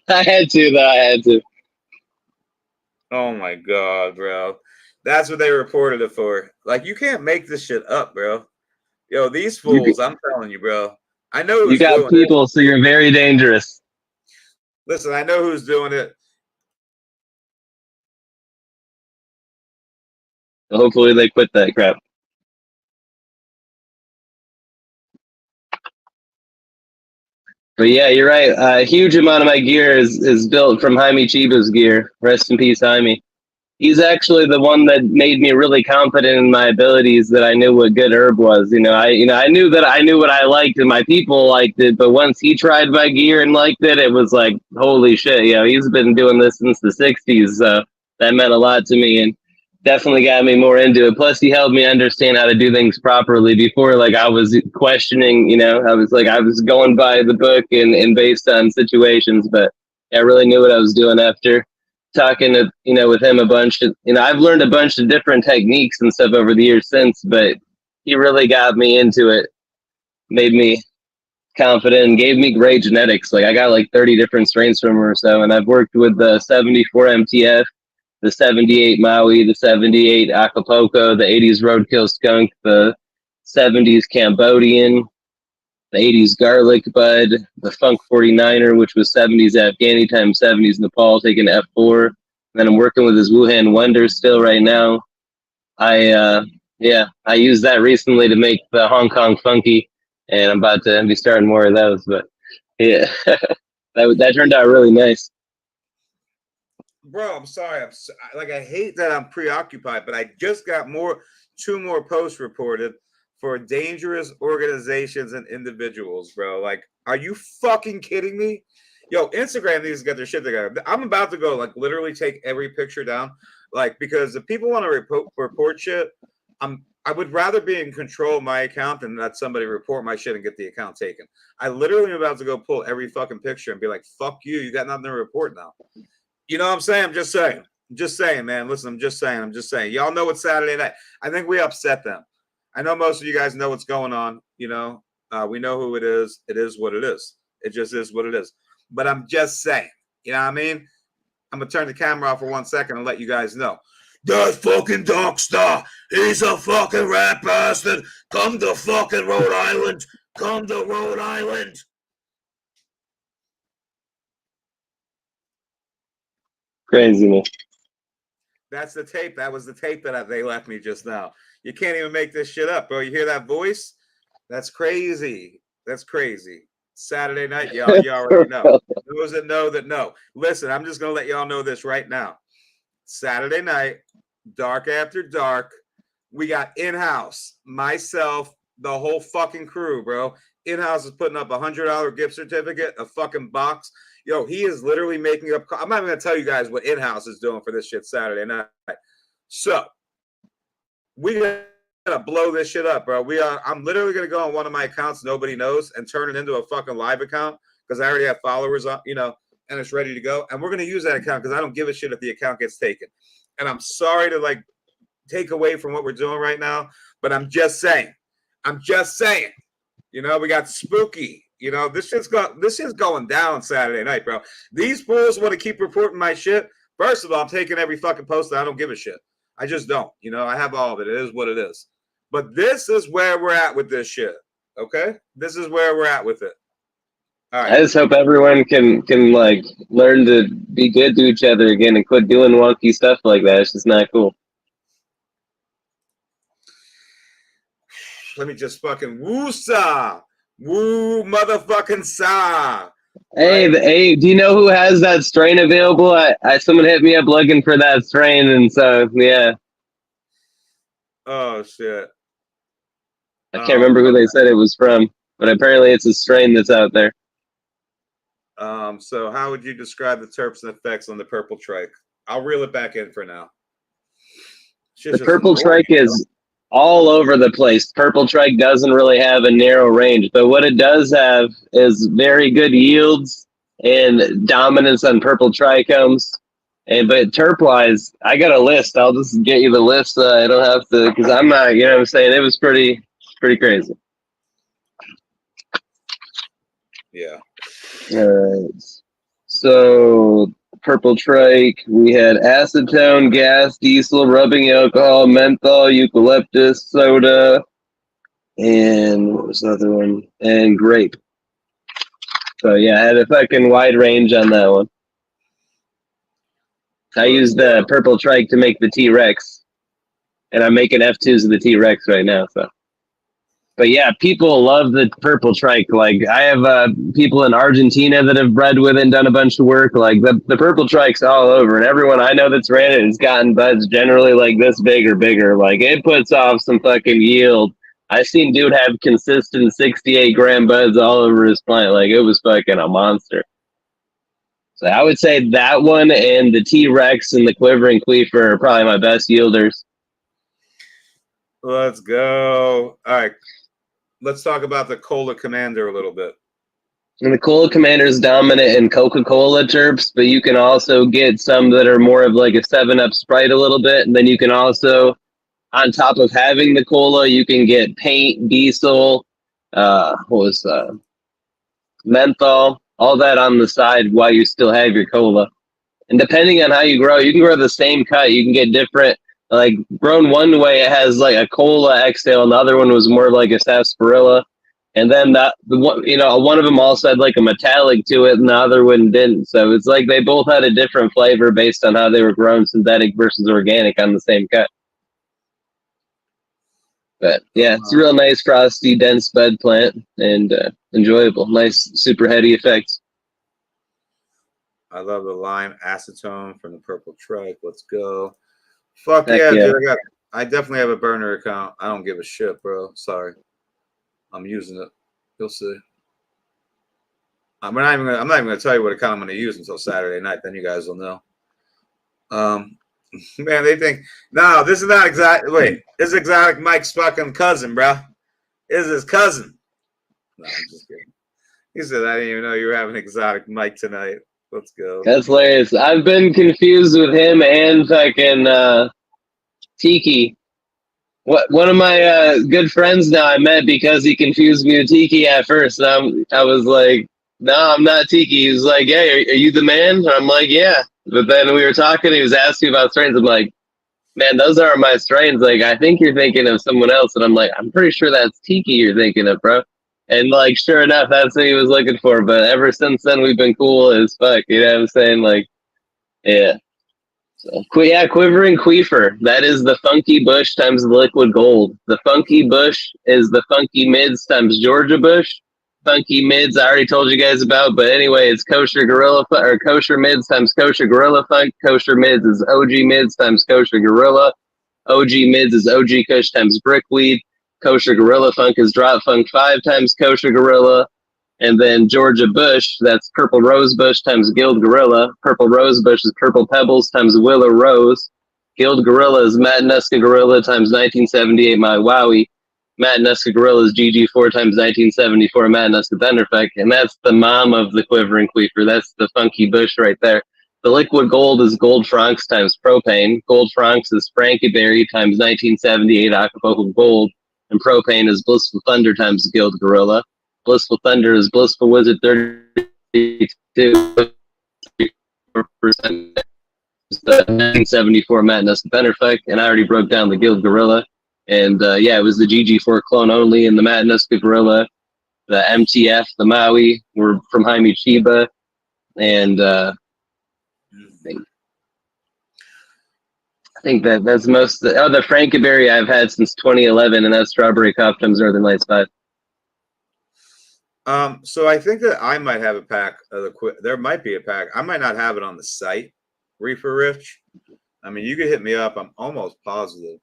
Yeah, I had to though. I had to.
Oh my god, bro! That's what they reported it for. Like, you can't make this shit up, bro. Yo, these fools! I'm telling you, bro. I know
You
who's
got
doing
people, so you're very dangerous.
it. Listen, I know who's doing it.
Hopefully they quit that crap. But yeah, you're right. A huge amount of my gear is built from Jaime Chiba's gear. Rest in peace, Jaime. He's actually the one that made me really confident in my abilities, that I knew what good herb was. I knew that I knew what I liked and my people liked it, but once he tried my gear and liked it, it was like, holy shit, he's been doing this since the 60s, so that meant a lot to me and definitely got me more into it. Plus he helped me understand how to do things properly. Before, like, I was questioning, I was going by the book and based on situations, but I really knew what I was doing after talking to with him a bunch. I've learned a bunch of different techniques and stuff over the years since, but he really got me into it, made me confident, and gave me great genetics. Like, I got like 30 different strains from him or so, and I've worked with the 74 MTF, the 78 Maui, the 78 Acapulco, the 80s Roadkill Skunk, the 70s Cambodian, the 80s Garlic Bud, the Funk 49er, which was 70s Afghani times 70s Nepal, taking F4. And then I'm working with his Wuhan Wonder still right now. I used that recently to make the Hong Kong Funky, and I'm about to be starting more of those. But yeah, that turned out really nice.
Bro, I'm sorry. I hate that I'm preoccupied, but I just got two more posts reported for dangerous organizations and individuals, bro. Like, are you fucking kidding me? Yo, Instagram needs to get their shit together. I'm about to go, like, literally take every picture down, like, because if people want to report shit, I would rather be in control of my account than let somebody report my shit and get the account taken. I literally am about to go pull every fucking picture and be like, fuck you, you got nothing to report now. You know what I'm saying? I'm just saying. I'm just saying, man. Listen, I'm just saying. Y'all know it's Saturday night. I think we upset them. I know most of you guys know what's going on. We know who it is. It is what it is. It just is what it is. But I'm just saying. You know what I mean? I'm going to turn the camera off for 1 second and let you guys know. That fucking Darkstar, he's a fucking rat bastard. Come to fucking Rhode Island. Come to Rhode Island.
Craziness.
That's the tape. That was the tape that they left me just now. You can't even make this shit up, bro. You hear that voice? That's crazy. That's crazy. Saturday night, y'all. You already know. Those that know. Listen, I'm just going to let y'all know this right now. Saturday night, dark after dark, we got in-house, myself, the whole fucking crew, bro. In-house is putting up $100 gift certificate, a fucking box. Yo, he is literally making up. I'm not even going to tell you guys what in-house is doing for this shit Saturday night. So, we got to blow this shit up, bro. I'm literally going to go on one of my accounts nobody knows and turn it into a fucking live account because I already have followers on, and it's ready to go. And we're going to use that account because I don't give a shit if the account gets taken. And I'm sorry to, like, take away from what we're doing right now, but I'm just saying. We got spooky. This shit's going down Saturday night, bro. These fools want to keep reporting my shit. First of all, I'm taking every fucking post. I don't give a shit. I just don't. I have all of it. It is what it is. But this is where we're at with this shit. Okay? This is where we're at with it. All right.
I just hope everyone can like learn to be good to each other again and quit doing wonky stuff like that. It's just not cool.
Let me just fucking woo-saw. Woo motherfucking saw.
Hey, do you know who has that strain available? Someone hit me up looking for that strain, and so yeah.
Oh shit.
I can't remember who they said it was from, but apparently it's a strain that's out there.
So how would you describe the terps and effects on the purple trike? I'll reel it back in for now.
The purple trike is all over the place. Purple trike doesn't really have a narrow range, but what it does have is very good yields and dominance on purple trichomes. But terp wise, I got a list. I'll just get you the list. I don't have to, because I'm not. You know what I'm saying? It was pretty crazy.
Yeah.
All right. So purple trike, we had acetone, gas, diesel, rubbing alcohol, menthol, eucalyptus, soda, and what was the other one? And grape. So yeah, I had a fucking wide range on that one. I used the purple trike to make the T-Rex, and I'm making F2s of the T-Rex right now. So, but yeah, people love the purple trike. Like I have people in Argentina that have bred with it and done a bunch of work. Like the purple trike's all over, and everyone I know that's ran it has gotten buds generally like this big or bigger. Like it puts off some fucking yield. I seen dude have consistent 68 gram buds all over his plant. Like it was fucking a monster. So I would say that one and the T-Rex and the Quivering Queefer are probably my best yielders.
Let's go. All right. Let's talk about the Cola Commander a little bit.
And the Cola Commander is dominant in Coca-Cola terps, but you can also get some that are more of like a 7-Up Sprite a little bit. And then you can also, on top of having the cola, you can get paint, diesel, menthol, all that on the side while you still have your cola. And depending on how you grow, you can grow the same cut. You can get different, like grown one way, it has like a cola exhale, and the other one was more like a sarsaparilla. And then one of them also had like a metallic to it, and the other one didn't. So it's like they both had a different flavor based on how they were grown, synthetic versus organic, on the same cut. But yeah, it's a real nice, frosty, dense bud plant, and enjoyable. Nice, super heady effects.
I love the lime acetone from the purple trike. Let's go. Fuck
Heck
yeah,
yeah.
dude. I definitely have a burner account. I don't give a shit, bro. Sorry. I'm using it. You'll see. I'm not even gonna tell you what account I'm gonna use until Saturday night. Then you guys will know. Man, they think no, this is not exact. Wait, this is Exotic Mike's fucking cousin, bro. This is his cousin. No, I'm just kidding. He said I didn't even know you were having Exotic Mike tonight. Let's go.
That's hilarious. I've been confused with him and fucking Tiki. One of my good friends now I met because he confused me with Tiki at first. And I was like, no, I'm not Tiki. He was like, yeah, are you the man? And I'm like, yeah. But then we were talking. He was asking about strains. I'm like, man, those aren't my strains. Like, I think you're thinking of someone else. And I'm like, I'm pretty sure that's Tiki you're thinking of, bro. And like, sure enough, that's what he was looking for. But ever since then, we've been cool as fuck. You know what I'm saying? Like, yeah. So, yeah, Quivering Queefer. That is the Funky Bush times the Liquid Gold. The Funky Bush is the Funky Mids times Georgia Bush. Funky Mids, I already told you guys about, but anyway, it's Kosher Gorilla or Kosher Mids times Kosher Gorilla Funk. Kosher Mids is OG Mids times Kosher Gorilla. OG Mids is OG Kush times Brickweed. Kosher Gorilla Funk is Drop Funk 5 times Kosher Gorilla. And then Georgia Bush, that's Purple Rose Bush times Guild Gorilla. Purple Rose Bush is Purple Pebbles times Willow Rose. Guild Gorilla is Matanuska Gorilla times 1978 My Wowie. Matanuska Gorilla is GG4 times 1974 Matanuska Thunderfuck. And that's the mom of the Quivering Queefer. That's the Funky Bush right there. The Liquid Gold is Gold Franks times Propane. Gold Franks is Frankie Berry times 1978 Acapulco Gold. And Propane is Blissful Thunder times Guild Gorilla. Blissful Thunder is Blissful Wizard 32%. The 1974 Madness Thunderfuck, and I already broke down the Guild Gorilla. And yeah, it was the GG4 clone only, and the Madness Gorilla, the MTF, the Maui were from Jaime Chiba, and I think that's most. The Frankenberry I've had since 2011, and that's Strawberry Cough times Northern Lights 5.
So I think that I might have a pack of the there might be a pack. I might not have it on the site, Reefer Rich. I mean, you could hit me up. I'm almost positive.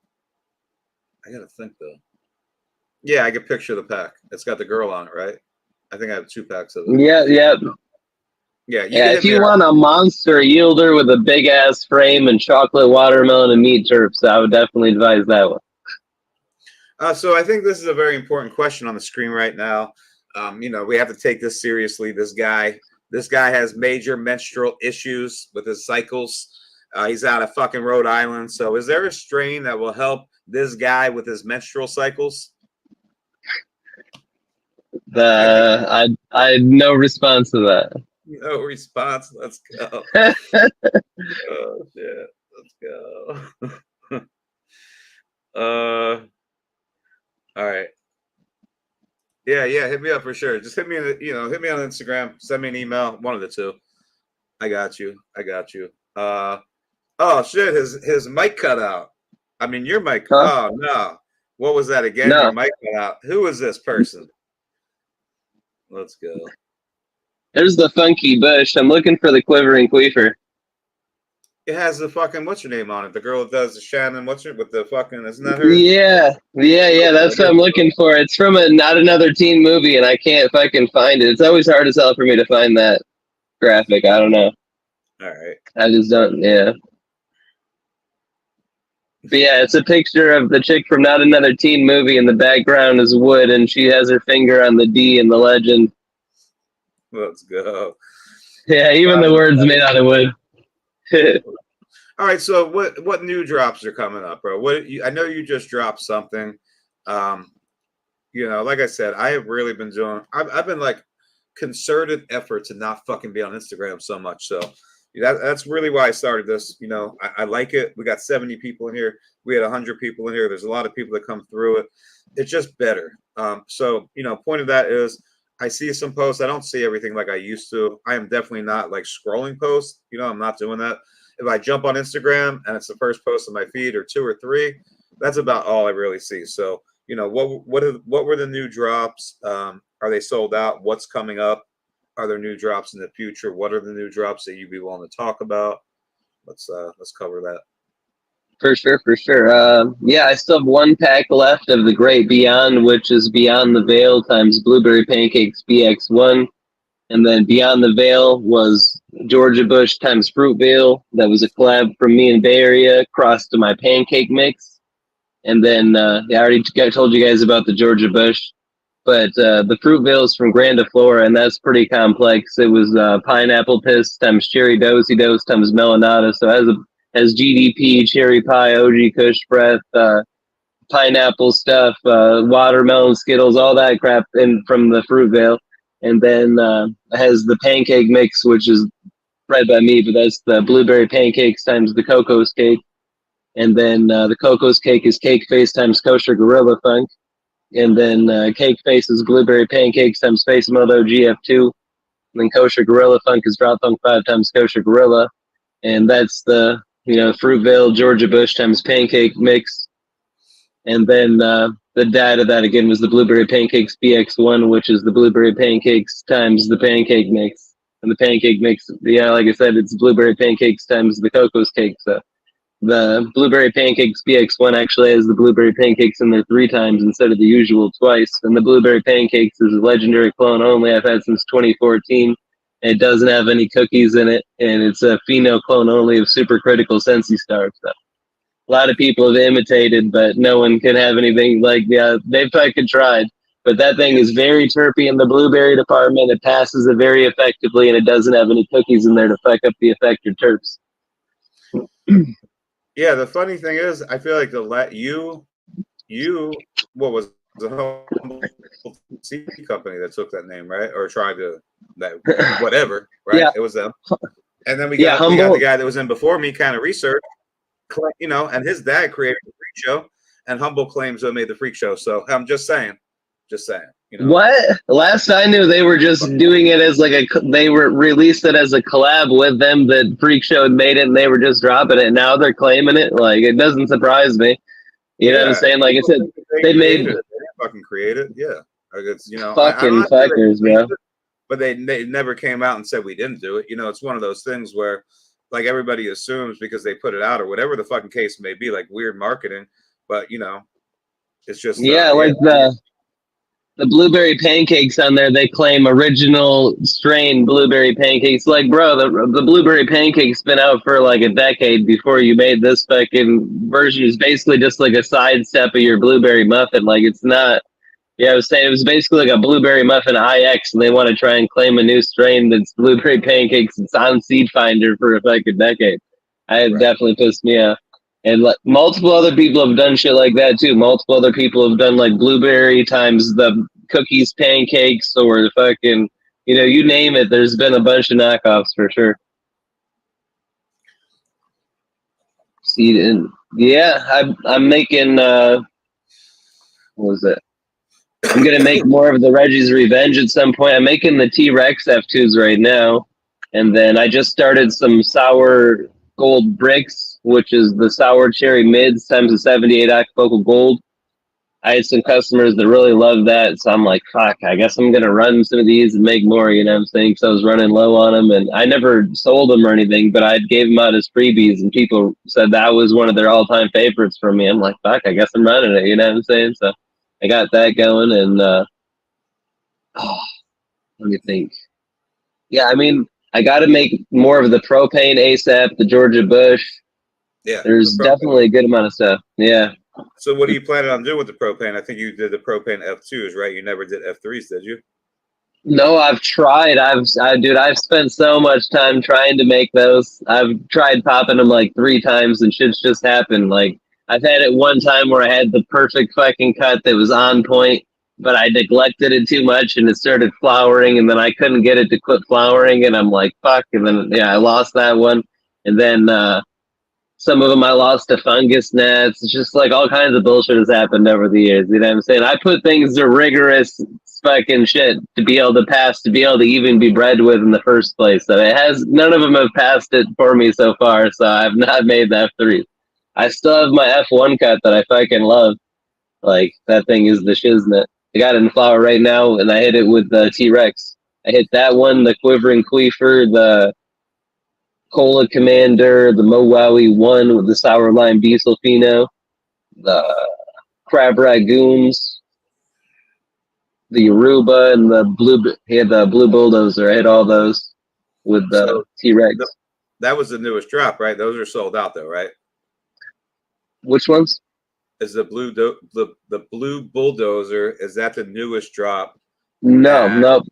I gotta think though. Yeah, I can picture the pack. It's got the girl on it, right? I think I have 2 packs of it.
Yeah.
Yeah,
if you want a monster yielder with a big ass frame and chocolate watermelon and meat terps, I would definitely advise that one.
So I think this is a very important question on the screen right now. You know, we have to take this seriously. This guy This guy has major menstrual issues with his cycles. He's out of fucking Rhode Island. So is there a strain that will help this guy with his menstrual cycles?
I had no response to that.
No response. Let's go. Oh shit. Let's go. All right. Yeah, hit me up for sure. Just hit me hit me on Instagram, send me an email, one of the two. I got you. Oh shit, his mic cut out. I mean your mic.
Huh?
Oh no. What was that again?
No.
Your mic cut out. Who is this person? Let's go.
There's the funky bush. I'm looking for the quivering queefer.
It has the fucking what's her name on it? The girl that does the Shannon. What's her with the fucking? Isn't that her?
Yeah. That's what I'm looking for. It's from a Not Another Teen movie, and I can't fucking find it. It's always hard as hell for me to find that graphic. I don't know.
All right.
I just don't. Yeah. But yeah, it's a picture of the chick from Not Another Teen movie, and the background is wood, and she has her finger on the D in the legend.
Let's go.
Yeah, even the words made out of wood.
All right, so what new drops are coming up, bro? I know you just dropped something. Like I said, I have really been doing. I've been like concerted effort to not fucking be on Instagram so much. So that's really why I started this. I like it. We got 70 people in here. We had 100 people in here. There's a lot of people that come through it. It's just better. So point of that is I see some posts. I don't see everything like I used to. I am definitely not like scrolling posts. I'm not doing that. If I jump on Instagram and it's the first post on my feed or 2 or 3, that's about all I really see. So, what were the new drops? Are they sold out? What's coming up? Are there new drops in the future? What are the new drops that you'd be willing to talk about? Let's cover that.
For sure. Yeah, I still have 1 pack left of the Great Beyond, which is Beyond the Veil times Blueberry Pancakes BX1. And then Beyond the Veil was Georgia Bush times Fruitvale. That was a collab from me in Bay Area, crossed to my pancake mix. And then I already told you guys about the Georgia Bush. But the Fruitvale is from Grandiflora, and that's pretty complex. It was pineapple piss times cherry dosey dose times melanata. So has GDP, cherry pie, OG Kush breath, pineapple stuff, watermelon Skittles, all that crap from the Fruitvale. And then it has the pancake mix, which is bred by me, but that's the blueberry pancakes times the Coco's cake. And then the Coco's cake is cake face times kosher gorilla funk. And then cake face is blueberry pancakes times space moto GF2. And then kosher gorilla funk is drop funk 5 times kosher gorilla. And that's the Fruitvale Georgia Bush times pancake mix. And then the dad of that again was the Blueberry Pancakes BX1, which is the Blueberry Pancakes times the pancake mix. And the pancake mix, like I said, it's Blueberry Pancakes times the Coco's cake. So the Blueberry Pancakes BX1 actually has the Blueberry Pancakes in there 3 times instead of the usual twice. And the Blueberry Pancakes is a legendary clone only I've had since 2014. It doesn't have any cookies in it, and it's a pheno clone only of Supercritical Sensi Star. So a lot of people have imitated, but no one can have anything like, they've fucking tried. But that thing is very terpy in the blueberry department. It passes it very effectively, and it doesn't have any cookies in there to fuck up the effective terps.
Yeah, the funny thing is, I feel like what was the Humble Seed company that took that name, right? Or tried to whatever, right?
Yeah.
It was them. And then we got the guy that was in before me, Canna Research, and his dad created the freak show, and Humble claims they made the freak show. So I'm just saying.
What? Last I knew, they were just doing it as they were released it as a collab with them. That Freak Show had made it, and they were just dropping it. Now they're claiming it. Like, it doesn't surprise me. You know what I'm saying? Like I said, they made it.
They fucking created. Yeah, it's
fucking fuckers, bro.
But they never came out and said we didn't do it. It's one of those things where, like, everybody assumes because they put it out or whatever the fucking case may be, like weird marketing. But it's just the blueberry pancakes on there, they claim original strain blueberry pancakes. Like, bro, the blueberry pancakes been out for like a decade before you made this fucking version. Is basically just like a sidestep of your blueberry muffin. Like, it's not
Yeah, I was saying it was basically like a blueberry muffin IX, and they want to try and claim a new strain that's blueberry pancakes. It's on Seed Finder for like a decade. It
Right.
definitely pissed me off. And like, multiple other people have done shit like that too. Multiple other people have done like blueberry times the cookies, pancakes, or the fucking, you name it. There's been a bunch of knockoffs for sure. See, and yeah, I'm making what was it? I'm gonna make more of the Reggie's Revenge at some point. I'm making the T-Rex F2s right now, and then I just started some sour gold bricks, which is the sour cherry mids times the 78 octofocal gold. I had some customers that really love that, so I'm like, fuck, I guess I'm gonna run some of these and make more. You know what I'm saying? Because I was running low on them, and I never sold them or anything, but I gave them out as freebies, and people said that was one of their all-time favorites for me. I'm like, fuck, I guess I'm running it. You know what I'm saying? So I got that going, and let me think. Yeah, I mean, I got to make more of the propane ASAP, the Georgia Bush.
Yeah.
There's
the propane.
definitely a good amount of stuff. Yeah.
So what are you planning on doing with the propane? I think you did the propane F2s, right? You never did F3s, did you?
No, I've tried. Dude, I've spent so much time trying to make those. I've tried popping them like 3 times, and shit's just happened. Like, I've had it one time where I had the perfect fucking cut that was on point, but I neglected it too much, and it started flowering, and then I couldn't get it to quit flowering, and I'm like, fuck. And then, yeah, I lost that one. And then some of them I lost to fungus gnats. It's just like all kinds of bullshit has happened over the years. You know what I'm saying? I put things to rigorous fucking shit to be able to pass, to be able to even be bred with in the first place. So none of them have passed it for me so far. So I've not made the F3. I still have my F1 cut that I fucking love. Like, that thing is the shiznit. I got it in flower right now, and I hit it with the T-Rex. I hit that one, the Quivering Queefer, the Cola Commander, the Mowawi 1 with the Sour Lime Diesel Pheno, the Crab Ragoons, the Yoruba, and the Blue Bulldozer. I hit all those with the T-Rex.
That was the newest drop, right? Those are sold out though, right?
Which ones?
Is the Blue Bulldozer, is that the newest drop?
No.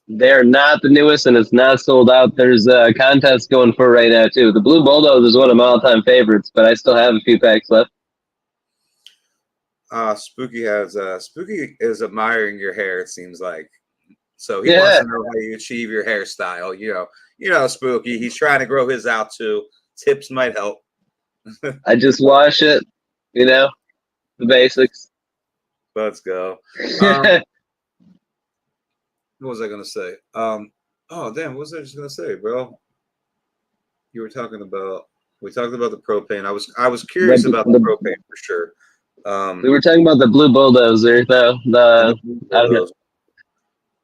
They're not the newest, and it's not sold out. There's a contest going for right now, too. The Blue Bulldozer is one of my all-time favorites, but I still have a few packs left.
Spooky is admiring your hair, it seems like. So he wants to know how you achieve your hairstyle. You know, Spooky. He's trying to grow his out, too. Tips might help.
I just wash it, the basics.
Let's go. What was I gonna say? Oh damn, what was I just gonna say, bro? We talked about the propane. I was curious about the propane for sure.
We were talking about the Blue Bulldozer, though. I don't know.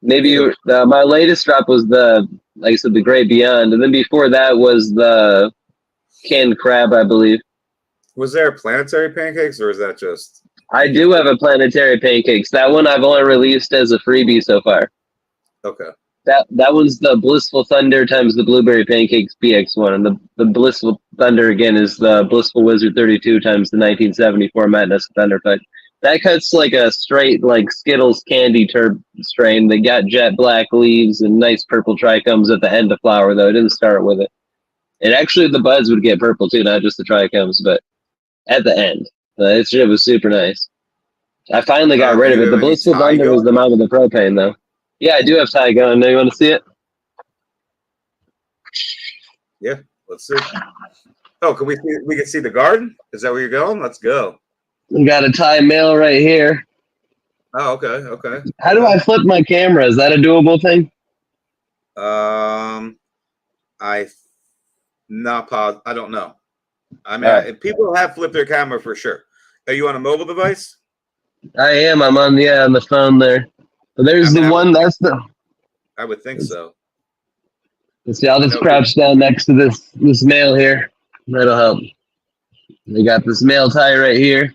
Maybe my latest drop was like I said, the Gray Beyond, and then before that was the Canned Crab, I believe. Was
there a planetary pancakes, or is that just?
I do have a planetary pancakes. That one I've only released as a freebie so far.
Okay.
That one's the Blissful Thunder times the Blueberry Pancakes BX1, and the Blissful Thunder again is the Blissful Wizard 32 times the 1974 Madness Thunder Effect. That cut's like a straight like Skittles candy turb strain. They got jet black leaves and nice purple trichomes at the end of flower, though it didn't start with it. And actually, the buds would get purple too, not just the trichomes, but at the end, it was super nice. I finally got rid of it. The Blissful Thunder was the mom of the propane, though. Yeah, I do have tie going. Do you want to see it?
Yeah, let's see. Oh, can we see? We can see the garden. Is that where you're going? Let's go.
We got a tie mail right here.
Oh, okay.
How do I flip my camera? Is that a doable thing?
I don't know. I mean, people have flipped their camera for sure. Are you on a mobile device?
I am. I'm on the phone there. But there's one.
I would think so.
Let's see. I'll just crouch down next to this mail here. That'll help. We got this mail tie right here.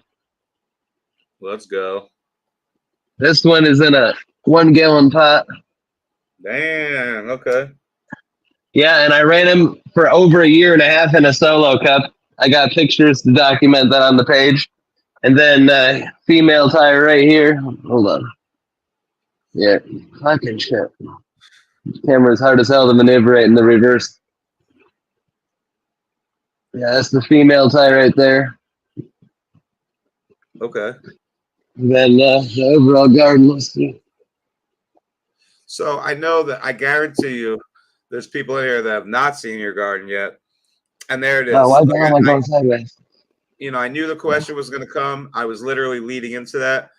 Let's go.
This one is in a 1-gallon pot.
Damn. Okay.
Yeah, and I ran him for over a year and a half in a solo cup. I got pictures to document that on the page. And then female tire right here. Hold on. Yeah, fucking shit. Camera's hard as hell to maneuver in the reverse. Yeah, that's the female tire right there.
Okay.
And then the overall garden, let's see.
So I know that I guarantee you there's people in here that have not seen your garden yet. And there it is.
Oh, why am I going sideways?
I knew the question was going to come. I was literally leading into that,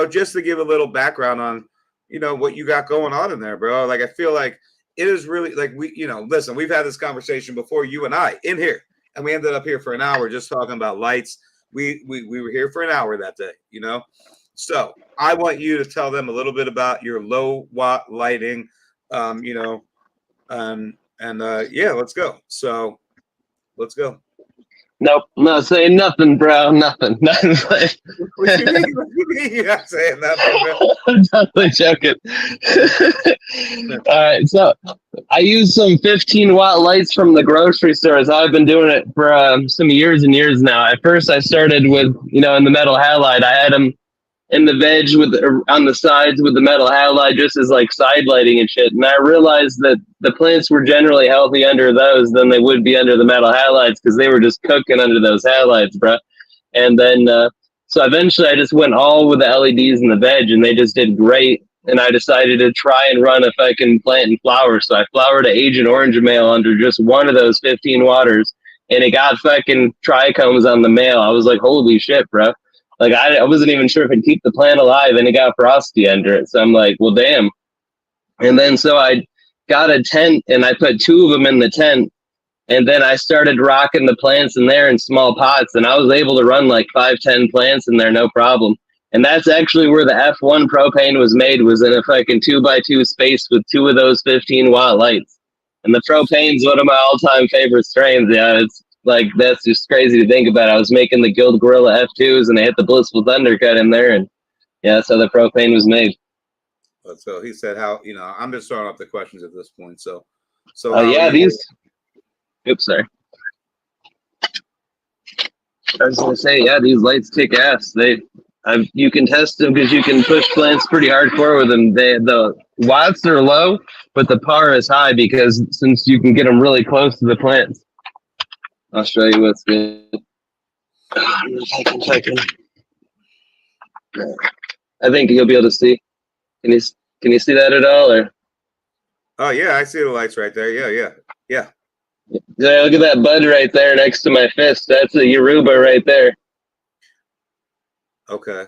just to give a little background on, what you got going on in there, bro. Like, I feel like it is really like listen, we've had this conversation before, you and I in here, and we ended up here for an hour just talking about lights. We were here for an hour that day, So I want you to tell them a little bit about your low watt lighting, yeah, let's go. So let's go.
Nope, I'm not saying nothing, bro. Nothing. Nothing.
What you mean? What you mean you're not saying nothing, bro?
I'm totally joking. All right, so I use some 15-watt lights from the grocery stores. I've been doing it for some years and years now. At first, I started with, in the metal halide. I had them in the veg on the sides with the metal halide just as like side lighting and shit. And I realized that the plants were generally healthy under those than they would be under the metal halides because they were just cooking under those halides, bro. And then, so eventually I just went all with the LEDs and the veg and they just did great. And I decided to try and run a fucking plant and flower. So I flowered an Agent Orange male under just one of those 15 waters and it got fucking trichomes on the male. I was like, holy shit, bro. Like, I wasn't even sure if it'd keep the plant alive, and it got frosty under it. So I'm like, well, damn. And then so I got a tent, and I put 2 of them in the tent, and then I started rocking the plants in there in small pots, and I was able to run like 5-10 plants in there, no problem. And that's actually where the F1 propane was made, was in a fucking 2x2 space with 2 of those 15-watt lights. And the propane's one of my all-time favorite strains. Yeah, it's like, that's just crazy to think about. I was making the Guild Gorilla F2s and I hit the Blissful Thundercut in there, and yeah, that's how the propane was made.
So he said how, I'm just throwing up the questions at this point. So
yeah, oops, sorry. I was gonna say, yeah, these lights kick ass. You can test them because you can push plants pretty hardcore with them. The watts are low, but the power is high because since you can get them really close to the plants. I'll show you what's good. Second. I think you'll be able to see. Can you see that at all? Or?
Oh yeah, I see the lights right there. Yeah.
Yeah, look at that bud right there next to my fist. That's a Yoruba right there.
Okay.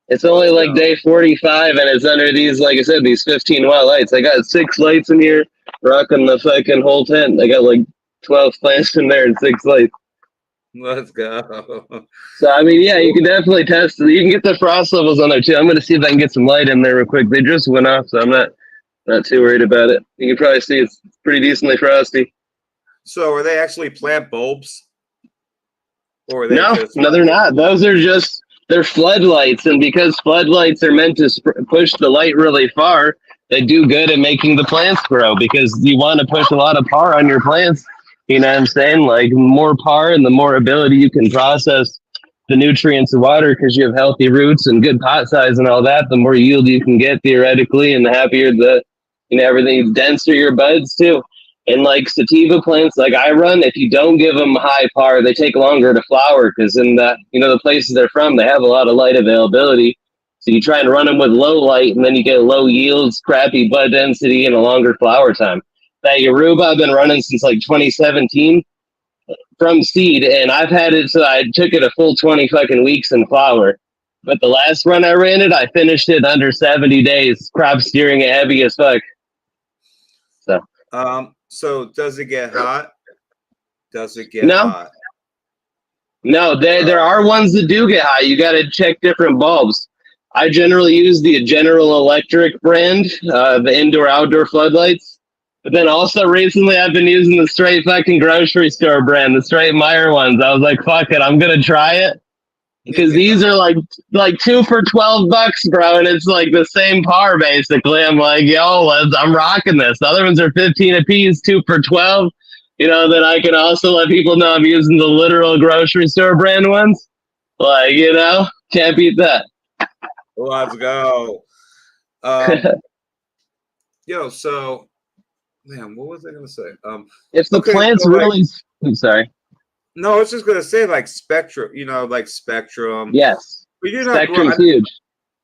It's only like day 45, and it's under these, like I said, these 15-watt lights. I got 6 lights in here, rocking the fucking whole tent. I got like 12 plants in there and 6 lights.
Let's go.
So, I mean, yeah, you can definitely test it. You can get the frost levels on there, too. I'm going to see if I can get some light in there real quick. They just went off, so I'm not too worried about it. You can probably see it's pretty decently frosty.
So, are they actually plant bulbs? Or are they
No, they're not. Those are just, they're floodlights. And because floodlights are meant to push the light really far, they do good at making the plants grow because you want to push a lot of power on your plants. You know what I'm saying? Like, more power and the more ability you can process the nutrients of water because you have healthy roots and good pot size and all that, the more yield you can get theoretically, and the happier everything, denser your buds too. And like sativa plants like I run, if you don't give them high power, they take longer to flower because in the places they're from, they have a lot of light availability. So you try and run them with low light and then you get low yields, crappy bud density, and a longer flower time. That Yoruba I've been running since like 2017 from seed, and I've had it so I took it a full 20 fucking weeks in flower. But the last run I ran it, I finished it under 70 days, crop steering it heavy as fuck.
So does it get hot? Does it get
No.
hot?
No, there are ones that do get hot. You got to check different bulbs. I generally use the General Electric brand, the indoor-outdoor floodlights. But then also recently I've been using the straight fucking grocery store brand, the straight Meyer ones. I was like, fuck it, I'm going to try it. Because these are like 2 for $12, bro, and it's like the same par basically. I'm like, yo, I'm rocking this. The other ones are 15 a piece, 2 for 12. Then I can also let people know I'm using the literal grocery store brand ones. Like, can't beat that.
Let's go. So man, what was I gonna say?
If the
Okay,
plant's
so like,
really, I'm sorry.
no, I was just gonna say like Spectrum, like Spectrum.
Yes,
But you're not
Spectrum's
growing.
huge.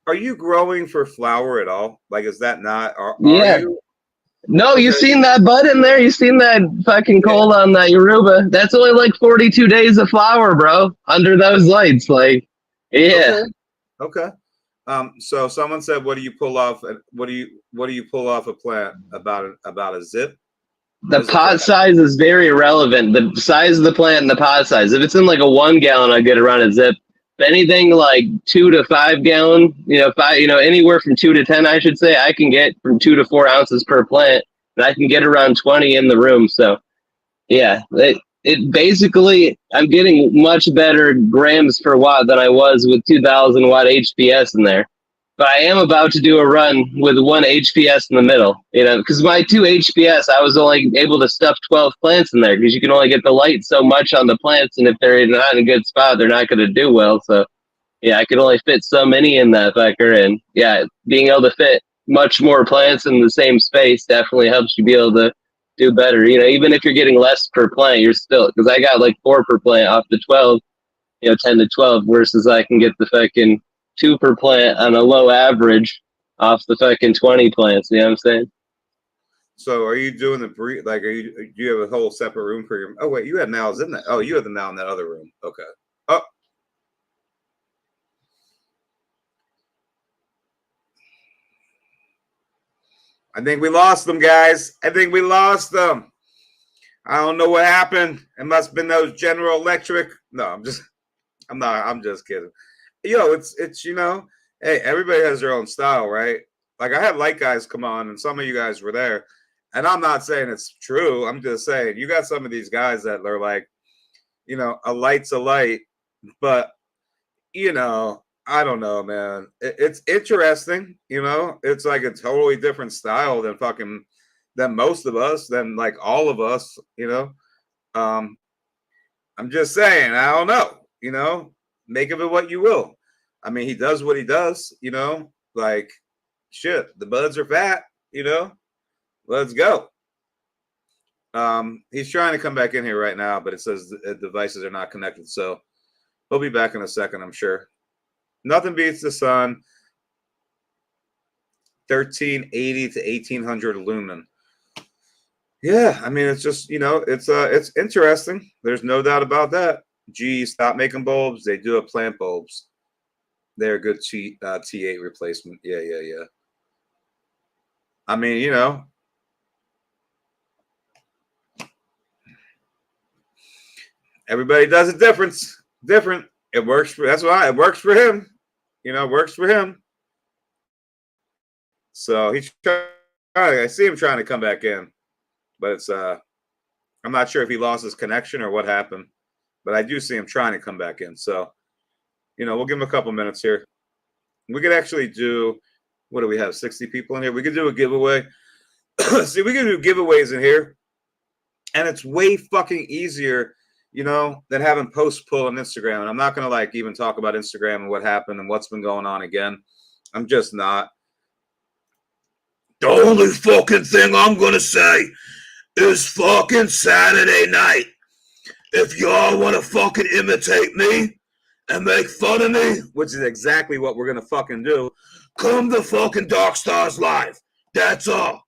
Are you growing for flower at all? Like, is that not? Are
Yeah.
you?
No, you
Okay.
seen that bud in there? You seen that fucking
Yeah.
cold on that Yoruba? That's only like 42 days of flower, bro. Under those lights, like, yeah.
Okay. Okay. So someone said, "What do you pull off? What do you pull off a plant about a zip? What
The
is a plant?
pot size is very irrelevant. The size of the plant and the pot size. If it's in like a 1 gallon, I get around a zip. If anything like 2 to 5 gallon, anywhere from 2 to 10, I should say, I can get from 2 to 4 ounces per plant, and I can get around 20 in the room. So yeah, it basically, I'm getting much better grams per watt than I was with 2,000 watt HPS in there. But I am about to do a run with 1 HPS in the middle, because my 2 HPS, I was only able to stuff 12 plants in there because you can only get the light so much on the plants. And if they're not in a good spot, they're not going to do well. So yeah, I could only fit so many in that fucker. And yeah, being able to fit much more plants in the same space definitely helps you be able to do better. Even if you're getting less per plant, you're still, because I got like 4 per plant off the 12, 10 to 12, versus I can get the fucking 2 per plant on a low average off the fucking 20 plants. You know what I'm saying?
So are you doing the breed? Like, do you have a whole separate room for your? Oh wait, you had mouths in that. Oh, you had the mouth in that other room. Okay. Oh, I think we lost them, guys. I think we lost them. I don't know what happened. It must have been those General Electric. No, I'm not. I'm just kidding. It's hey, everybody has their own style, right? Like I had light guys come on, and some of you guys were there, and I'm not saying it's true. I'm just saying you got some of these guys that are like, a light's a light, but I don't know, man. It's interesting. It's like a totally different style than most of us, than like all of us. Um, I'm just saying, I don't know. Make of it what you will. I mean, he does what he does. Like shit. The buds are fat. Let's go. He's trying to come back in here right now, but it says the devices are not connected. So he'll be back in a second, I'm sure. Nothing beats the sun. 1380 to 1800 lumen. Yeah, I mean, it's just it's interesting. There's no doubt about that. Gee, stop making bulbs. They do have plant bulbs. They're a good T8 replacement. Yeah, yeah, yeah. I mean, everybody does it different. It works for. That's why it works for him. It works for him. So he's trying. I see him trying to come back in, but it's I'm not sure if he lost his connection or what happened, but I do see him trying to come back in. So, we'll give him a couple minutes here. We could actually do, what do we have? 60 people in here. We could do a giveaway. See, we can do giveaways in here, and it's way fucking easier, than having post pull on Instagram. And I'm not gonna even talk about Instagram and what happened and what's been going on again. I'm just not. The only fucking thing I'm gonna say is fucking Saturday night. If y'all want to fucking imitate me and make fun of me, which is exactly what we're gonna fucking do, come to fucking Dark Stars Live. That's all.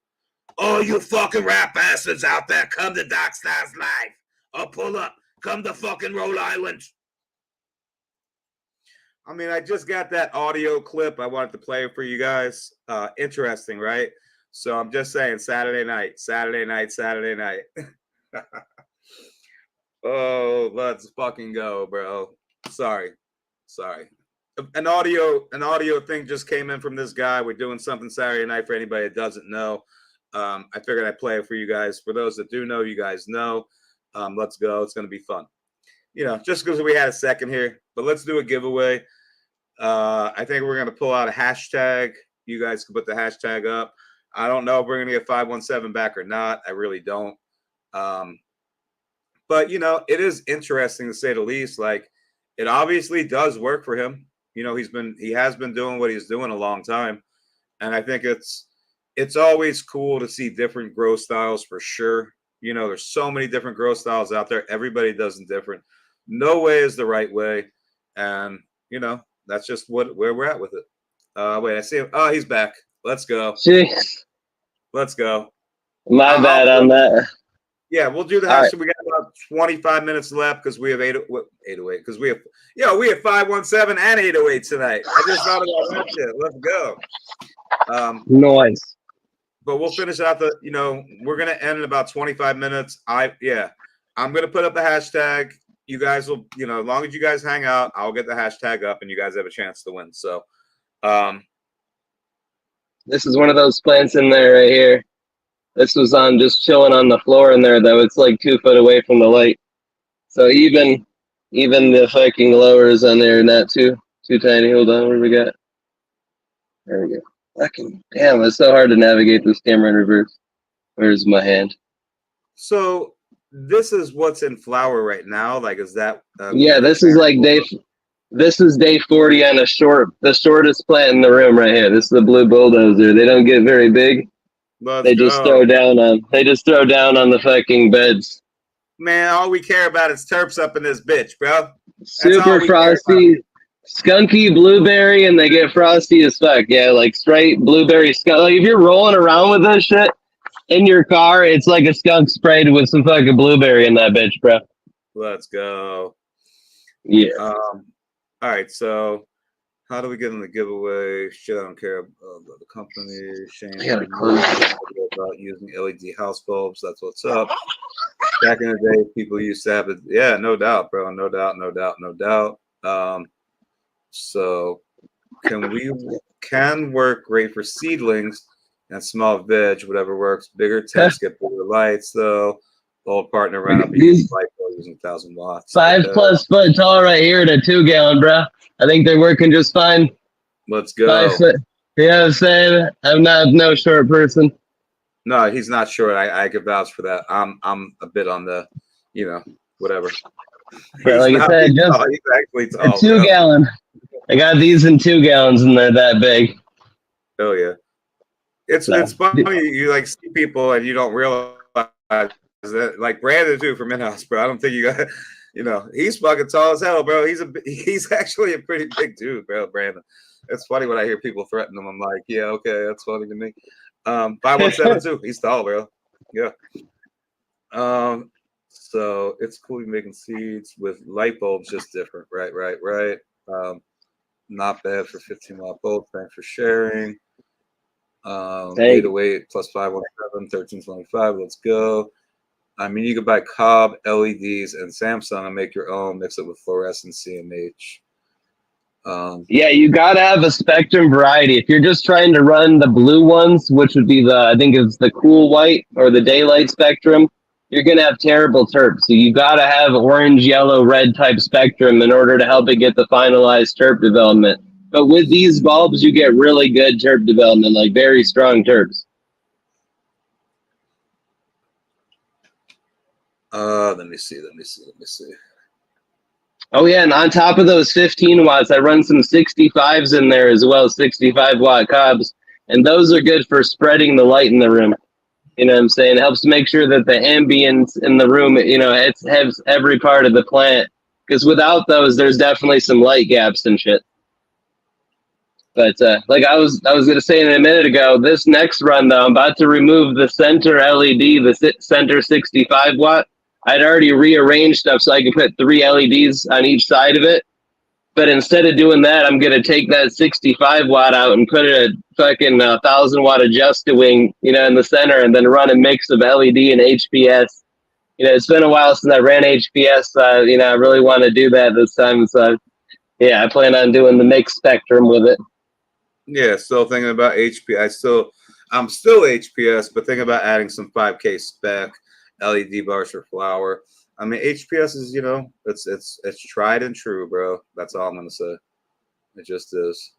All you fucking rap bastards out there, come to Dark Stars Live. Or pull up. Come to fucking Rhode Island. I mean, I just got that audio clip. I wanted to play it for you guys. Interesting, right? So I'm just saying Saturday night. Oh, let's fucking go, bro. Sorry. An audio thing just came in from this guy. We're doing something Saturday night for anybody that doesn't know. I figured I'd play it for you guys. For those that do know, you guys know. Let's go. It's going to be fun. Just because we had a second here, but let's do a giveaway. I think we're going to pull out a hashtag. You guys can put the hashtag up. I don't know if we're going to get 517 back or not. I really don't. But, it is interesting to say the least. Like, it obviously does work for him. You know, he has been doing what he's doing a long time, and I think it's always cool to see different grow styles for sure. You know, there's so many different grow styles out there. Everybody does them different. No way is the right way, and you know that's just where we're at with it. Wait, I see him. Oh, he's back. Let's go.
Jeez,
Let's go.
my bad on that.
Yeah, we'll do the
All
hash.
right.
We got about 25 minutes left because we have 808 because we have 517 and 808 tonight. I just thought about that shit. Let's go.
Noise.
But we'll finish out we're gonna end in about 25 minutes. I'm gonna put up the hashtag. You guys will, as long as you guys hang out, I'll get the hashtag up and you guys have a chance to win. So
This is one of those plants in there right here. This was on just chilling on the floor in there, though. It's like 2 foot away from the light. So even the fucking lowers on there, not too tiny. Hold on, what do we got? There we go. Fucking damn, it's so hard to navigate this camera in reverse. Where's my hand?
So this is what's in flower right now. Like, is that?
Yeah, this is like This is day 40 on the shortest plant in the room right here. This is the blue bulldozer. They don't get very big. They just throw down on the fucking beds.
Man, all we care about is terps up in this bitch, bro.
Super frosty, skunky blueberry, and they get frosty as fuck. Yeah, like straight blueberry skunk. Like if you're rolling around with this shit in your car, it's like a skunk sprayed with some fucking blueberry in that bitch, bro.
Let's go.
Yeah.
All right, so how do we get in the giveaway? Shit, I don't care about the company. Shane,
I got a clue.
about using LED house bulbs. That's what's up. Back in the day, people used to have it. Yeah, no doubt, bro. No doubt. So can work great for seedlings and small veg, whatever works. Bigger tanks get bigger lights, though. Old partner ran up using 1,000 watts.
5+ foot tall right here at a 2 gallon, bro. I think they're working just fine.
Let's go.
5 foot. You know what I'm saying? I'm not no short person.
No, he's not short. I could vouch for that. I'm a bit on the, whatever.
But like I said, just
he's actually tall,
a 2 gallon. I got these in 2 gallons and they're that big.
Oh yeah. It's funny you like see people and you don't realize that, like Brandon too from in-house, bro. I don't think you got he's fucking tall as hell, bro. He's actually a pretty big dude, bro, Brandon. It's funny when I hear people threaten him. I'm like, yeah, okay, that's funny to me. 5172, he's tall, bro. Yeah. So it's cool you're making seeds with light bulbs, just different. Right. Not bad for 15-watt bulbs. Thanks for sharing. 808 plus 517, 1325. Let's go. I mean, you could buy Cobb LEDs and Samsung and make your own, mix it with fluorescent CMH.
Yeah, you gotta have a spectrum variety. If you're just trying to run the blue ones, which would be I think it's the cool white or the daylight spectrum, you're gonna have terrible terps. So you gotta have orange, yellow, red type spectrum in order to help it get the finalized terp development. But with these bulbs, you get really good terp development, like very strong terps.
Let me see.
Oh yeah, and on top of those 15 watts, I run some 65s in there as well, 65-watt Cobbs, and those are good for spreading the light in the room. You know what I'm saying? It helps make sure that the ambience in the room, it has every part of the plant. Because without those, there's definitely some light gaps and shit. But like I was gonna say a minute ago, this next run though, I'm about to remove the center LED, the center 65 watt. I'd already rearranged stuff so I could put 3 LEDs on each side of it. But instead of doing that, I'm gonna take that 65 watt out and put a fucking 1,000-watt adjust-a-wing, in the center, and then run a mix of LED and HPS. It's been a while since I ran HPS. I really want to do that this time. So yeah, I plan on doing the mixed spectrum with it.
Yeah, still thinking about HPS. I'm still HPS, but thinking about adding some 5K spec LED bars for flower. I mean, HPS is, it's tried and true, bro. That's all I'm gonna say. It just is.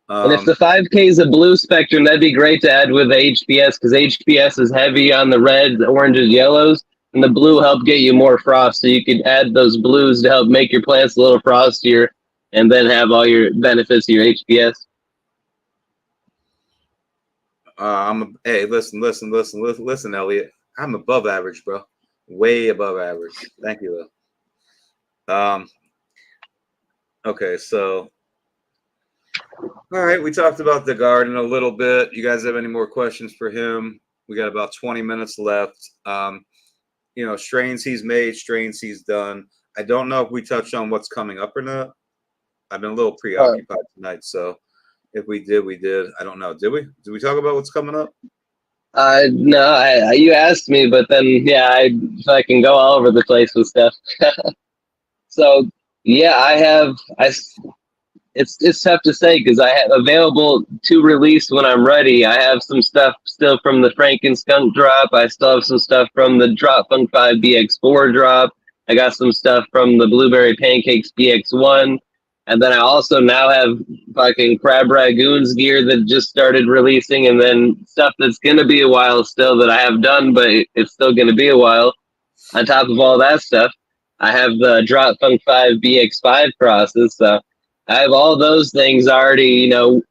And if the 5K is a blue spectrum, that'd be great to add with the HPS because HPS is heavy on the reds, oranges, yellows. and the blue help get you more frost. So you could add those blues to help make your plants a little frostier, and then have all your benefits of your HPS.
Hey, listen, Elliot. I'm above average, bro. Way above average. Thank you, though. Okay, so all right, we talked about the garden a little bit. You guys have any more questions for him? We got about 20 minutes left. Strains he's made, strains he's done. I don't know if we touched on what's coming up or not. I've been a little preoccupied tonight, so if we did, we did. I don't know. Did we? Did we talk about what's coming up?
No, you asked me, but then I can go all over the place with stuff. So yeah, it's tough to say because I have available to release when I'm ready. I have some stuff still from the Franken Skunk drop. I still have some stuff from the Drop Funk 5 BX4 drop. I got some stuff from the Blueberry Pancakes BX1. And then I also now have fucking Crab Ragoons gear that just started releasing, and then stuff that's going to be a while still that I have done, but it's still going to be a while. On top of all that stuff, I have the Drop Funk 5 BX5 crosses. So I have all those things already, so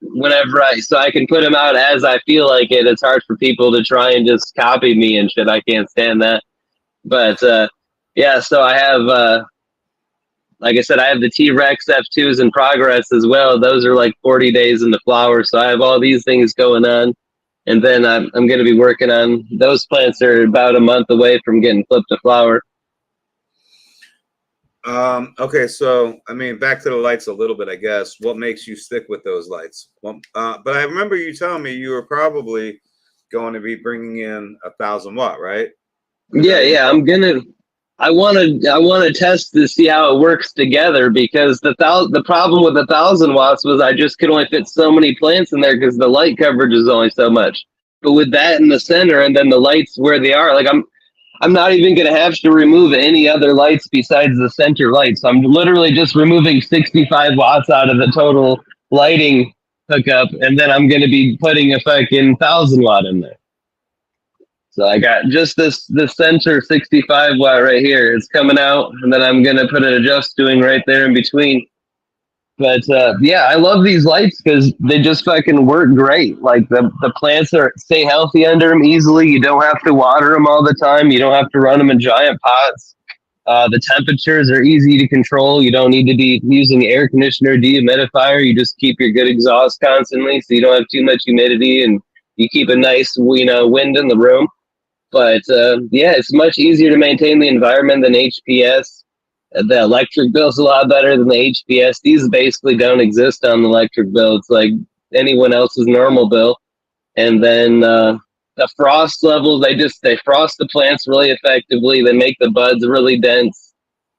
I can put them out as I feel like it. It's hard for people to try and just copy me and shit. I can't stand that. But yeah, so I have, like I said, I have the T-Rex F2s in progress as well. Those are like 40 days in the flower. So I have all these things going on. And then I'm going to be working on those plants are about a month away from getting flipped to flower.
Okay, so back to the lights a little bit, I guess. What makes you stick with those lights? Well, but I remember you telling me you were probably going to be bringing in 1,000 watt, right?
Yeah. I want to test to see how it works together, because the problem with 1,000 watts was I just could only fit so many plants in there because the light coverage is only so much. But with that in the center and then the lights where they are, like I'm not even going to have to remove any other lights besides the center lights. I'm literally just removing 65 watts out of the total lighting hookup, and then I'm going to be putting a fucking 1,000 watt in there. So I got just this center 65 watt right here. It's coming out, and then I'm going to put an adjust doing right there in between. But yeah, I love these lights because they just fucking work great. Like the plants stay healthy under them easily. You don't have to water them all the time. You don't have to run them in giant pots. The temperatures are easy to control. You don't need to be using air conditioner, dehumidifier. You just keep your good exhaust constantly, so you don't have too much humidity, and you keep a nice wind in the room. But yeah, it's much easier to maintain the environment than HPS. The electric bill's a lot better than the HPS. These basically don't exist on the electric bill. It's like anyone else's normal bill. And then the frost levels, they frost the plants really effectively. They make the buds really dense.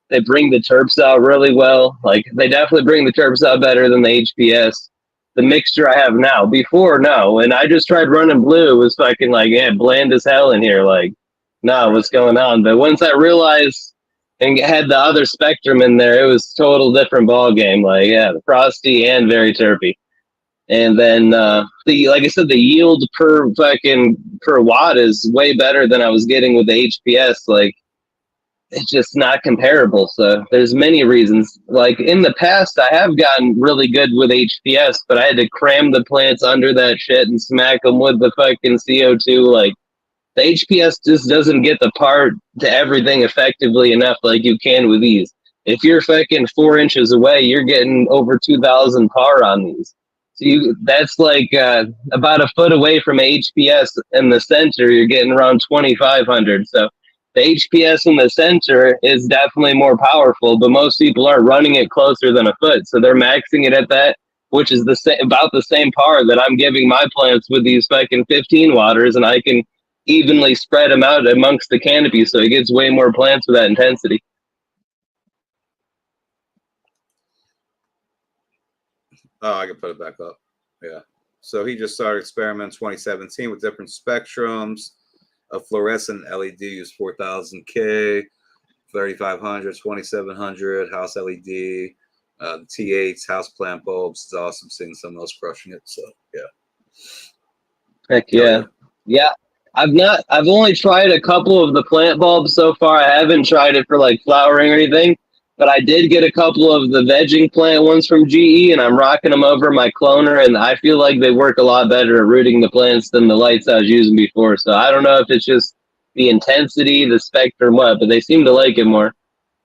They bring the terps out really well. Like they definitely bring the terps out better than the HPS. The mixture I have now, before, no. And I just tried running blue. It was fucking like, yeah, bland as hell in here. Like, no, what's going on? But once I realized and had the other spectrum in there, it was total different ball game. Like, yeah, the frosty and very terpy. And then like I said, the yield per watt is way better than I was getting with the HPS. Like, it's just not comparable. So there's many reasons. Like in the past, I have gotten really good with HPS, but I had to cram the plants under that shit and smack them with the fucking CO2. Like the HPS just doesn't get the part to everything effectively enough like you can with these. If you're fucking 4 inches away, you're getting over 2,000 par on these. So that's like about a foot away from HPS in the center, you're getting around 2,500. So the HPS in the center is definitely more powerful, but most people aren't running it closer than a foot. So they're maxing it at that, which is about the same par that I'm giving my plants with these fucking 15 watters, and I can evenly spread them out amongst the canopy, so it gets way more plants with that intensity.
Oh, I can put it back up. Yeah. So he just started experimenting 2017 with different spectrums. A fluorescent LED used 4,000K, 3,500, 2,700, house LED, T8s, house plant bulbs. It's awesome seeing someone else crushing it. So, yeah.
Heck yeah. Yeah. I've only tried a couple of the plant bulbs so far. I haven't tried it for like flowering or anything, but I did get a couple of the vegging plant ones from GE, and I'm rocking them over my cloner, and I feel like they work a lot better at rooting the plants than the lights I was using before. So I don't know if it's just the intensity, the spectrum, what, but they seem to like it more.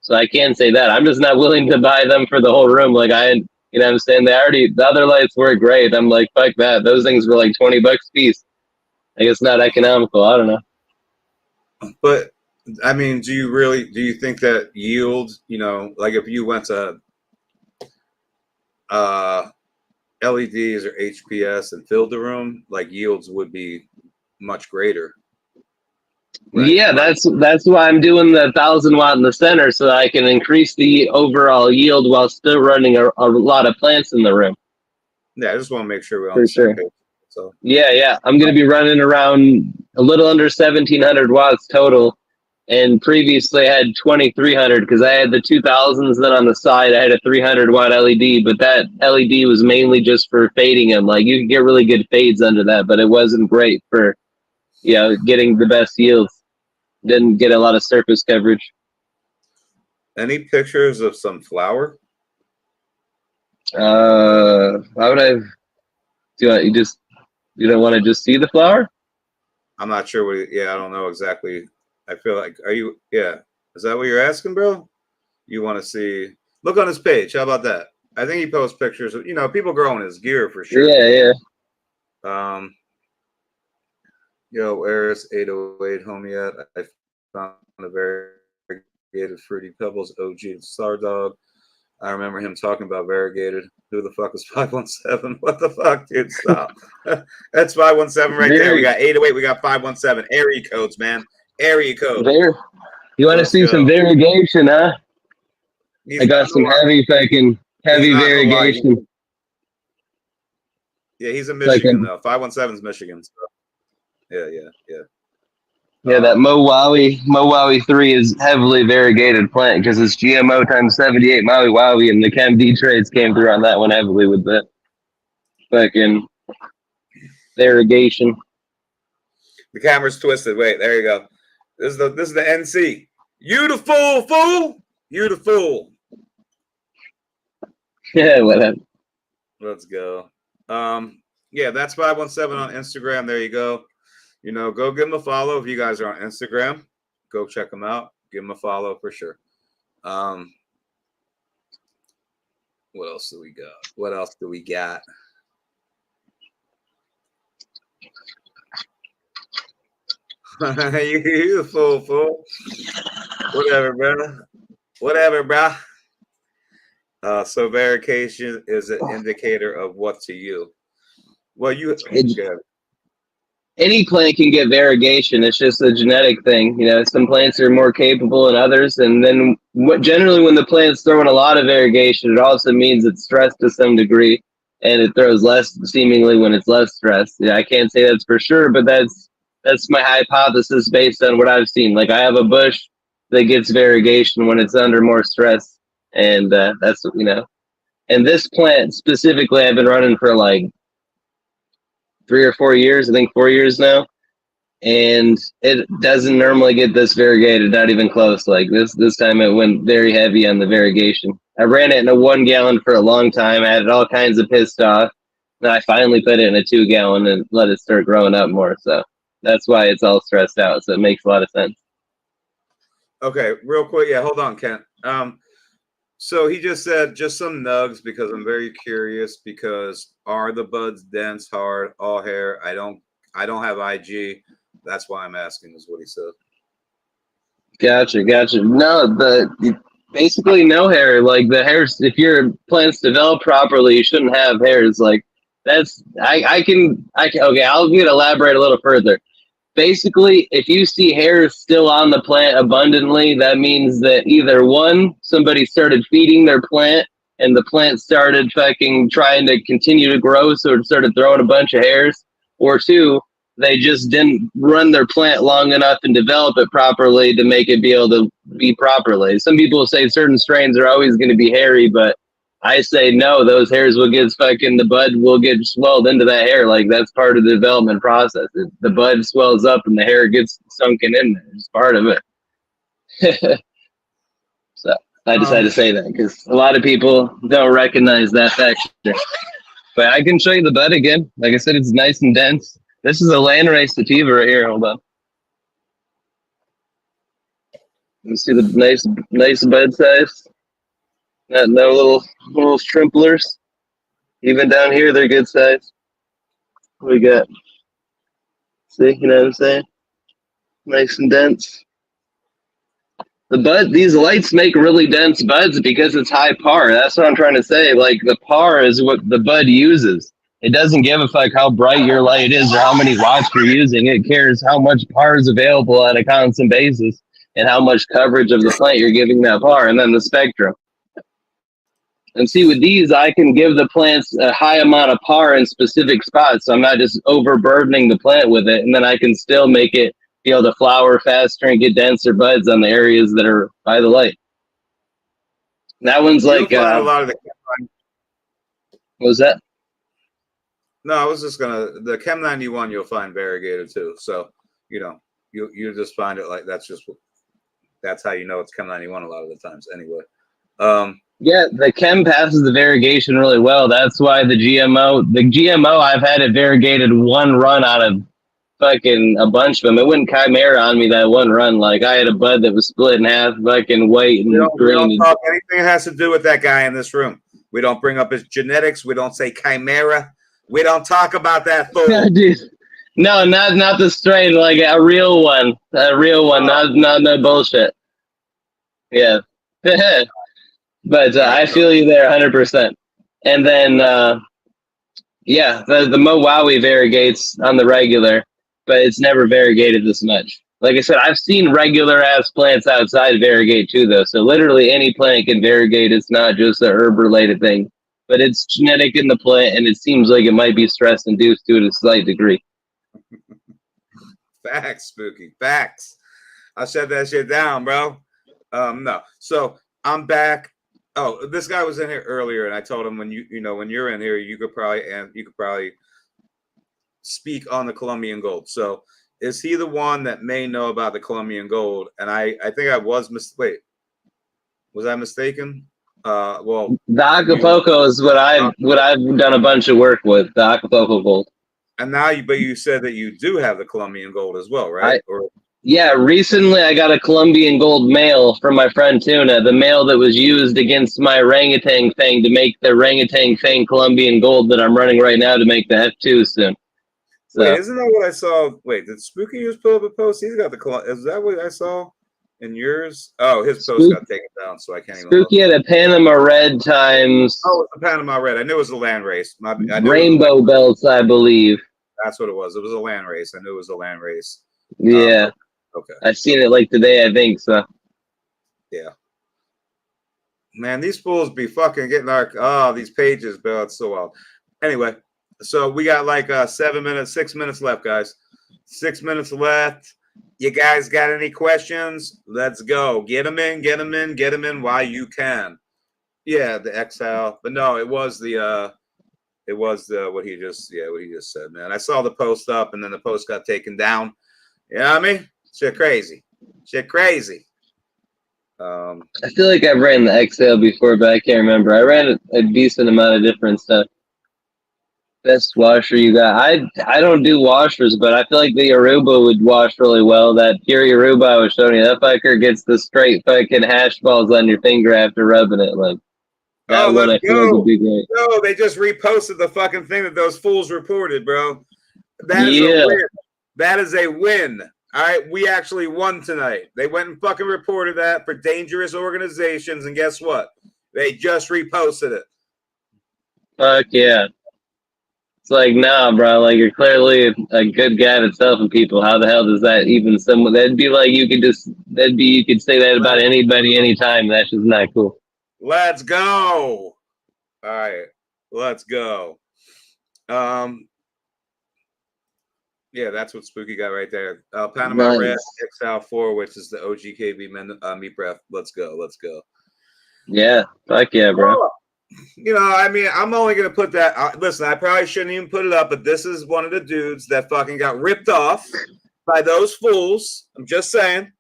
So I can say that. I'm just not willing to buy them for the whole room. Like you know what I'm saying? The other lights work great. I'm like, fuck that. Those things were like $20 a piece. I guess not economical. I don't know.
But I mean, do you think that yield, like if you went to LEDs or HPS and filled the room, like yields would be much greater? Right?
Yeah, that's why I'm doing the 1,000 watt in the center, so that I can increase the overall yield while still running a lot of plants in the room.
Yeah, I just want to make sure we're on
For
the same
sure.
page. So
Yeah. I'm going to be running around a little under 1,700 watts total. And previously I had 2,300 because I had the 2,000s. Then on the side, I had a 300-watt LED, but that LED was mainly just for fading them. Like you could get really good fades under that, but it wasn't great for, getting the best yields. Didn't get a lot of surface coverage.
any pictures of some flower?
Why would I? You don't want to just see the flower?
I'm not sure I don't know exactly. I feel like, is that what you're asking, bro? You want to see, look on his page. How about that? I think he posts pictures of, people growing his gear for sure.
Yeah.
Where's 808 homie at? I found a variegated Fruity Pebbles OG Star Dog. I remember him talking about variegated. Who the fuck is 517? What the fuck, dude? Stop. That's 517 right there. We got 808. We got 517. Area codes, man. Area code.
There. You want to see some variegation, huh? I got some heavy variegation.
Yeah, he's in Michigan though. 517's Michigan. So. Yeah.
Yeah, that Mowawi 3 is heavily variegated plant because it's GMO times 78 Maui, and the ChemD trades came through on that one heavily with the fucking variegation.
The camera's twisted. Wait, there you go. This is the NC. You the fool. You the fool.
Yeah, whatever.
Let's go. That's 517 on Instagram. There you go. Go give him a follow if you guys are on Instagram. Go check him out. Give him a follow for sure. What else do we got? You the fool. Whatever, bro. So variegation is an indicator of what to you? Well,
any plant can get variegation. It's just a genetic thing. Some plants are more capable than others. And then generally when the plant's throwing a lot of variegation, it also means it's stressed to some degree, and it throws less seemingly when it's less stressed. I can't say that's for sure, but that's my hypothesis based on what I've seen. Like I have a bush that gets variegation when it's under more stress. And that's, and this plant specifically I've been running for like 3 or 4 years, I think 4 years now, and it doesn't normally get this variegated, not even close. Like this time it went very heavy on the variegation. I ran it in a 1 gallon for a long time. I had it all kinds of pissed off. Then I finally put it in a 2 gallon and let it start growing up more. So that's why it's all stressed out. So it makes a lot of sense.
Okay, real quick. Yeah, hold on, Kent. So he just said just some nugs because I'm very curious because are the buds dense, hard, all hair? I don't have IG. That's why I'm asking is what he said.
Gotcha. No, basically no hair. Like the hairs, if your plants develop properly, you shouldn't have hairs. Like that's okay, I'm gonna elaborate a little further. Basically, if you see hairs still on the plant abundantly, that means that either one, somebody started feeding their plant and the plant started fucking trying to continue to grow, so it started throwing a bunch of hairs, or 2, they just didn't run their plant long enough and develop it properly to make it be able to be properly. Some people say certain strains are always going to be hairy, but I say no, those hairs will get fucking, the bud will get swelled into that hair. Like that's part of the development process. The bud swells up and the hair gets sunken in there. It's part of it. So I decided to say that because a lot of people don't recognize that factor. But I can show you the bud again. Like I said, it's nice and dense. This is a landrace sativa right here. Hold on. You see the nice bud size? No little shrimplers. Even down here, they're good size. We got, see, you know what I'm saying? Nice and dense. The bud, these lights make really dense buds because it's high par. That's what I'm trying to say. Like the par is what the bud uses. It doesn't give a fuck how bright your light is or how many watts you're using. It cares how much par is available on a constant basis and how much coverage of the plant you're giving that par, and then the spectrum. And see, with these, I can give the plants a high amount of par in specific spots, so I'm not just overburdening the plant with it, and then I can still make it be able to flower faster and get denser buds on the areas that are by the light. And that one's like,
find a lot of
what was that?
No, I was just gonna, the Chem 91 you'll find variegated too. So you just find it like that's how you know it's Chem 91 a lot of the times. Anyway,
yeah, the chem passes the variegation really well. That's why the GMO, I've had it variegated one run out of fucking a bunch of them. It wouldn't chimera on me that one run. Like I had a bud that was split in half, fucking white and green.
We don't talk anything that has to do with that guy in this room. We don't bring up his genetics. We don't say chimera. We don't talk about that fool.
No, not the strain, like a real one. Not no bullshit. Yeah. But I feel you there 100%. And then, yeah, the Mowawi variegates on the regular, but it's never variegated this much. Like I said, I've seen regular ass plants outside variegate too, though. So literally any plant can variegate. It's not just a herb related thing, but it's genetic in the plant, and it seems like it might be stress induced to a slight degree.
Facts, Spooky. Facts. I shut that shit down, bro. No. So I'm back. Oh, this guy was in here earlier, and I told him when when you're in here, you could probably speak on the Colombian Gold. So is he the one that may know about the Colombian Gold? And I think I was wait, was I mistaken? Well,
the Acapulco is what I've done a bunch of work with, the Acapulco Gold.
And now you said that you do have the Colombian Gold as well, right?
Yeah, recently I got a Colombian Gold male from my friend Tuna, the male that was used against my orangutan thing to make the orangutan thing Colombian Gold that I'm running right now to make the F2 soon. So,
wait, isn't that what I saw? Wait, did Spooky just put up a post? He's got the is that what I saw in yours? Oh, his post got taken down, so I can't even.
Spooky had a Panama Red times.
Oh, it's a Panama Red. I knew it was a land race.
Rainbow belts, I believe.
That's what it was. It was a land race. I knew it was a land race.
Yeah.
Okay.
I've seen it like today, I think so.
Yeah. Man, these fools be fucking getting these pages, bro. It's so wild. Anyway, so we got like 6 minutes left, guys. 6 minutes left. You guys got any questions? Let's go. Get them in while you can. Yeah, the exile. But no, it was the what he just said, man. I saw the post up and then the post got taken down. You know what I mean? Shit crazy.
I feel like I've ran the exhale before, but I can't remember. I ran a decent amount of different stuff. Best washer you got? I don't do washers, but I feel like the Aruba would wash really well. That pure Aruba I was showing you, that fucker gets the straight fucking hash balls on your finger after rubbing it. Like that one, I feel like would be great.
No, they just reposted the fucking thing that those fools reported, bro. That is a win. That is a win. All right, we actually won tonight. They went and fucking reported that for dangerous organizations, and guess what? They just reposted it.
Fuck yeah. It's like, nah, bro, like you're clearly a good guy at helping people. How the hell does that even someone that'd be like you could say that about anybody anytime. That's just not cool.
Let's go. All right, let's go. Yeah, that's what Spooky got right there. Panama Red XL4, which is the OGKB meat breath. Let's go.
Yeah, fuck yeah, bro.
You know, I mean, I'm only gonna put that. Listen, I probably shouldn't even put it up, but this is one of the dudes that fucking got ripped off by those fools. I'm just saying.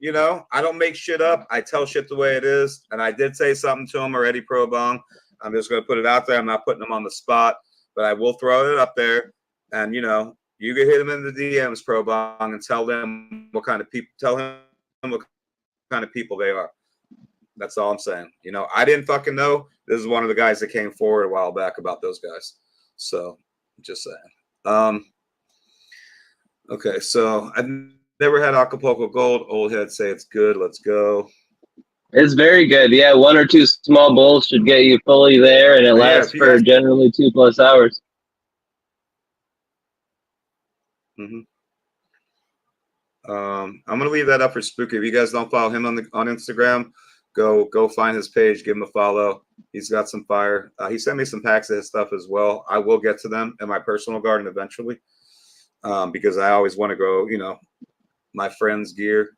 You know, I don't make shit up. I tell shit the way it is. And I did say something to him already, Pro Bong. I'm just going to put it out there. I'm not putting him on the spot, but I will throw it up there. And, you know, you can hit him in the DMs, Pro Bong, and tell them what kind of people, tell him what kind of people they are. That's all I'm saying. You know, I didn't fucking know. This is one of the guys that came forward a while back about those guys. So, just saying. Okay, so I've never had Acapulco Gold. Old heads say it's good. Let's go.
It's very good. Yeah, 1 or 2 small bowls should get you fully there, and it lasts for generally 2+ hours.
Mm-hmm. I'm gonna leave that up for Spooky. If you guys don't follow him on Instagram, go find his page, give him a follow. He's got some fire. He sent me some packs of his stuff as well. I will get to them in my personal garden eventually, because I always want to grow, you know, my friends' gear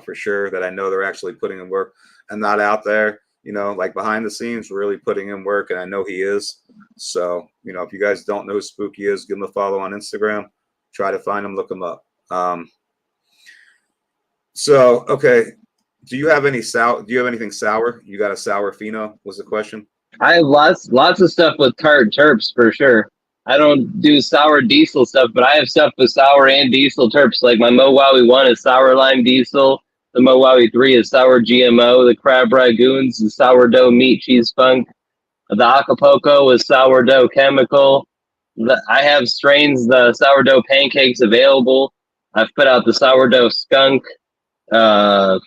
for sure, that I know they're actually putting in work and not out there, you know, like behind the scenes, really putting in work. And I know he is. So, you know, if you guys don't know who Spooky is, give him a follow on Instagram. Try to find him, look him up. So, okay. Do you have any sour? Do you have anything sour? You got a sour pheno? Was the question?
I have lots of stuff with tart terps for sure. I don't do sour diesel stuff, but I have stuff with sour and diesel terps. Like my Mowawi 1 is sour lime diesel. The Mowawi 3 is sour GMO. The crab ragoons is sourdough meat cheese funk. The Acapulco is sourdough chemical. I have strains, the sourdough pancakes available. I've put out the sourdough skunk. I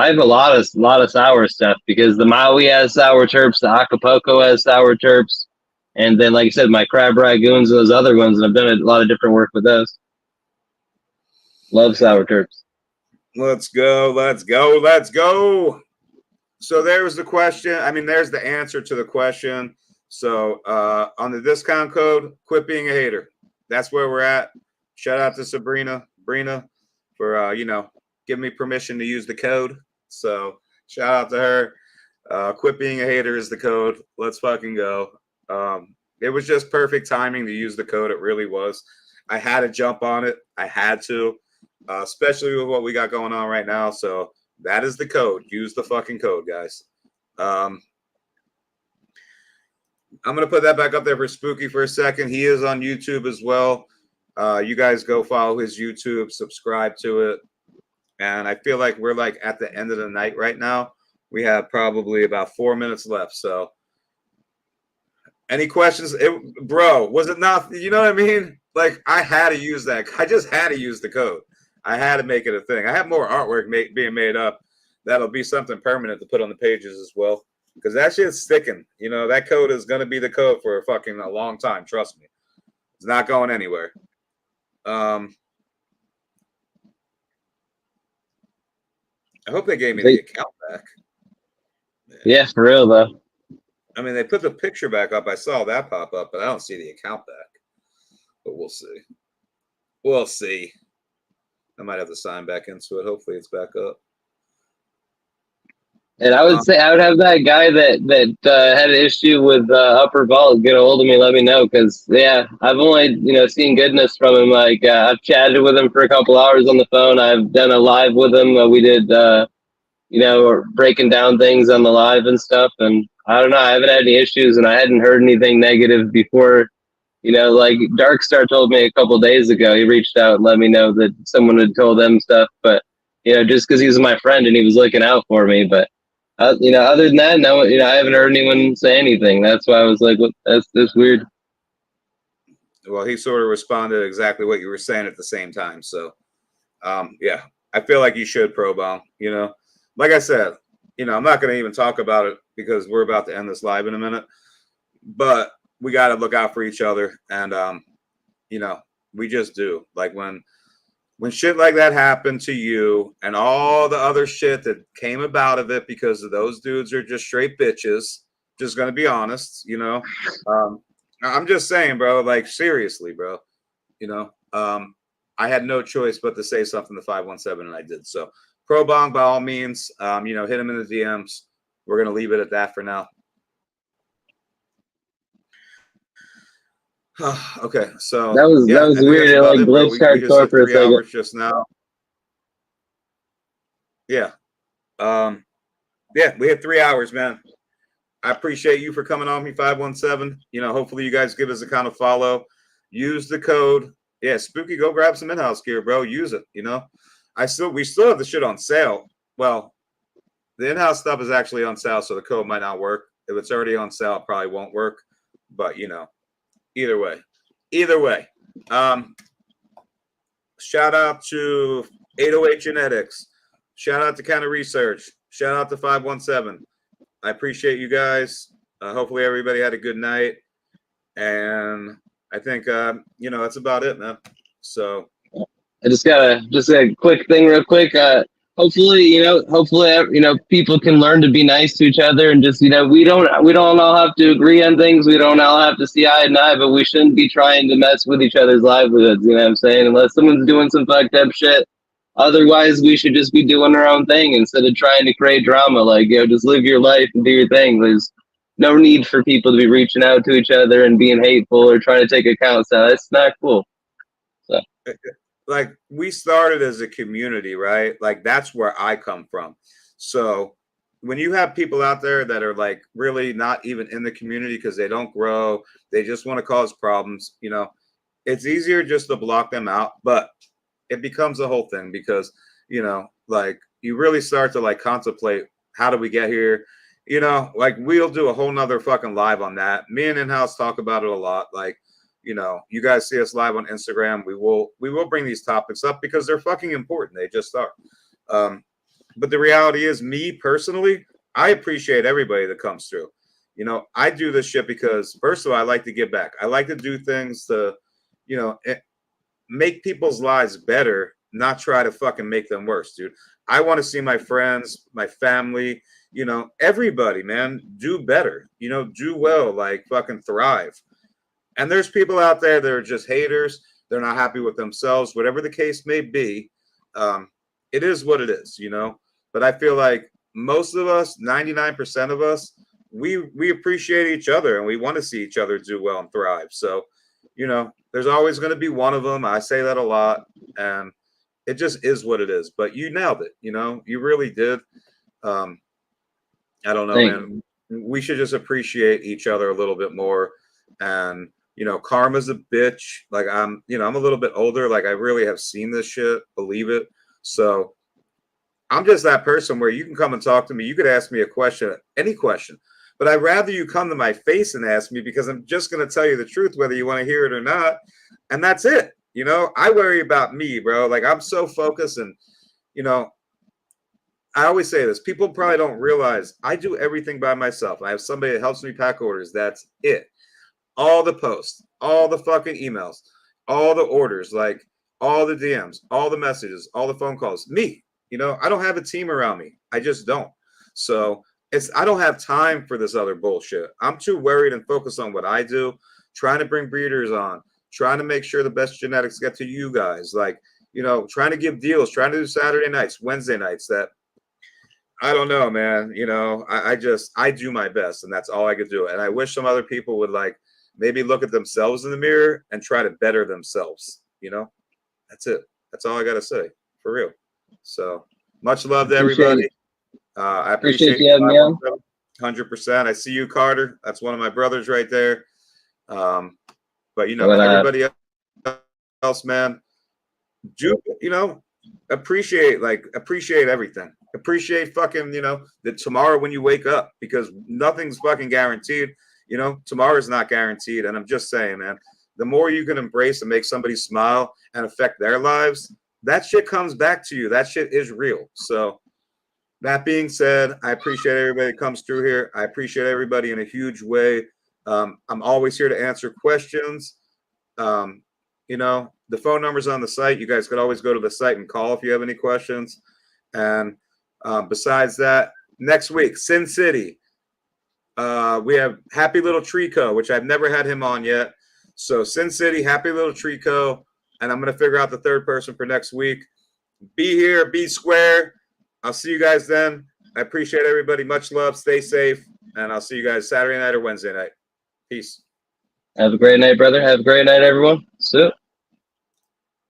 have a lot of sour stuff because the Maui has sour terps, the Acapulco has sour terps, and then like I said, my crab ragoons and those other ones, and I've done a lot of different work with those. Love sour terps.
Let's go, let's go, let's go. So there's the question. I mean, there's the answer to the question. So on the discount code, quit being a hater. That's where we're at. Shout out to Brina, for you know, giving me permission to use the code. So shout out to her. Quit being a hater is the code. Let's fucking go. It was just perfect timing to use the code. It really was. I had to jump on it. I had to, especially with what we got going on right now. So that is the code. Use the fucking code, guys. I'm going to put that back up there for Spooky for a second. He is on YouTube as well. You guys go follow his YouTube, subscribe to it. And I feel like we're like at the end of the night right now. We have probably about 4 minutes left. So any questions? Bro, was it not? You know what I mean? Like I had to use that. I just had to use the code. I had to make it a thing. I have more artwork being made up. That'll be something permanent to put on the pages as well. Because that shit's sticking. You know, that code is going to be the code for a long time. Trust me. It's not going anywhere. I hope they gave me the account back.
Yeah, for real though.
I mean, they put the picture back up. I saw that pop up, but I don't see the account back. But we'll see. We'll see. I might have to sign back into it. Hopefully it's back up.
And I would say I would have that guy that had an issue with Upper Vault get a hold of me, let me know, because yeah, I've only seen goodness from him. Like I've chatted with him for a couple hours on the phone. I've done a live with him. We did breaking down things on the live and stuff. And I don't know, I haven't had any issues, and I hadn't heard anything negative before. Like Darkstar told me a couple days ago, he reached out and let me know that someone had told them stuff, but just because he was my friend and he was looking out for me, but. Other than that, no, I haven't heard anyone say anything. That's why I was like, that's weird.
Well, he sort of responded exactly what you were saying at the same time. So, yeah, I feel like you should, Pro Bong. Like I said, I'm not going to even talk about it because we're about to end this live in a minute. But we got to look out for each other, and we just do. Like when shit like that happened to you and all the other shit that came about of it, because of those dudes are just straight bitches, just gonna be honest, I'm just saying, bro, like seriously, bro, I had no choice but to say something to 517, and I did. So Pro Bong, by all means, hit him in the DMs. We're gonna leave it at that for now. Okay, so
That was
yeah, I think
weird.
that's
It
about
like
it, bro. We
glitched
just
hardcore
hit
for a
3
second.
hours just now. Yeah. Yeah, we hit 3 hours, man. I appreciate you for coming on me, 517. Hopefully you guys give us a kind of follow. Use the code. Yeah, Spooky, go grab some in-house gear, bro. Use it. We still have the shit on sale. Well, the in-house stuff is actually on sale, so the code might not work. If it's already on sale, it probably won't work. But either way. Shout out to 808 Genetics. Shout out to Canna Research. Shout out to 517. I appreciate you guys. Hopefully everybody had a good night. And I think that's about it, man. So
I just got a quick thing real quick. Hopefully, people can learn to be nice to each other and just, we don't all have to agree on things. We don't all have to see eye to eye, but we shouldn't be trying to mess with each other's livelihoods. You know what I'm saying? Unless someone's doing some fucked up shit. Otherwise, we should just be doing our own thing instead of trying to create drama. Like, just live your life and do your thing. There's no need for people to be reaching out to each other and being hateful or trying to take accounts out. It's not cool. So.
Like, we started as a community, right? Like, that's where I come from. So when you have people out there that are like really not even in the community because they don't grow, they just want to cause problems, it's easier just to block them out. But it becomes a whole thing because, like, you really start to like contemplate, how do we get here? Like, we'll do a whole nother fucking live on that. Me and In-House talk about it a lot. Like, you guys see us live on Instagram. We will bring these topics up because they're fucking important. They just are. But the reality is, me personally, I appreciate everybody that comes through. I do this shit because, first of all, I like to give back. I like to do things to, make people's lives better, not try to fucking make them worse, dude. I want to see my friends, my family, everybody, man, do better, do well, like fucking thrive. And there's people out there that are just haters. They're not happy with themselves, whatever the case may be. It is what it is, But I feel like most of us, 99% of us, we appreciate each other and we want to see each other do well and thrive. So, there's always going to be one of them. I say that a lot, and it just is what it is. But you nailed it. You really did. I don't know, man. We should just appreciate each other a little bit more. And karma's a bitch. Like, I'm a little bit older. Like, I really have seen this shit. Believe it. So I'm just that person where you can come and talk to me. You could ask me a question, any question. But I'd rather you come to my face and ask me, because I'm just going to tell you the truth, whether you want to hear it or not. And that's it. I worry about me, bro. Like, I'm so focused. And, I always say this. People probably don't realize I do everything by myself. I have somebody that helps me pack orders. That's it. All the posts, all the fucking emails, all the orders, like all the DMs, all the messages, all the phone calls. Me. I don't have a team around me. I just don't. So I don't have time for this other bullshit. I'm too worried and focused on what I do, trying to bring breeders on, trying to make sure the best genetics get to you guys. Like, trying to give deals, trying to do Saturday nights, Wednesday nights. That, I don't know, man. I do my best, and that's all I could do. And I wish some other people would like maybe look at themselves in the mirror and try to better themselves. That's it. That's all I got to say, for real. So much love to everybody. I appreciate
you having me on.
100%. I see you, Carter. That's one of my brothers right there. But everybody else, man, do appreciate everything. Appreciate fucking that tomorrow when you wake up, because nothing's fucking guaranteed. Tomorrow's not guaranteed. And I'm just saying, man, the more you can embrace and make somebody smile and affect their lives, that shit comes back to you. That shit is real. So that being said, I appreciate everybody that comes through here. I appreciate everybody in a huge way. I'm always here to answer questions. The phone number's on the site. You guys could always go to the site and call if you have any questions. And besides that, next week, Sin City, we have Happy Little Trico, which I've never had him on yet. So Sin City, Happy Little Trico, and I'm going to figure out the third person for next week. Be here, be square. I'll see you guys then. I appreciate everybody. Much love. Stay safe. And I'll see you guys Saturday night or Wednesday night. Peace.
Have a great night, brother. Have a great night, everyone. See ya.